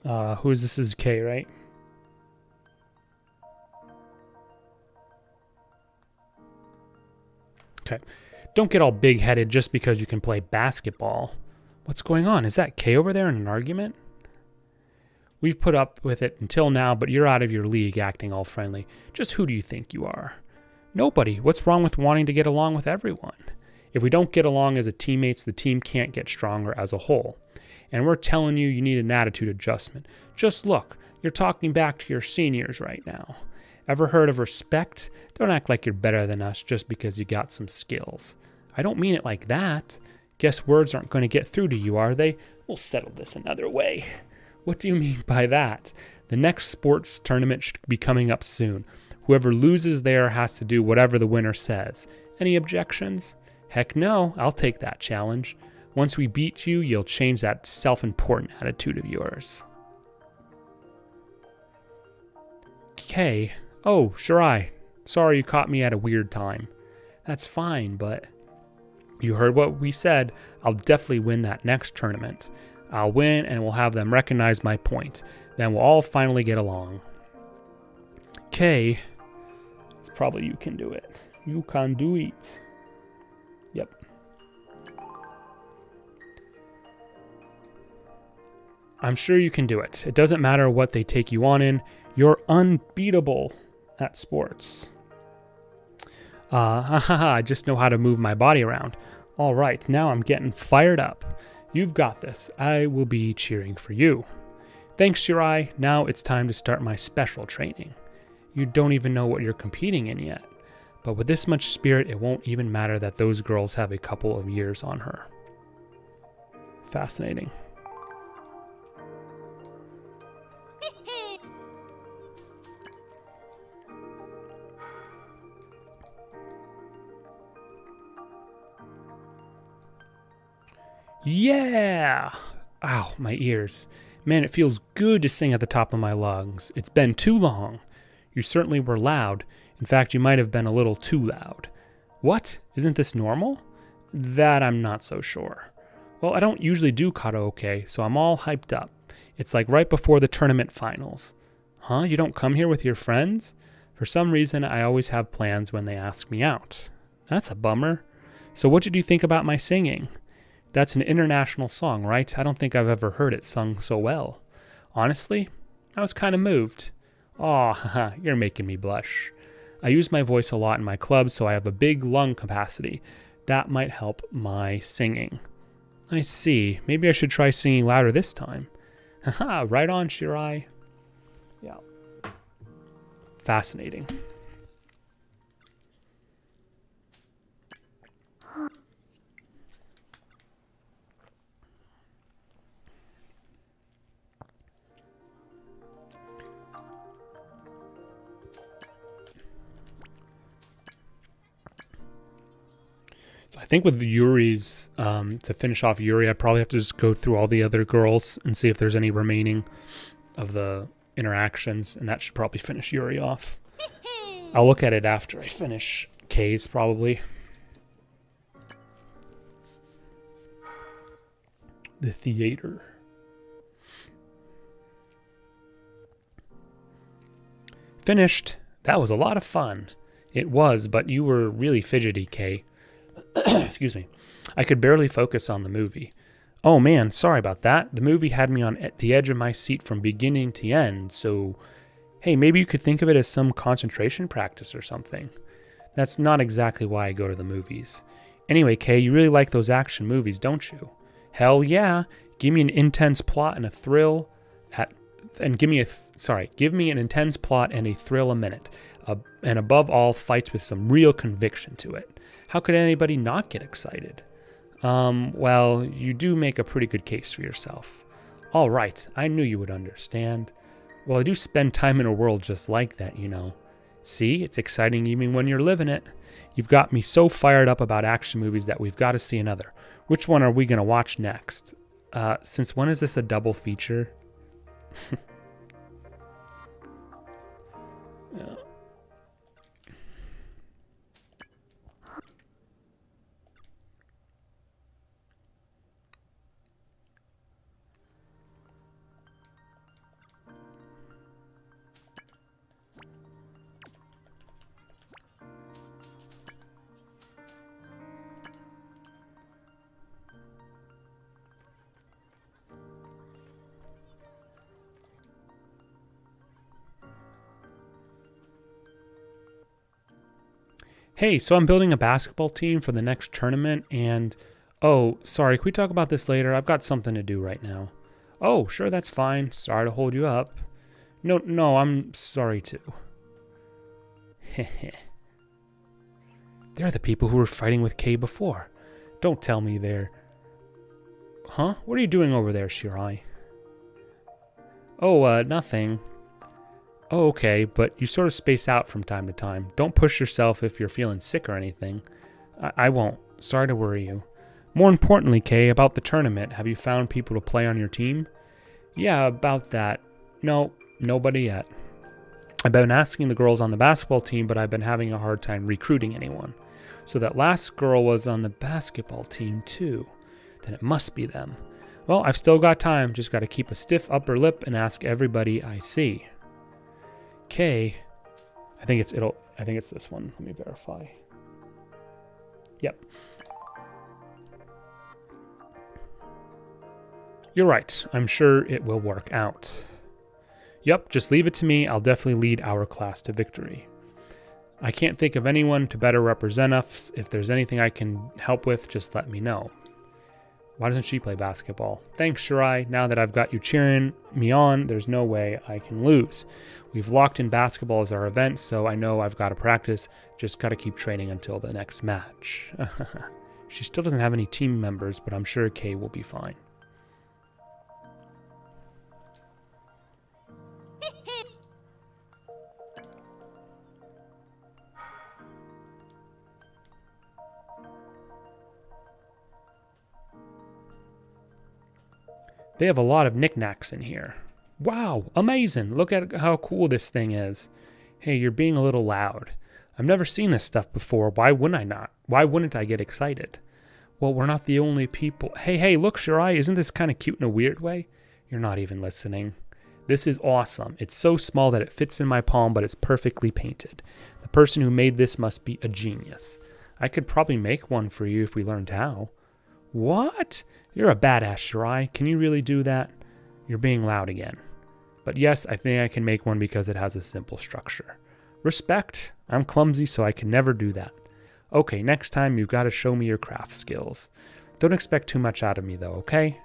Who is this? Is K, right? Okay. Don't get all big-headed just because you can play basketball. What's going on? Is that K over there in an argument? We've put up with it until now, but you're out of your league acting all friendly. Just who do you think you are? Nobody. What's wrong with wanting to get along with everyone? If we don't get along as teammates, the team can't get stronger as a whole. And we're telling you need an attitude adjustment. Just look, you're talking back to your seniors right now. Ever heard of respect? Don't act like you're better than us just because you got some skills. I don't mean it like that. Guess words aren't going to get through to you, are they? We'll settle this another way. What do you mean by that? The next sports tournament should be coming up soon. Whoever loses there has to do whatever the winner says. Any objections? Heck no, I'll take that challenge. Once we beat you, you'll change that self-important attitude of yours. Okay. Oh, Shirai. Sorry you caught me at a weird time. That's fine, but you heard what we said. I'll definitely win that next tournament. I'll win and we'll have them recognize my point. Then we'll all finally get along. Okay. It's probably you can do it. You can do it. Yep. I'm sure you can do it. It doesn't matter what they take you on in. You're unbeatable at sports. I just know how to move my body around. All right, now I'm getting fired up. You've got this. I will be cheering for you. Thanks, Shirai. Now it's time to start my special training. You don't even know what you're competing in yet. But with this much spirit, it won't even matter that those girls have a couple of years on her. Fascinating. Yeah! Ow, my ears. Man, it feels good to sing at the top of my lungs. It's been too long. You certainly were loud. In fact, you might have been a little too loud. What? Isn't this normal? That I'm not so sure. Well, I don't usually do karaoke, so I'm all hyped up. It's like right before the tournament finals. Huh? You don't come here with your friends? For some reason, I always have plans when they ask me out. That's a bummer. So what did you think about my singing? That's an international song, right? I don't think I've ever heard it sung so well. Honestly, I was kind of moved. Aw, haha, you're making me blush. I use my voice a lot in my club, so I have a big lung capacity. That might help my singing. I see. Maybe I should try singing louder this time. Haha, right on, Shirai. Yeah. Fascinating. I think with Yuri's, to finish off Yuri, I probably have to just go through all the other girls and see if there's any remaining of the interactions, and that should probably finish Yuri off. I'll look at it after I finish K's, probably. The theater. Finished. That was a lot of fun. It was, but you were really fidgety, Kay. Excuse me. I could barely focus on the movie. Oh man, sorry about that. The movie had me on the edge of my seat from beginning to end, so hey, maybe you could think of it as some concentration practice or something. That's not exactly why I go to the movies. Anyway, Kay, you really like those action movies, don't you? Hell yeah. Give me an intense plot and a thrill give me an intense plot and a thrill a minute. And above all, fights with some real conviction to it. How could anybody not get excited? Well, you do make a pretty good case for yourself. All right, I knew you would understand. Well, I do spend time in a world just like that, you know. See, it's exciting even when you're living it. You've got me so fired up about action movies that we've got to see another. Which one are we going to watch next? Since when is this a double feature? Yeah. Hey, so I'm building a basketball team for the next tournament, and oh, sorry, can we talk about this later? I've got something to do right now. Oh, sure, that's fine. Sorry to hold you up. No, I'm sorry too. Heh. They're the people who were fighting with Kay before. Don't tell me they're... Huh? What are you doing over there, Shirai? Oh, nothing. Oh, okay, but you sort of space out from time to time. Don't push yourself if you're feeling sick or anything. I won't. Sorry to worry you. More importantly, Kay, about the tournament, have you found people to play on your team? Yeah, about that. No, nobody yet. I've been asking the girls on the basketball team, but I've been having a hard time recruiting anyone. So that last girl was on the basketball team too. Then it must be them. Well, I've still got time. Just got to keep a stiff upper lip and ask everybody I see. Kay, I think it's this one. Let me verify. Yep. You're right. I'm sure it will work out. Yep, just leave it to me. I'll definitely lead our class to victory. I can't think of anyone to better represent us. If there's anything I can help with, just let me know. Why doesn't she play basketball? Thanks, Shirai. Now that I've got you cheering me on, there's no way I can lose. We've locked in basketball as our event, so I know I've got to practice. Just got to keep training until the next match. She still doesn't have any team members, but I'm sure Kay will be fine. They have a lot of knickknacks in here. Wow, amazing. Look at how cool this thing is. Hey, you're being a little loud. I've never seen this stuff before. Why wouldn't I not? Why wouldn't I get excited? Well, we're not the only people. Hey, look, Shirai, isn't this kind of cute in a weird way? You're not even listening. This is awesome. It's so small that it fits in my palm, but it's perfectly painted. The person who made this must be a genius. I could probably make one for you if we learned how. What? You're a badass, Shirai. Can you really do that? You're being loud again. But yes, I think I can make one because it has a simple structure. Respect. I'm clumsy, so I can never do that. Okay, next time you've got to show me your craft skills. Don't expect too much out of me, though, okay?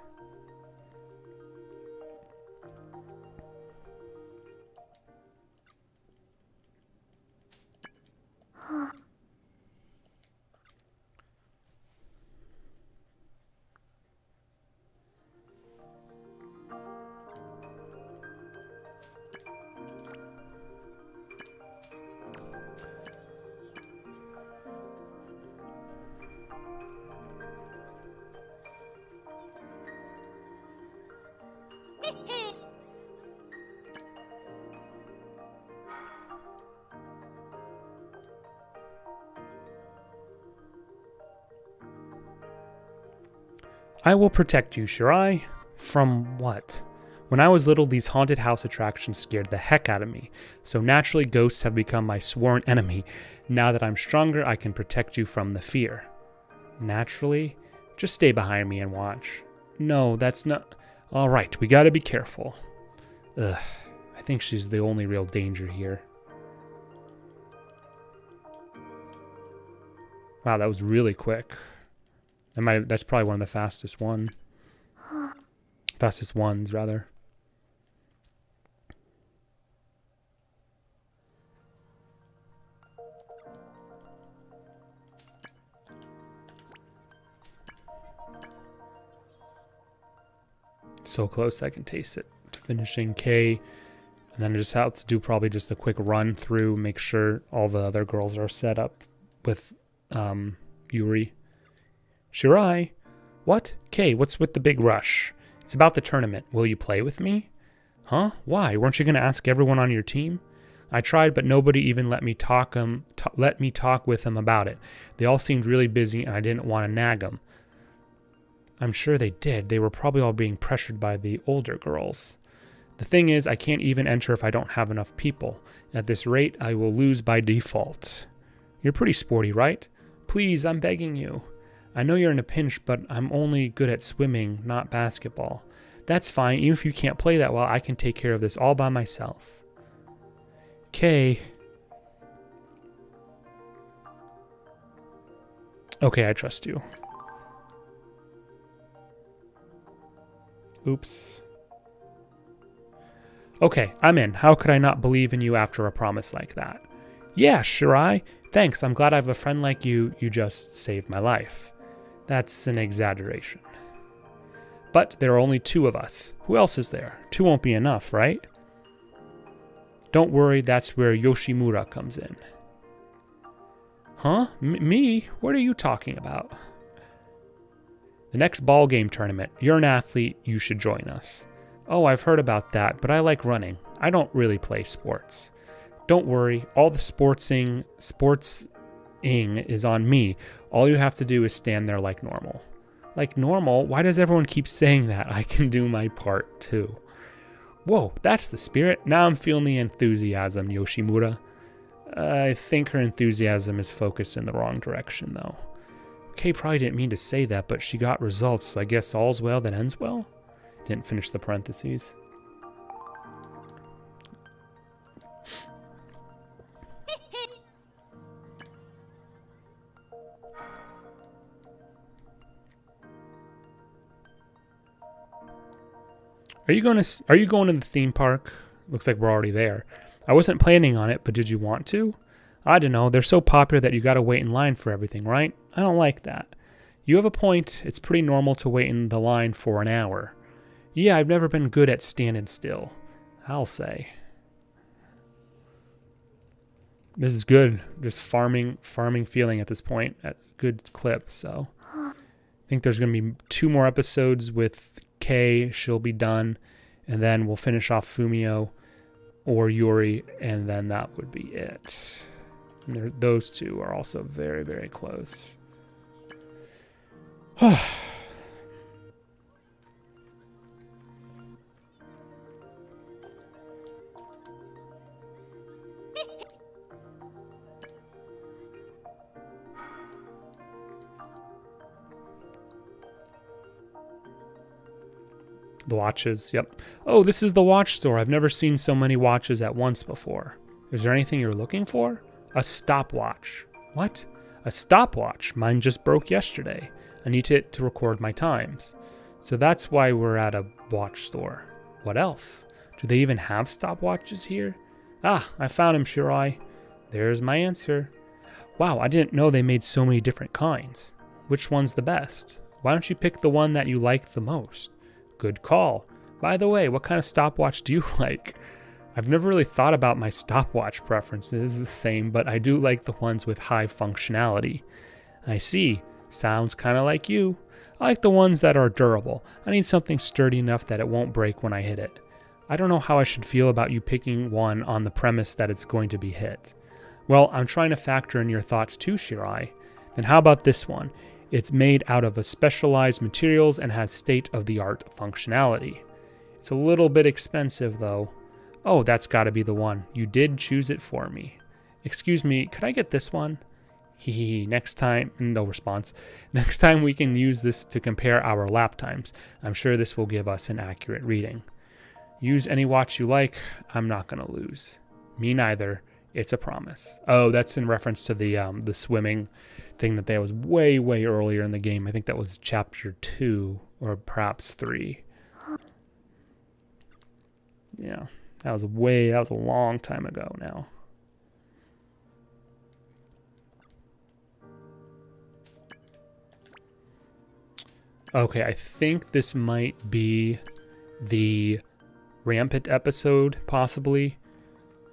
I will protect you, Shirai. From what? When I was little, these haunted house attractions scared the heck out of me, so naturally ghosts have become my sworn enemy. Now that I'm stronger, I can protect you from the fear. Naturally? Just stay behind me and watch. No, that's not... Alright, we gotta be careful. Ugh, I think she's the only real danger here. Wow, that was really quick. That's probably one of the fastest ones, rather. So close, I can taste it. To finishing K, and then I just have to do probably just a quick run through, make sure all the other girls are set up with Yuri. Shirai? What? Kay, what's with the big rush? It's about the tournament. Will you play with me? Huh? Why? Weren't you going to ask everyone on your team? I tried, but nobody even let me talk with them about it. They all seemed really busy, and I didn't want to nag them. I'm sure they did. They were probably all being pressured by the older girls. The thing is, I can't even enter if I don't have enough people. At this rate, I will lose by default. You're pretty sporty, right? Please, I'm begging you. I know you're in a pinch, but I'm only good at swimming, not basketball. That's fine. Even if you can't play that well, I can take care of this all by myself. Kay. Okay, I trust you. Oops. Okay, I'm in. How could I not believe in you after a promise like that? Yeah, Shirai. Thanks, I'm glad I have a friend like you. You just saved my life. That's an exaggeration. But there are only 2 of us. Who else is there? 2 won't be enough, right? Don't worry, that's where Yoshimura comes in. Huh? Me? What are you talking about? The next ball game tournament. You're an athlete, you should join us. Oh, I've heard about that, but I like running. I don't really play sports. Don't worry, all the sportsing is on me. All you have to do is stand there like normal. Like normal? Why does everyone keep saying that? I can do my part too. Whoa, that's the spirit. Now I'm feeling the enthusiasm, Yoshimura. I think her enthusiasm is focused in the wrong direction, though. Kay probably didn't mean to say that, but she got results, so I guess all's well that ends well? Didn't finish the parentheses. Are you going to the theme park? Looks like we're already there. I wasn't planning on it, but did you want to? I don't know. They're so popular that you got to wait in line for everything, right? I don't like that. You have a point. It's pretty normal to wait in the line for an hour. Yeah, I've never been good at standing still. I'll say. This is good. Just farming feeling at this point at good clip. So I think there's going to be 2 more episodes with Kay. She'll be done. And then we'll finish off Fumio or Yuri. And then that would be it. And those 2 are also very, very close. The watches, yep. Oh, this is the watch store. I've never seen so many watches at once before. Is there anything you're looking for? A stopwatch. What? A stopwatch? Mine just broke yesterday. I need it to record my times. So that's why we're at a watch store. What else? Do they even have stopwatches here? Ah, I found him, Shirai. There's my answer. Wow, I didn't know they made so many different kinds. Which one's the best? Why don't you pick the one that you like the most? Good call. By the way, what kind of stopwatch do you like? I've never really thought about my stopwatch preferences the same, but I do like the ones with high functionality. I see. Sounds kind of like you. I like the ones that are durable. I need something sturdy enough that it won't break when I hit it. I don't know how I should feel about you picking one on the premise that it's going to be hit. Well, I'm trying to factor in your thoughts too, Shirai. Then how about this one? It's made out of a specialized materials and has state-of-the-art functionality. It's a little bit expensive, though. Oh, that's got to be the one. You did choose it for me. Excuse me, could I get this one? Hee, next time, no response. Next time we can use this to compare our lap times. I'm sure this will give us an accurate reading. Use any watch you like. I'm not going to lose. Me neither. It's a promise. Oh, that's in reference to the swimming thing that was way, way earlier in the game. I think that was chapter 2 or perhaps 3. Yeah, that was a long time ago now. Okay, I think this might be the Rampant episode, possibly.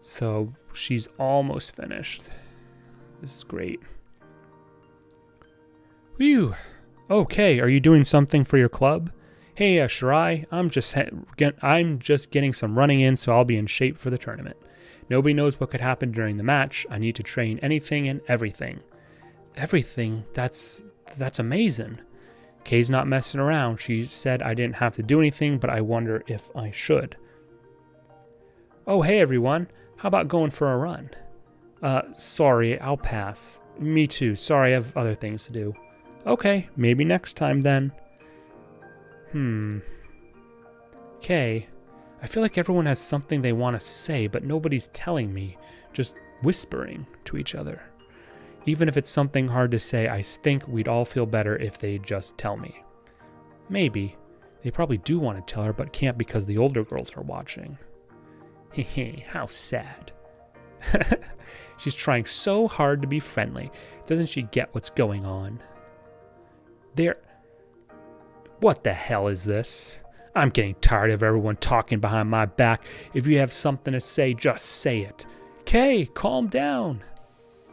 So she's almost finished. This is great. Whew. Okay, are you doing something for your club? Hey, Shirai, I'm just getting some running in, so I'll be in shape for the tournament. Nobody knows what could happen during the match. I need to train anything and everything. Everything? That's amazing. Kay's not messing around. She said I didn't have to do anything, but I wonder if I should. Oh, hey everyone. How about going for a run? Sorry, I'll pass. Me too. Sorry, I have other things to do. Okay, maybe next time then. Kay, I feel like everyone has something they want to say, but nobody's telling me. Just whispering to each other. Even if it's something hard to say, I think we'd all feel better if they just tell me. Maybe. They probably do want to tell her, but can't because the older girls are watching. Hehe, how sad. She's trying so hard to be friendly. Doesn't she get what's going on? There. What the hell is this? I'm getting tired of everyone talking behind my back. If you have something to say, just say it. Kay, calm down.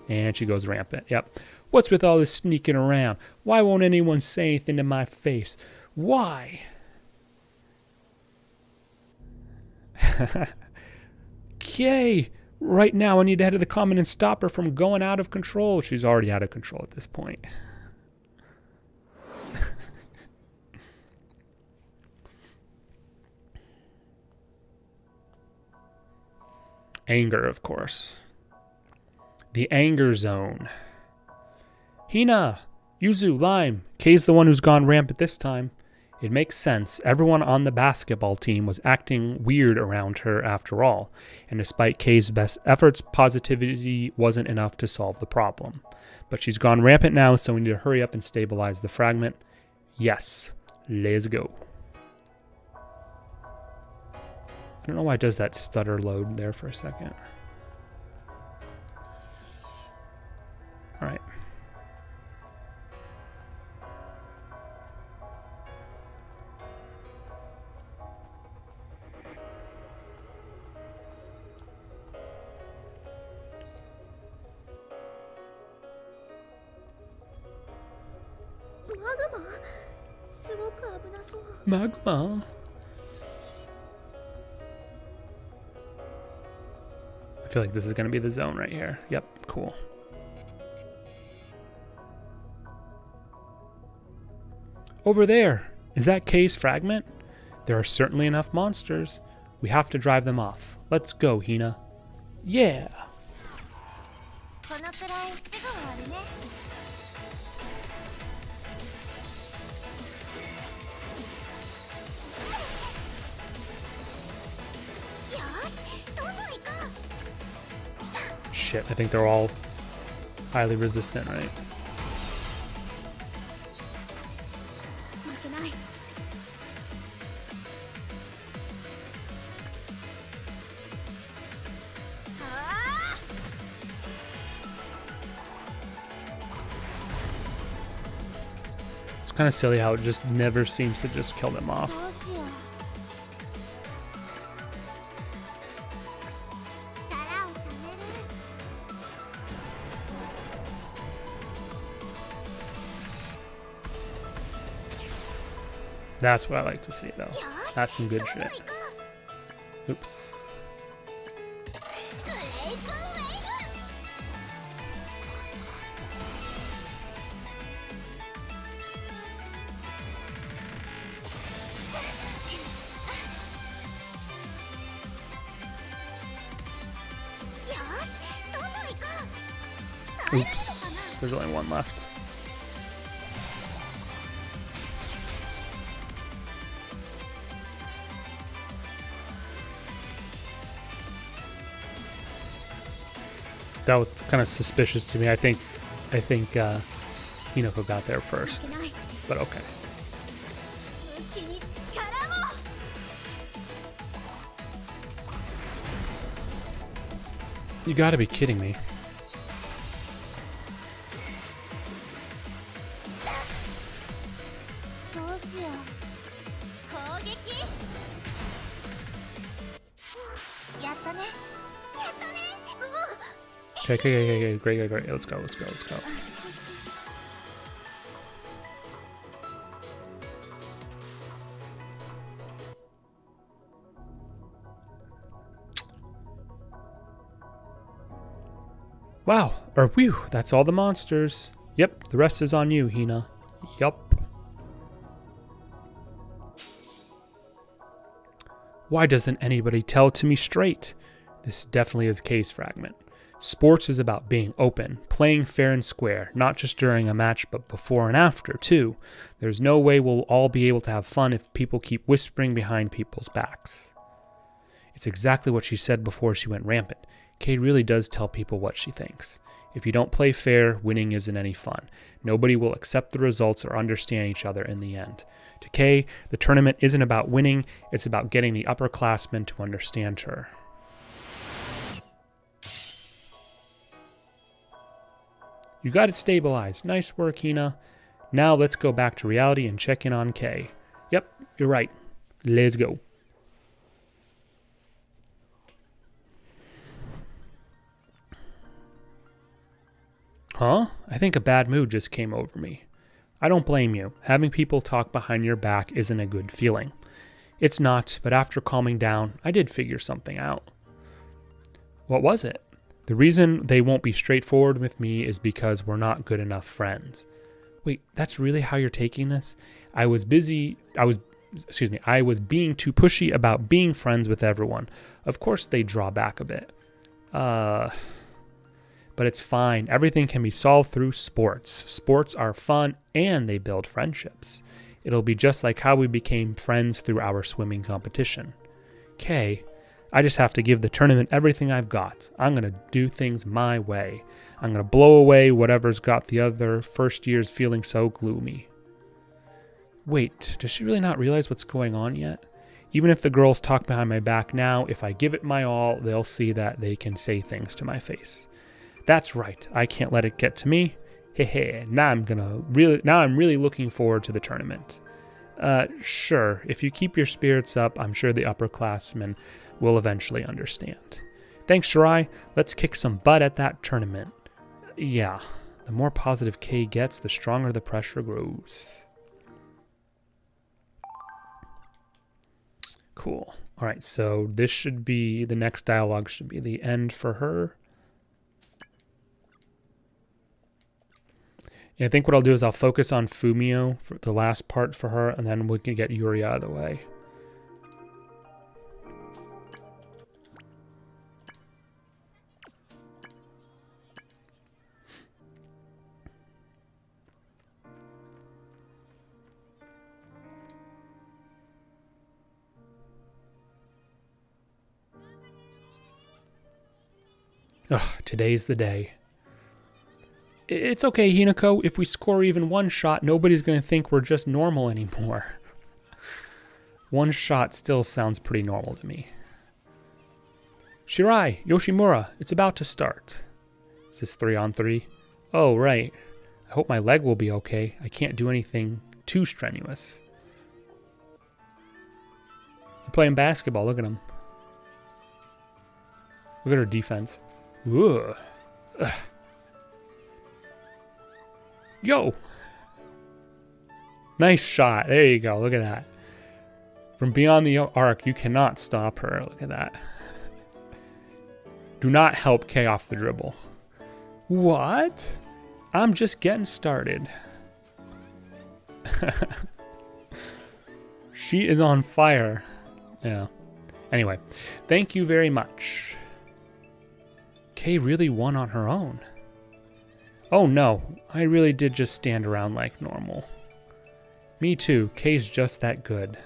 And she goes rampant. Yep. What's with all this sneaking around? Why won't anyone say anything to my face? Why? Kay, right now I need to head to the common and stop her from going out of control. She's already out of control at this point. Anger, of course. The anger zone. Hina, Yuzu, Lime. Kei's the one who's gone rampant this time. It makes sense. Everyone on the basketball team was acting weird around her after all. And despite Kei's best efforts, positivity wasn't enough to solve the problem. But she's gone rampant now, so we need to hurry up and stabilize the fragment. Yes, let's go. I don't know why it does that stutter load there for a second. All right. Magma. I feel like this is going to be the zone right here. Yep, cool. Over there. Is that Kei's fragment? There are certainly enough monsters. We have to drive them off. Let's go, Hina. Yeah. Shit, I think they're all highly resistant, right? It's kind of silly how it just never seems to just kill them off. That's what I like to see, though. That's some good shit. Oops. Oops. There's only one left. That was kind of suspicious to me. I think Hinako got there first, but okay. You gotta be kidding me. Okay, great. Let's go. Wow, or whew, that's all the monsters. Yep, the rest is on you, Hina. Yup. Why doesn't anybody tell it to me straight? This definitely is Kei's fragment. Sports is about being open, playing fair and square, not just during a match, but before and after, too. There's no way we'll all be able to have fun if people keep whispering behind people's backs. It's exactly what she said before she went rampant. Kei really does tell people what she thinks. If you don't play fair, winning isn't any fun. Nobody will accept the results or understand each other in the end. To Kei, the tournament isn't about winning, it's about getting the upperclassmen to understand her. You got it stabilized. Nice work, Hina. Now let's go back to reality and check in on Kay. Yep, you're right. Let's go. Huh? I think a bad mood just came over me. I don't blame you. Having people talk behind your back isn't a good feeling. It's not, but after calming down, I did figure something out. What was it? The reason they won't be straightforward with me is because we're not good enough friends. Wait, that's really how you're taking this? I was being too pushy about being friends with everyone. Of course they draw back a bit. But it's fine. Everything can be solved through sports. Sports are fun and they build friendships. It'll be just like how we became friends through our swimming competition. Kay, I just have to give the tournament everything I've got. I'm going to do things my way. I'm going to blow away whatever's got the other first years feeling so gloomy. Wait, does she really not realize what's going on yet? Even if the girls talk behind my back now, if I give it my all, they'll see that they can say things to my face. That's right. I can't let it get to me. Hehe. Now I'm really looking forward to the tournament. Sure. If you keep your spirits up, I'm sure the upperclassmen will eventually understand. Thanks, Shirai. Let's kick some butt at that tournament. Yeah. The more positive Kay gets, the stronger the pressure grows. Cool. All right. So this should be the next dialogue. Should be the end for her. I think what I'll do is I'll focus on Fumio for the last part for her, and then we can get Yuri out of the way. Ugh, today's the day. It's okay, Hinako. If we score even one shot, nobody's going to think we're just normal anymore. One shot still sounds pretty normal to me. Shirai, Yoshimura, it's about to start. Is this 3-on-3? Oh, right. I hope my leg will be okay. I can't do anything too strenuous. We're playing basketball. Look at him. Look at her defense. Ugh. Ugh. Yo! Nice shot. There you go. Look at that. From beyond the arc, you cannot stop her. Look at that. Do not help Kay off the dribble. What? I'm just getting started. She is on fire. Yeah. Anyway, thank you very much. Kay really won on her own. Oh no, I really did just stand around like normal. Me too, Kay's just that good.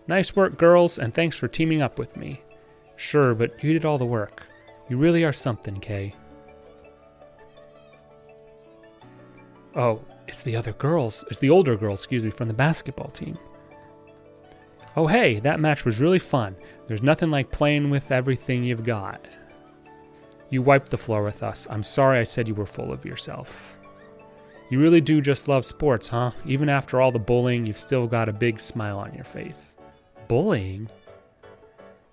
Nice work, girls, and thanks for teaming up with me. Sure, but you did all the work. You really are something, Kay. Oh, it's the older girls, from the basketball team. Oh hey, that match was really fun. There's nothing like playing with everything you've got. You wiped the floor with us. I'm sorry I said you were full of yourself. You really do just love sports, huh? Even after all the bullying, you've still got a big smile on your face. Bullying?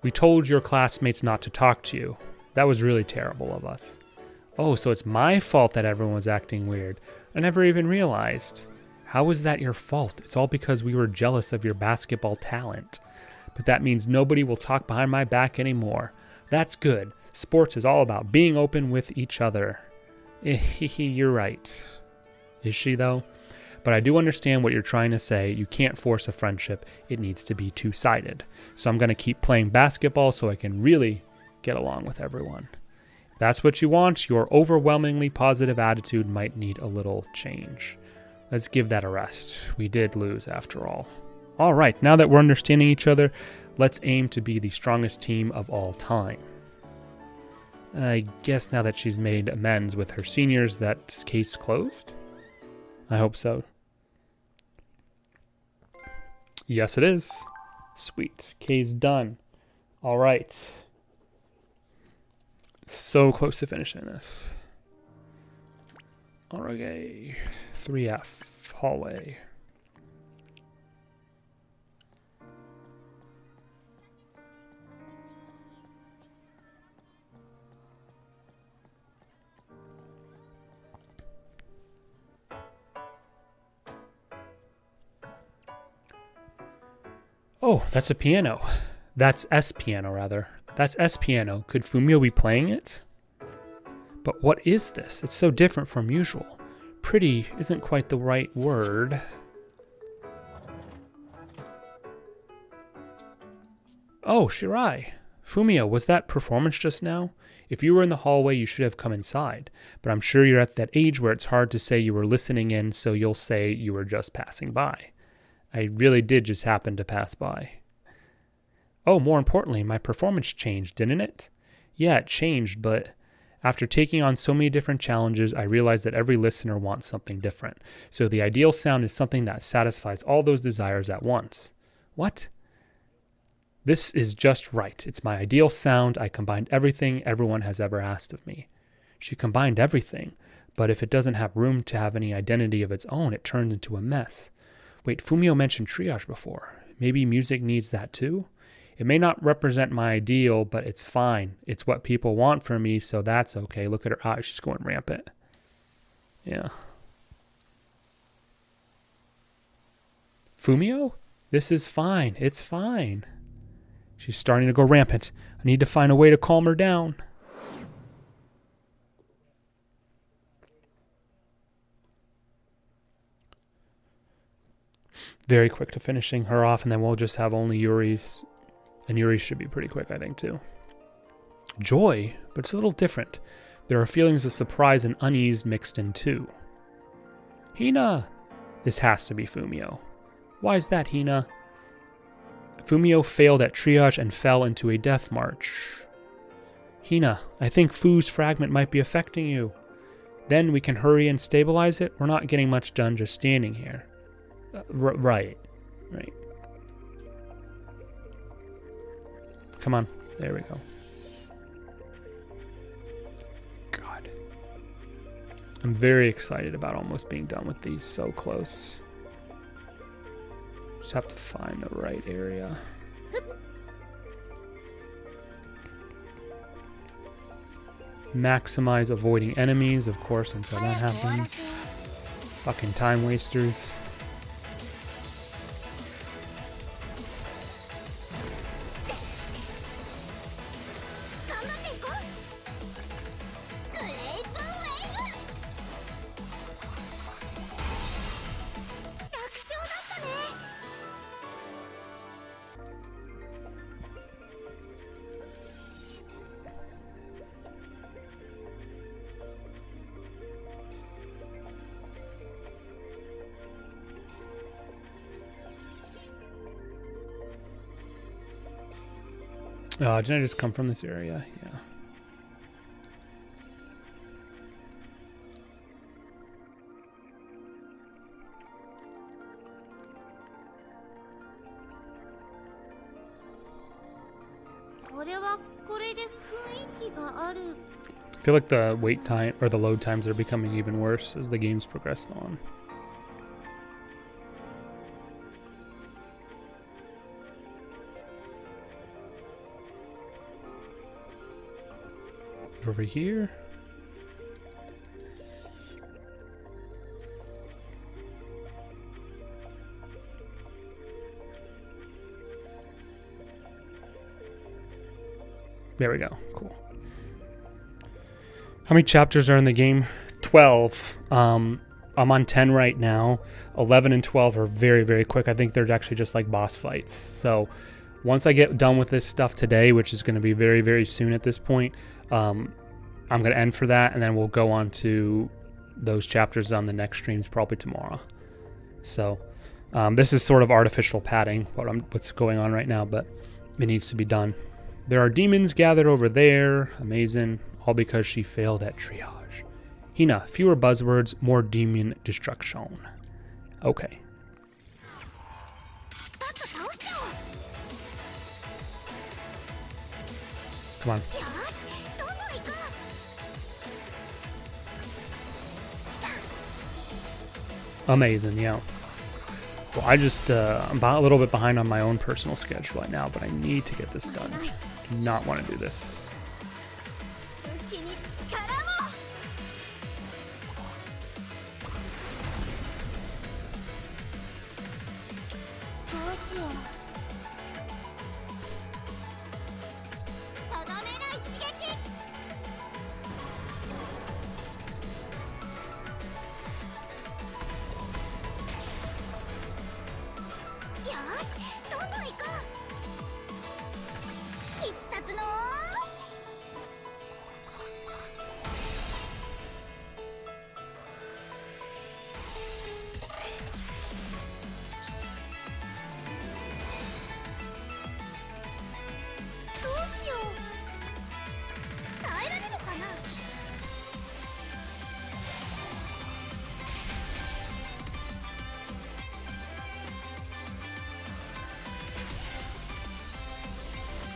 We told your classmates not to talk to you. That was really terrible of us. Oh, so it's my fault that everyone was acting weird. I never even realized. How was that your fault? It's all because we were jealous of your basketball talent. But that means nobody will talk behind my back anymore. That's good. Sports is all about being open with each other. You're right. Is she, though? But I do understand what you're trying to say. You can't force a friendship. It needs to be two-sided. So I'm going to keep playing basketball so I can really get along with everyone. If that's what you want, your overwhelmingly positive attitude might need a little change. Let's give that a rest. We did lose, after all. All right, now that we're understanding each other, let's aim to be the strongest team of all time. I guess now that she's made amends with her seniors, that case closed? I hope so. Yes, it is. Sweet. Case done. All right. So close to finishing this. Okay. 3F. Hallway. Oh, that's a piano. That's S piano, rather. That's S piano. Could Fumio be playing it? But what is this? It's so different from usual. Pretty isn't quite the right word. Oh, Shirai. Fumio, was that performance just now? If you were in the hallway, you should have come inside. But I'm sure you're at that age where it's hard to say you were listening in, so you'll say you were just passing by. I really did just happen to pass by. Oh, more importantly, my performance changed, didn't it? Yeah, it changed, but after taking on so many different challenges, I realized that every listener wants something different. So the ideal sound is something that satisfies all those desires at once. What? This is just right. It's my ideal sound. I combined everything everyone has ever asked of me. She combined everything, but if it doesn't have room to have any identity of its own, it turns into a mess. Wait, Fumio mentioned triage before. Maybe music needs that too? It may not represent my ideal, but it's fine. It's what people want from me, so that's okay. Look at her eyes. She's going rampant. Yeah. Fumio? This is fine. It's fine. She's starting to go rampant. I need to find a way to calm her down. Very quick to finishing her off, and then we'll just have only Yuri's. And Yuri should be pretty quick, I think, too. Joy, but it's a little different. There are feelings of surprise and unease mixed in, too. Hina! This has to be Fumio. Why is that, Hina? Fumio failed at triage and fell into a death march. Hina, I think Fu's fragment might be affecting you. Then we can hurry and stabilize it. We're not getting much done just standing here. Right. Come on. There we go. God. I'm very excited about almost being done with these. So close. Just have to find the right area. Maximize avoiding enemies, of course, until that happens. Fucking time wasters. Oh, didn't I just come from this area? Yeah. I feel like the wait time or the load times are becoming even worse as the game's progressed on. Over here. There we go. Cool. How many chapters are in the game? 12. I'm on 10 right now. 11 and 12 are very, very quick. I think they're actually just like boss fights. So once I get done with this stuff today, which is going to be very, very soon at this point, I'm going to end for that, and then we'll go on to those chapters on the next streams probably tomorrow. So this is sort of artificial padding, what's going on right now, but it needs to be done. There are demons gathered over there. Amazing. All because she failed at triage. Hina, fewer buzzwords, more demon destruction. Okay. Come on. Amazing, yeah. Well, I'm about a little bit behind on my own personal schedule right now, but I need to get this done. Do not want to do this.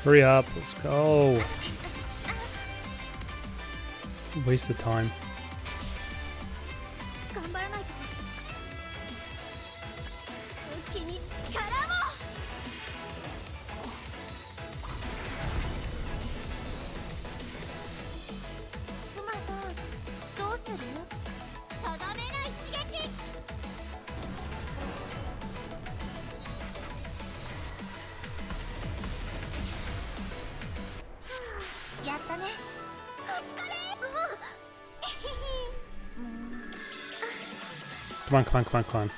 Hurry up, let's go. Waste of time. Come on, come on, come on, come on.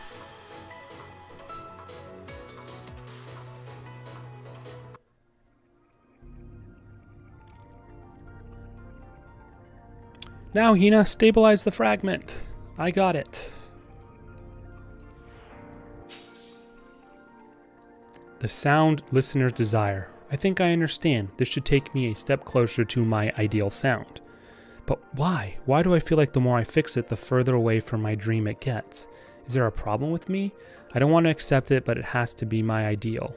Now, Hina, stabilize the fragment. I got it. The sound listeners desire. I think I understand. This should take me a step closer to my ideal sound. But why? Why do I feel like the more I fix it, the further away from my dream it gets? Is there a problem with me? I don't want to accept it, but it has to be my ideal.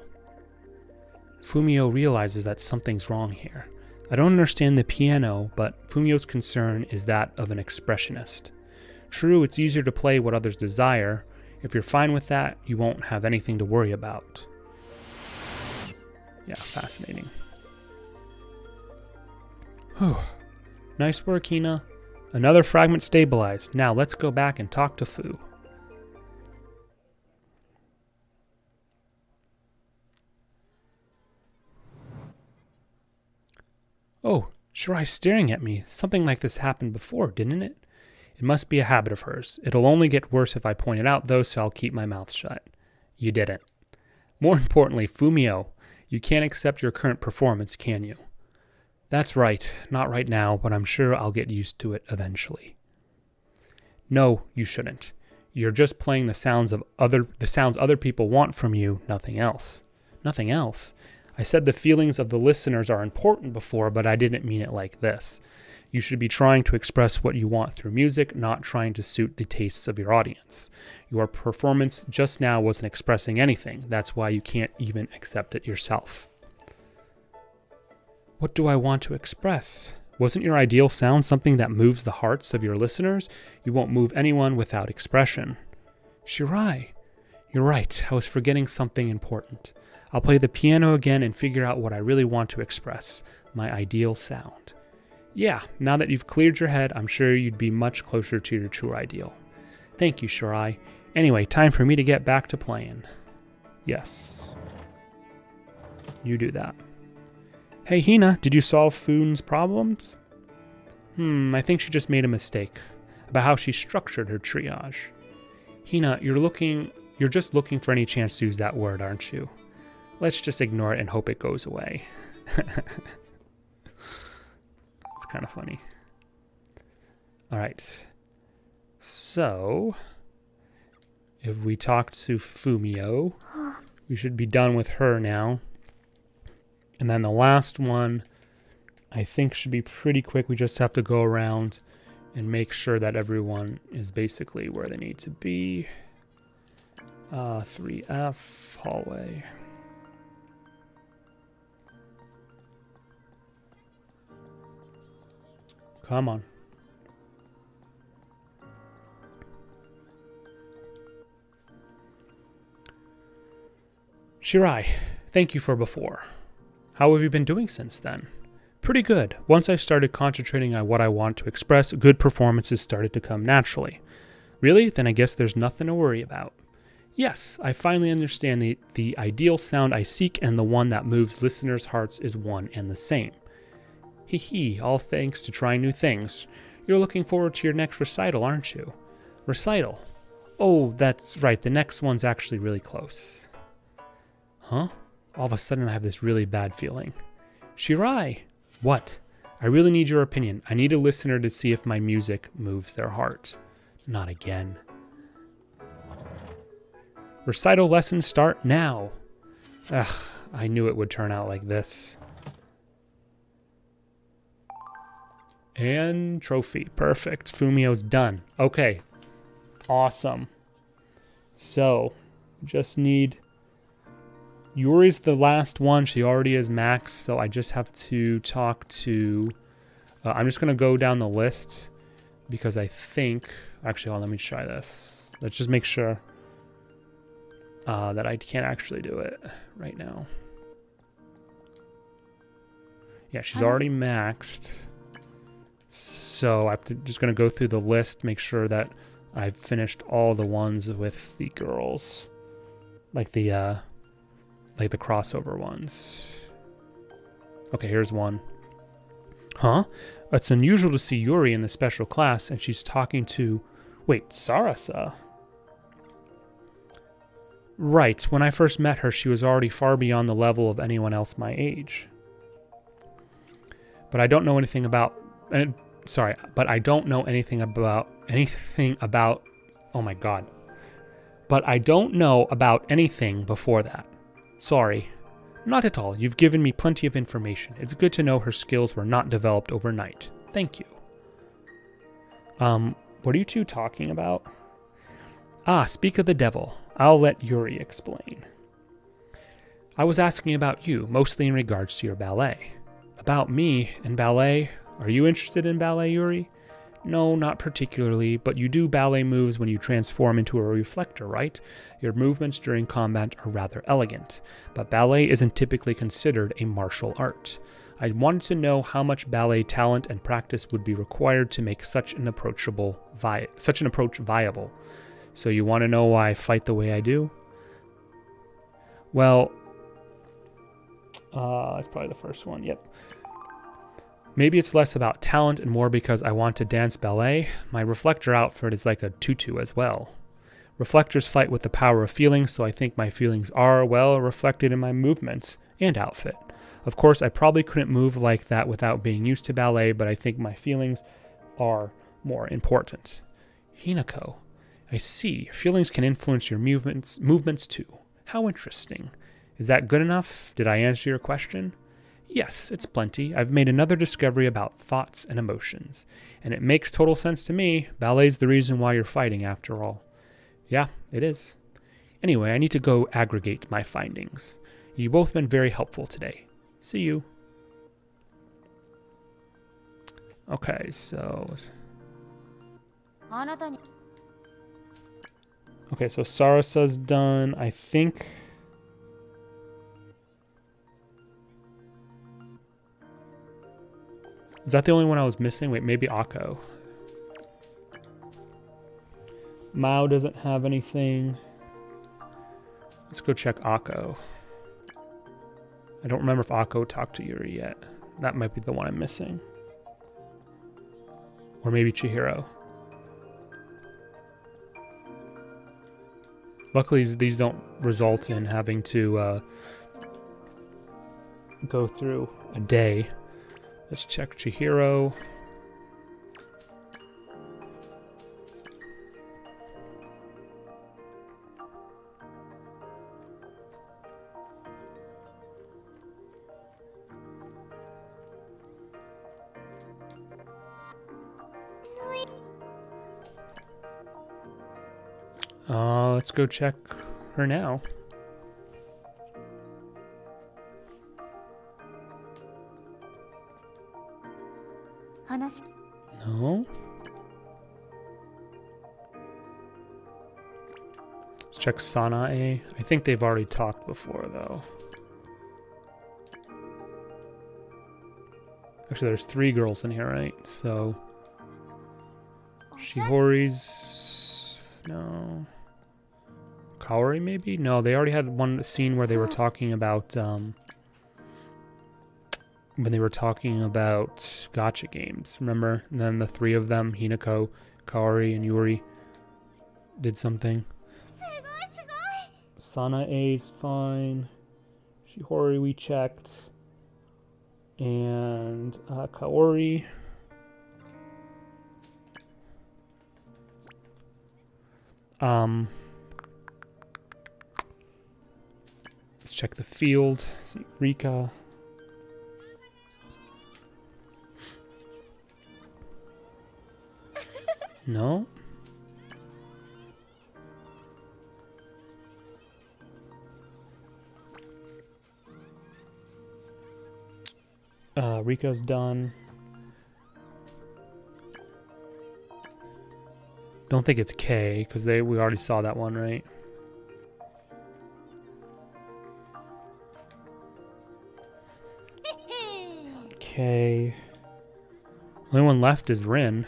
Fumio realizes that something's wrong here. I don't understand the piano, but Fumio's concern is that of an expressionist. True, it's easier to play what others desire. If you're fine with that, you won't have anything to worry about. Yeah, fascinating. Whew. Nice work, Hina. Another fragment stabilized. Now let's go back and talk to Fu. Oh, Shirai's staring at me. Something like this happened before, didn't it? It must be a habit of hers. It'll only get worse if I point it out, though, so I'll keep my mouth shut. You didn't. More importantly, Fumio, you can't accept your current performance, can you? That's right. Not right now, but I'm sure I'll get used to it eventually. No, you shouldn't. You're just playing the sounds other people want from you, nothing else. Nothing else? I said the feelings of the listeners are important before, but I didn't mean it like this. You should be trying to express what you want through music, not trying to suit the tastes of your audience. Your performance just now wasn't expressing anything. That's why you can't even accept it yourself. What do I want to express? Wasn't your ideal sound something that moves the hearts of your listeners? You won't move anyone without expression. Shirai, you're right. I was forgetting something important. I'll play the piano again and figure out what I really want to express. My ideal sound. Yeah, now that you've cleared your head, I'm sure you'd be much closer to your true ideal. Thank you, Shirai. Anyway, time for me to get back to playing. Yes. You do that. Hey, Hina, did you solve Foon's problems? I think she just made a mistake about how she structured her triage. Hina, you're just looking for any chance to use that word, aren't you? Let's just ignore it and hope it goes away. It's kind of funny. All right. So, if we talk to Fumio, we should be done with her now. And then the last one, I think, should be pretty quick. We just have to go around and make sure that everyone is basically where they need to be. 3F, hallway. Come on. Shirai, thank you for before. How have you been doing since then? Pretty good. Once I started concentrating on what I want to express, good performances started to come naturally. Really? Then I guess there's nothing to worry about. Yes, I finally understand the ideal sound I seek and the one that moves listeners' hearts is one and the same. Hee hee, all thanks to trying new things. You're looking forward to your next recital, aren't you? Recital? Oh, that's right, the next one's actually really close. Huh? All of a sudden I have this really bad feeling. Shirai! What? I really need your opinion. I need a listener to see if my music moves their heart. Not again. Recital lessons start now. Ugh, I knew it would turn out like this. And trophy. Perfect. Fumio's done. Okay. Awesome. So, just need... Yuri's the last one. She already is max, so I just have to talk to... I'm just going to go down the list because I think... Actually, hold on, let me try this. Let's just make sure that I can't actually do it right now. Yeah, she's already maxed. So I'm just going to go through the list, make sure that I've finished all the ones with the girls. Like the crossover ones. Okay, here's one. Huh? It's unusual to see Yuri in the special class, and she's talking to... Wait, Sarasa? Right, when I first met her, she was already far beyond the level of anyone else my age. But I don't know anything about... but I don't know anything about... Oh my god. But I don't know about anything before that. Sorry. Not at all. You've given me plenty of information. It's good to know her skills were not developed overnight. Thank you. What are you two talking about? Ah, speak of the devil. I'll let Yuri explain. I was asking about you, mostly in regards to your ballet. About me and ballet? Are you interested in ballet, Yuri? No, not particularly, but you do ballet moves when you transform into a reflector, right? Your movements during combat are rather elegant, but ballet isn't typically considered a martial art. I wanted to know how much ballet talent and practice would be required to make such an approach viable. So you want to know why I fight the way I do? Well, it's probably the first one, yep. Maybe it's less about talent and more because I want to dance ballet. My reflector outfit is like a tutu as well. Reflectors fight with the power of feelings, so I think my feelings are, well, reflected in my movements and outfit. Of course, I probably couldn't move like that without being used to ballet, but I think my feelings are more important. Hinako, I see. Feelings can influence your movements too. How interesting. Is that good enough? Did I answer your question? Yes, it's plenty. I've made another discovery about thoughts and emotions. And it makes total sense to me. Ballet's the reason why you're fighting, after all. Yeah, it is. Anyway, I need to go aggregate my findings. You've both been very helpful today. See you. Okay, so... Okay, so Sarasa's done, I think... Is that the only one I was missing? Wait, maybe Akko. Mao doesn't have anything. Let's go check Akko. I don't remember if Akko talked to Yuri yet. That might be the one I'm missing. Or maybe Chihiro. Luckily, these don't result in having to go through a day. Let's check Chihiro. Let's go check her now. No. Let's check Sanae. I think they've already talked before, though. Actually, there's 3 girls in here, right? So... Shihori's... No... Kaori, maybe? No, they already had one scene where they were talking about, when they were talking about gacha games, remember? And then the 3 of them, Hinako, Kaori, and Yuri, did something. Sanae's fine. Shihori we checked. And Kaori. Let's check the field. See Rika. No? Rika's done. Don't think it's K, because we already saw that one, right? K. Only one left is Rin.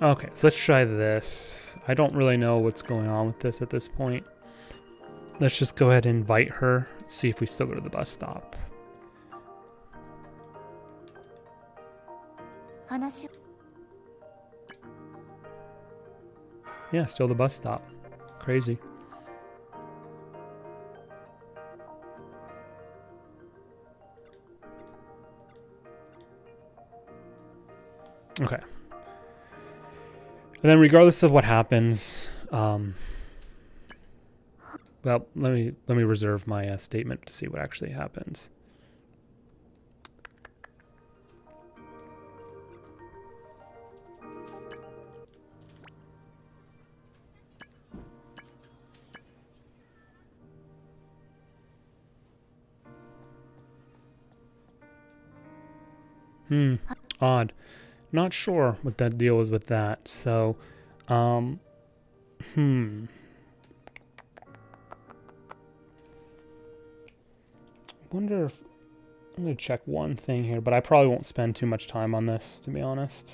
Okay, so let's try this. I don't really know what's going on with this at this point. Let's just go ahead and invite her, see if we still go to the bus stop. Yeah, still the bus stop. Crazy. Okay. And then regardless of what happens, well, let me reserve my statement to see what actually happens. Odd. Not sure what that deal is with that. So, wonder if I'm gonna check one thing here, but I probably won't spend too much time on this, to be honest.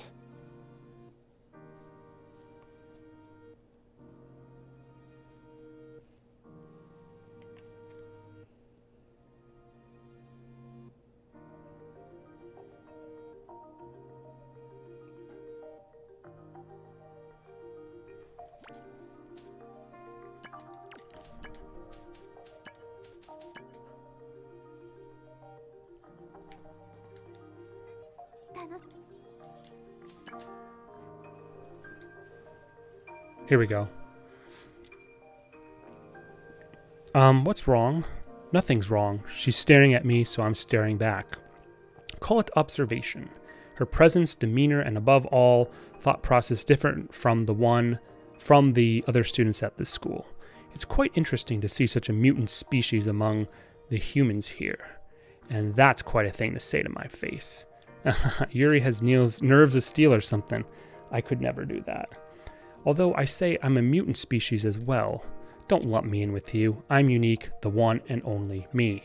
Here we go. What's wrong? Nothing's wrong. She's staring at me, so I'm staring back. Call it observation. Her presence, demeanor, and above all, thought process different from the other students at this school. It's quite interesting to see such a mutant species among the humans here. And that's quite a thing to say to my face. Yuri has nerves of steel or something. I could never do that. Although I say I'm a mutant species as well. Don't lump me in with you. I'm unique, the one and only me.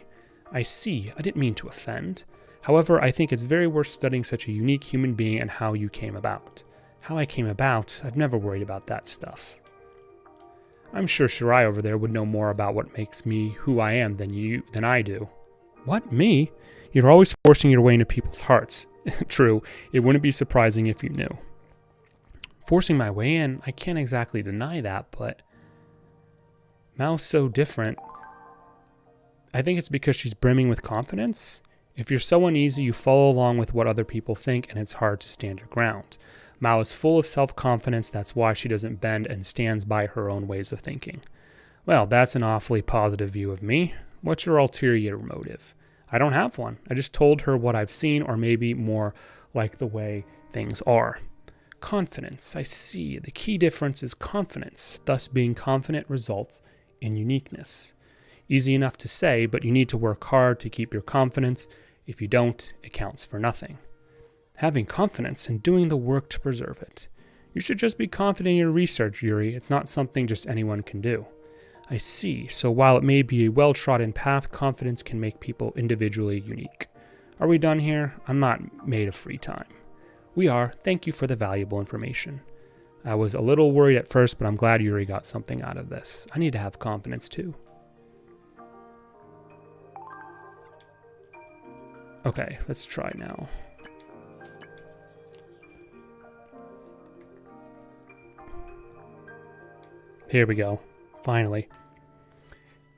I see, I didn't mean to offend. However, I think it's very worth studying such a unique human being and how you came about. How I came about, I've never worried about that stuff. I'm sure Shirai over there would know more about what makes me who I am than I do. What, me? You're always forcing your way into people's hearts. True, it wouldn't be surprising if you knew. Forcing my way in, I can't exactly deny that, but Mao's so different. I think it's because she's brimming with confidence. If you're so uneasy, you follow along with what other people think, and it's hard to stand your ground. Mao is full of self-confidence, that's why she doesn't bend and stands by her own ways of thinking. Well, that's an awfully positive view of me. What's your ulterior motive? I don't have one. I just told her what I've seen, or maybe more like the way things are. Confidence, I see. The key difference is confidence. Thus, being confident results in uniqueness. Easy enough to say, but you need to work hard to keep your confidence. If you don't, it counts for nothing. Having confidence and doing the work to preserve it. You should just be confident in your research, Yuri. It's not something just anyone can do. I see. So while it may be a well-trodden path, confidence can make people individually unique. Are we done here? I'm not made of free time. We are. Thank you for the valuable information. I was a little worried at first, but I'm glad Yuri got something out of this. I need to have confidence too. Okay, let's try now. Here we go. Finally.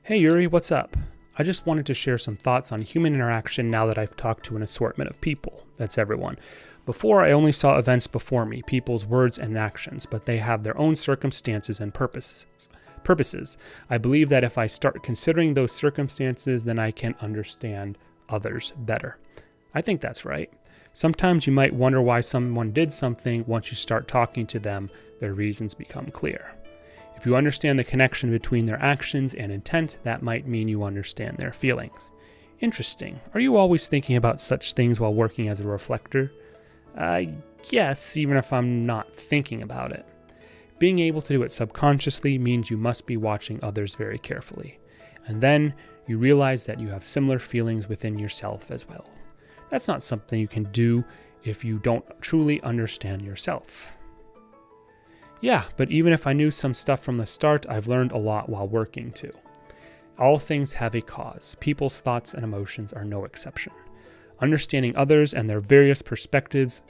Hey Yuri, what's up? I just wanted to share some thoughts on human interaction now that I've talked to an assortment of people. That's everyone. Before, I only saw events before me, people's words and actions, but they have their own circumstances and purposes. I believe that if I start considering those circumstances, then I can understand others better. I think that's right. Sometimes you might wonder why someone did something. Once you start talking to them, their reasons become clear. If you understand the connection between their actions and intent, that might mean you understand their feelings. Interesting. Are you always thinking about such things while working as a reflector? Yes, even if I'm not thinking about it. Being able to do it subconsciously means you must be watching others very carefully. And then you realize that you have similar feelings within yourself as well. That's not something you can do if you don't truly understand yourself. Yeah, but even if I knew some stuff from the start, I've learned a lot while working too. All things have a cause. People's thoughts and emotions are no exception. Understanding others and their various perspectives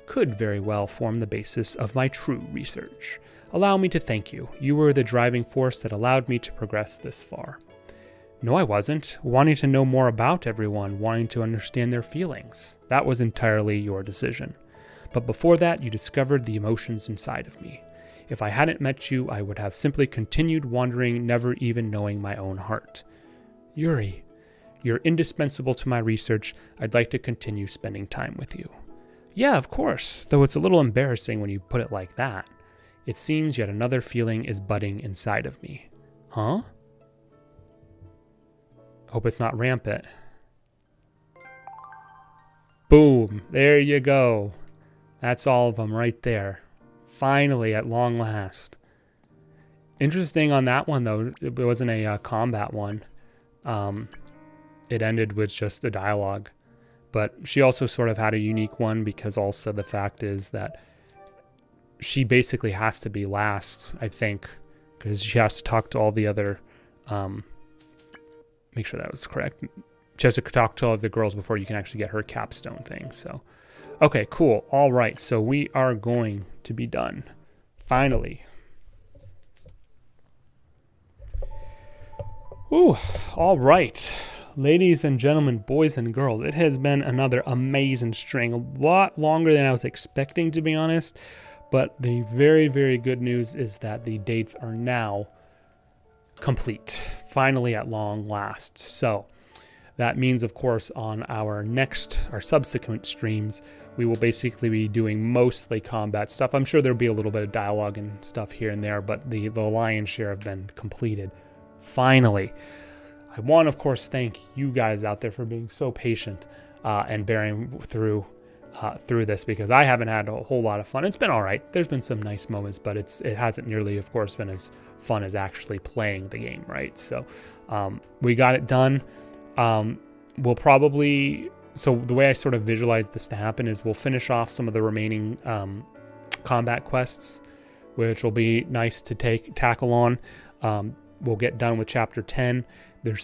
could very well form the basis of my true research. Allow me to thank you. You were the driving force that allowed me to progress this far. No, I wasn't. Wanting to know more about everyone, wanting to understand their feelings. That was entirely your decision. But before that, you discovered the emotions inside of me. If I hadn't met you, I would have simply continued wandering, never even knowing my own heart. Yuri, you're indispensable to my research. I'd like to continue spending time with you. Yeah, of course, though it's a little embarrassing when you put it like that. It seems yet another feeling is budding inside of me. Huh? Hope it's not rampant. Boom, there you go. That's all of them right there. Finally, at long last. Interesting on that one, though, it wasn't a combat one. It ended with just a dialogue. But she also sort of had a unique one because also the fact is that she basically has to be last, I think, because she has to talk to all the other... make sure that was correct. She has to talk to all the girls before you can actually get her capstone thing, so... Okay, cool. All right, so we are going to be done. Finally. Ooh, all right. Ladies and gentlemen, boys and girls, it has been another amazing string. A lot longer than I was expecting, to be honest. But the very, very good news is that the dates are now complete. Finally, at long last. So that means, of course, on our subsequent streams, we will basically be doing mostly combat stuff. I'm sure there'll be a little bit of dialogue and stuff here and there, but the lion's share have been completed. Finally. I want, of course, thank you guys out there for being so patient and bearing through this, because I haven't had a whole lot of fun. It's been all right. There's been some nice moments, but it hasn't nearly, of course, been as fun as actually playing the game, right? So we got it done. We'll probably... So the way I sort of visualize this to happen is we'll finish off some of the remaining combat quests, which will be nice to tackle on. We'll get done with Chapter 10.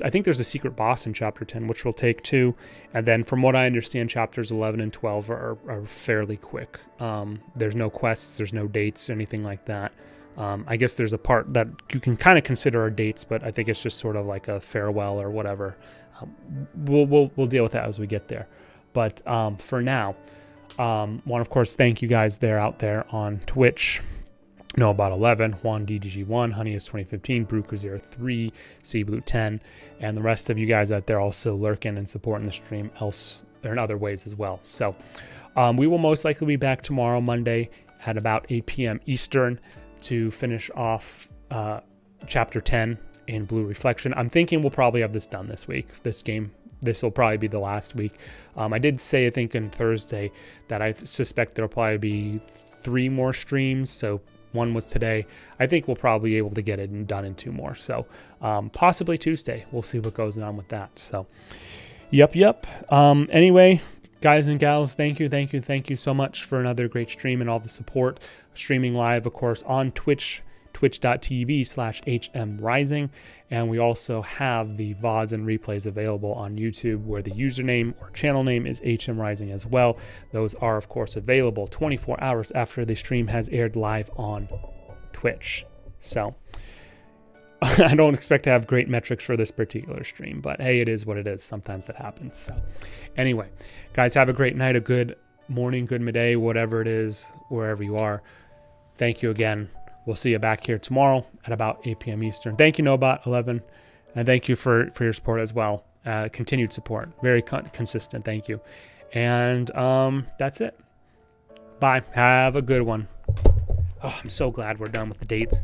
I think there's a secret boss in Chapter 10, which we'll take too. And then from what I understand, Chapters 11 and 12 are fairly quick. There's no quests, there's no dates, anything like that. I guess there's a part that you can kind of consider our dates, but I think it's just sort of like a farewell or whatever. We'll deal with that as we get there. But for now, want to, of course, thank you guys out there on Twitch. Know About 11, Juan DDG1, Honey is 2015, Bruker03, C Blue 10, and the rest of you guys out there also lurking and supporting the stream in other ways as well. So we will most likely be back tomorrow, Monday, at about 8 p.m. Eastern to finish off Chapter 10 in Blue Reflection. I'm thinking we'll probably have this done this week. This will probably be the last week. I did say, I think on Thursday, that I suspect there'll probably be 3 more streams. So one was today. I think we'll probably be able to get it done in 2 more. So possibly Tuesday. We'll see what goes on with that. So yep. Anyway, guys and gals, thank you so much for another great stream and all the support. Streaming live, of course, on Twitch, twitch.tv/HMRising. And we also have the VODs and replays available on YouTube, where the username or channel name is HMRising as well. Those are, of course, available 24 hours after the stream has aired live on Twitch. So I don't expect to have great metrics for this particular stream, but hey, it is what it is. Sometimes that happens. So anyway, guys, have a great night, a good morning, good midday, whatever it is, wherever you are. Thank you again. We'll see you back here tomorrow at about 8 p.m. Eastern. Thank you, Nobot 11, and thank you for your support as well. Continued support, very consistent. Thank you, and that's it. Bye. Have a good one. Oh, I'm so glad we're done with the dates.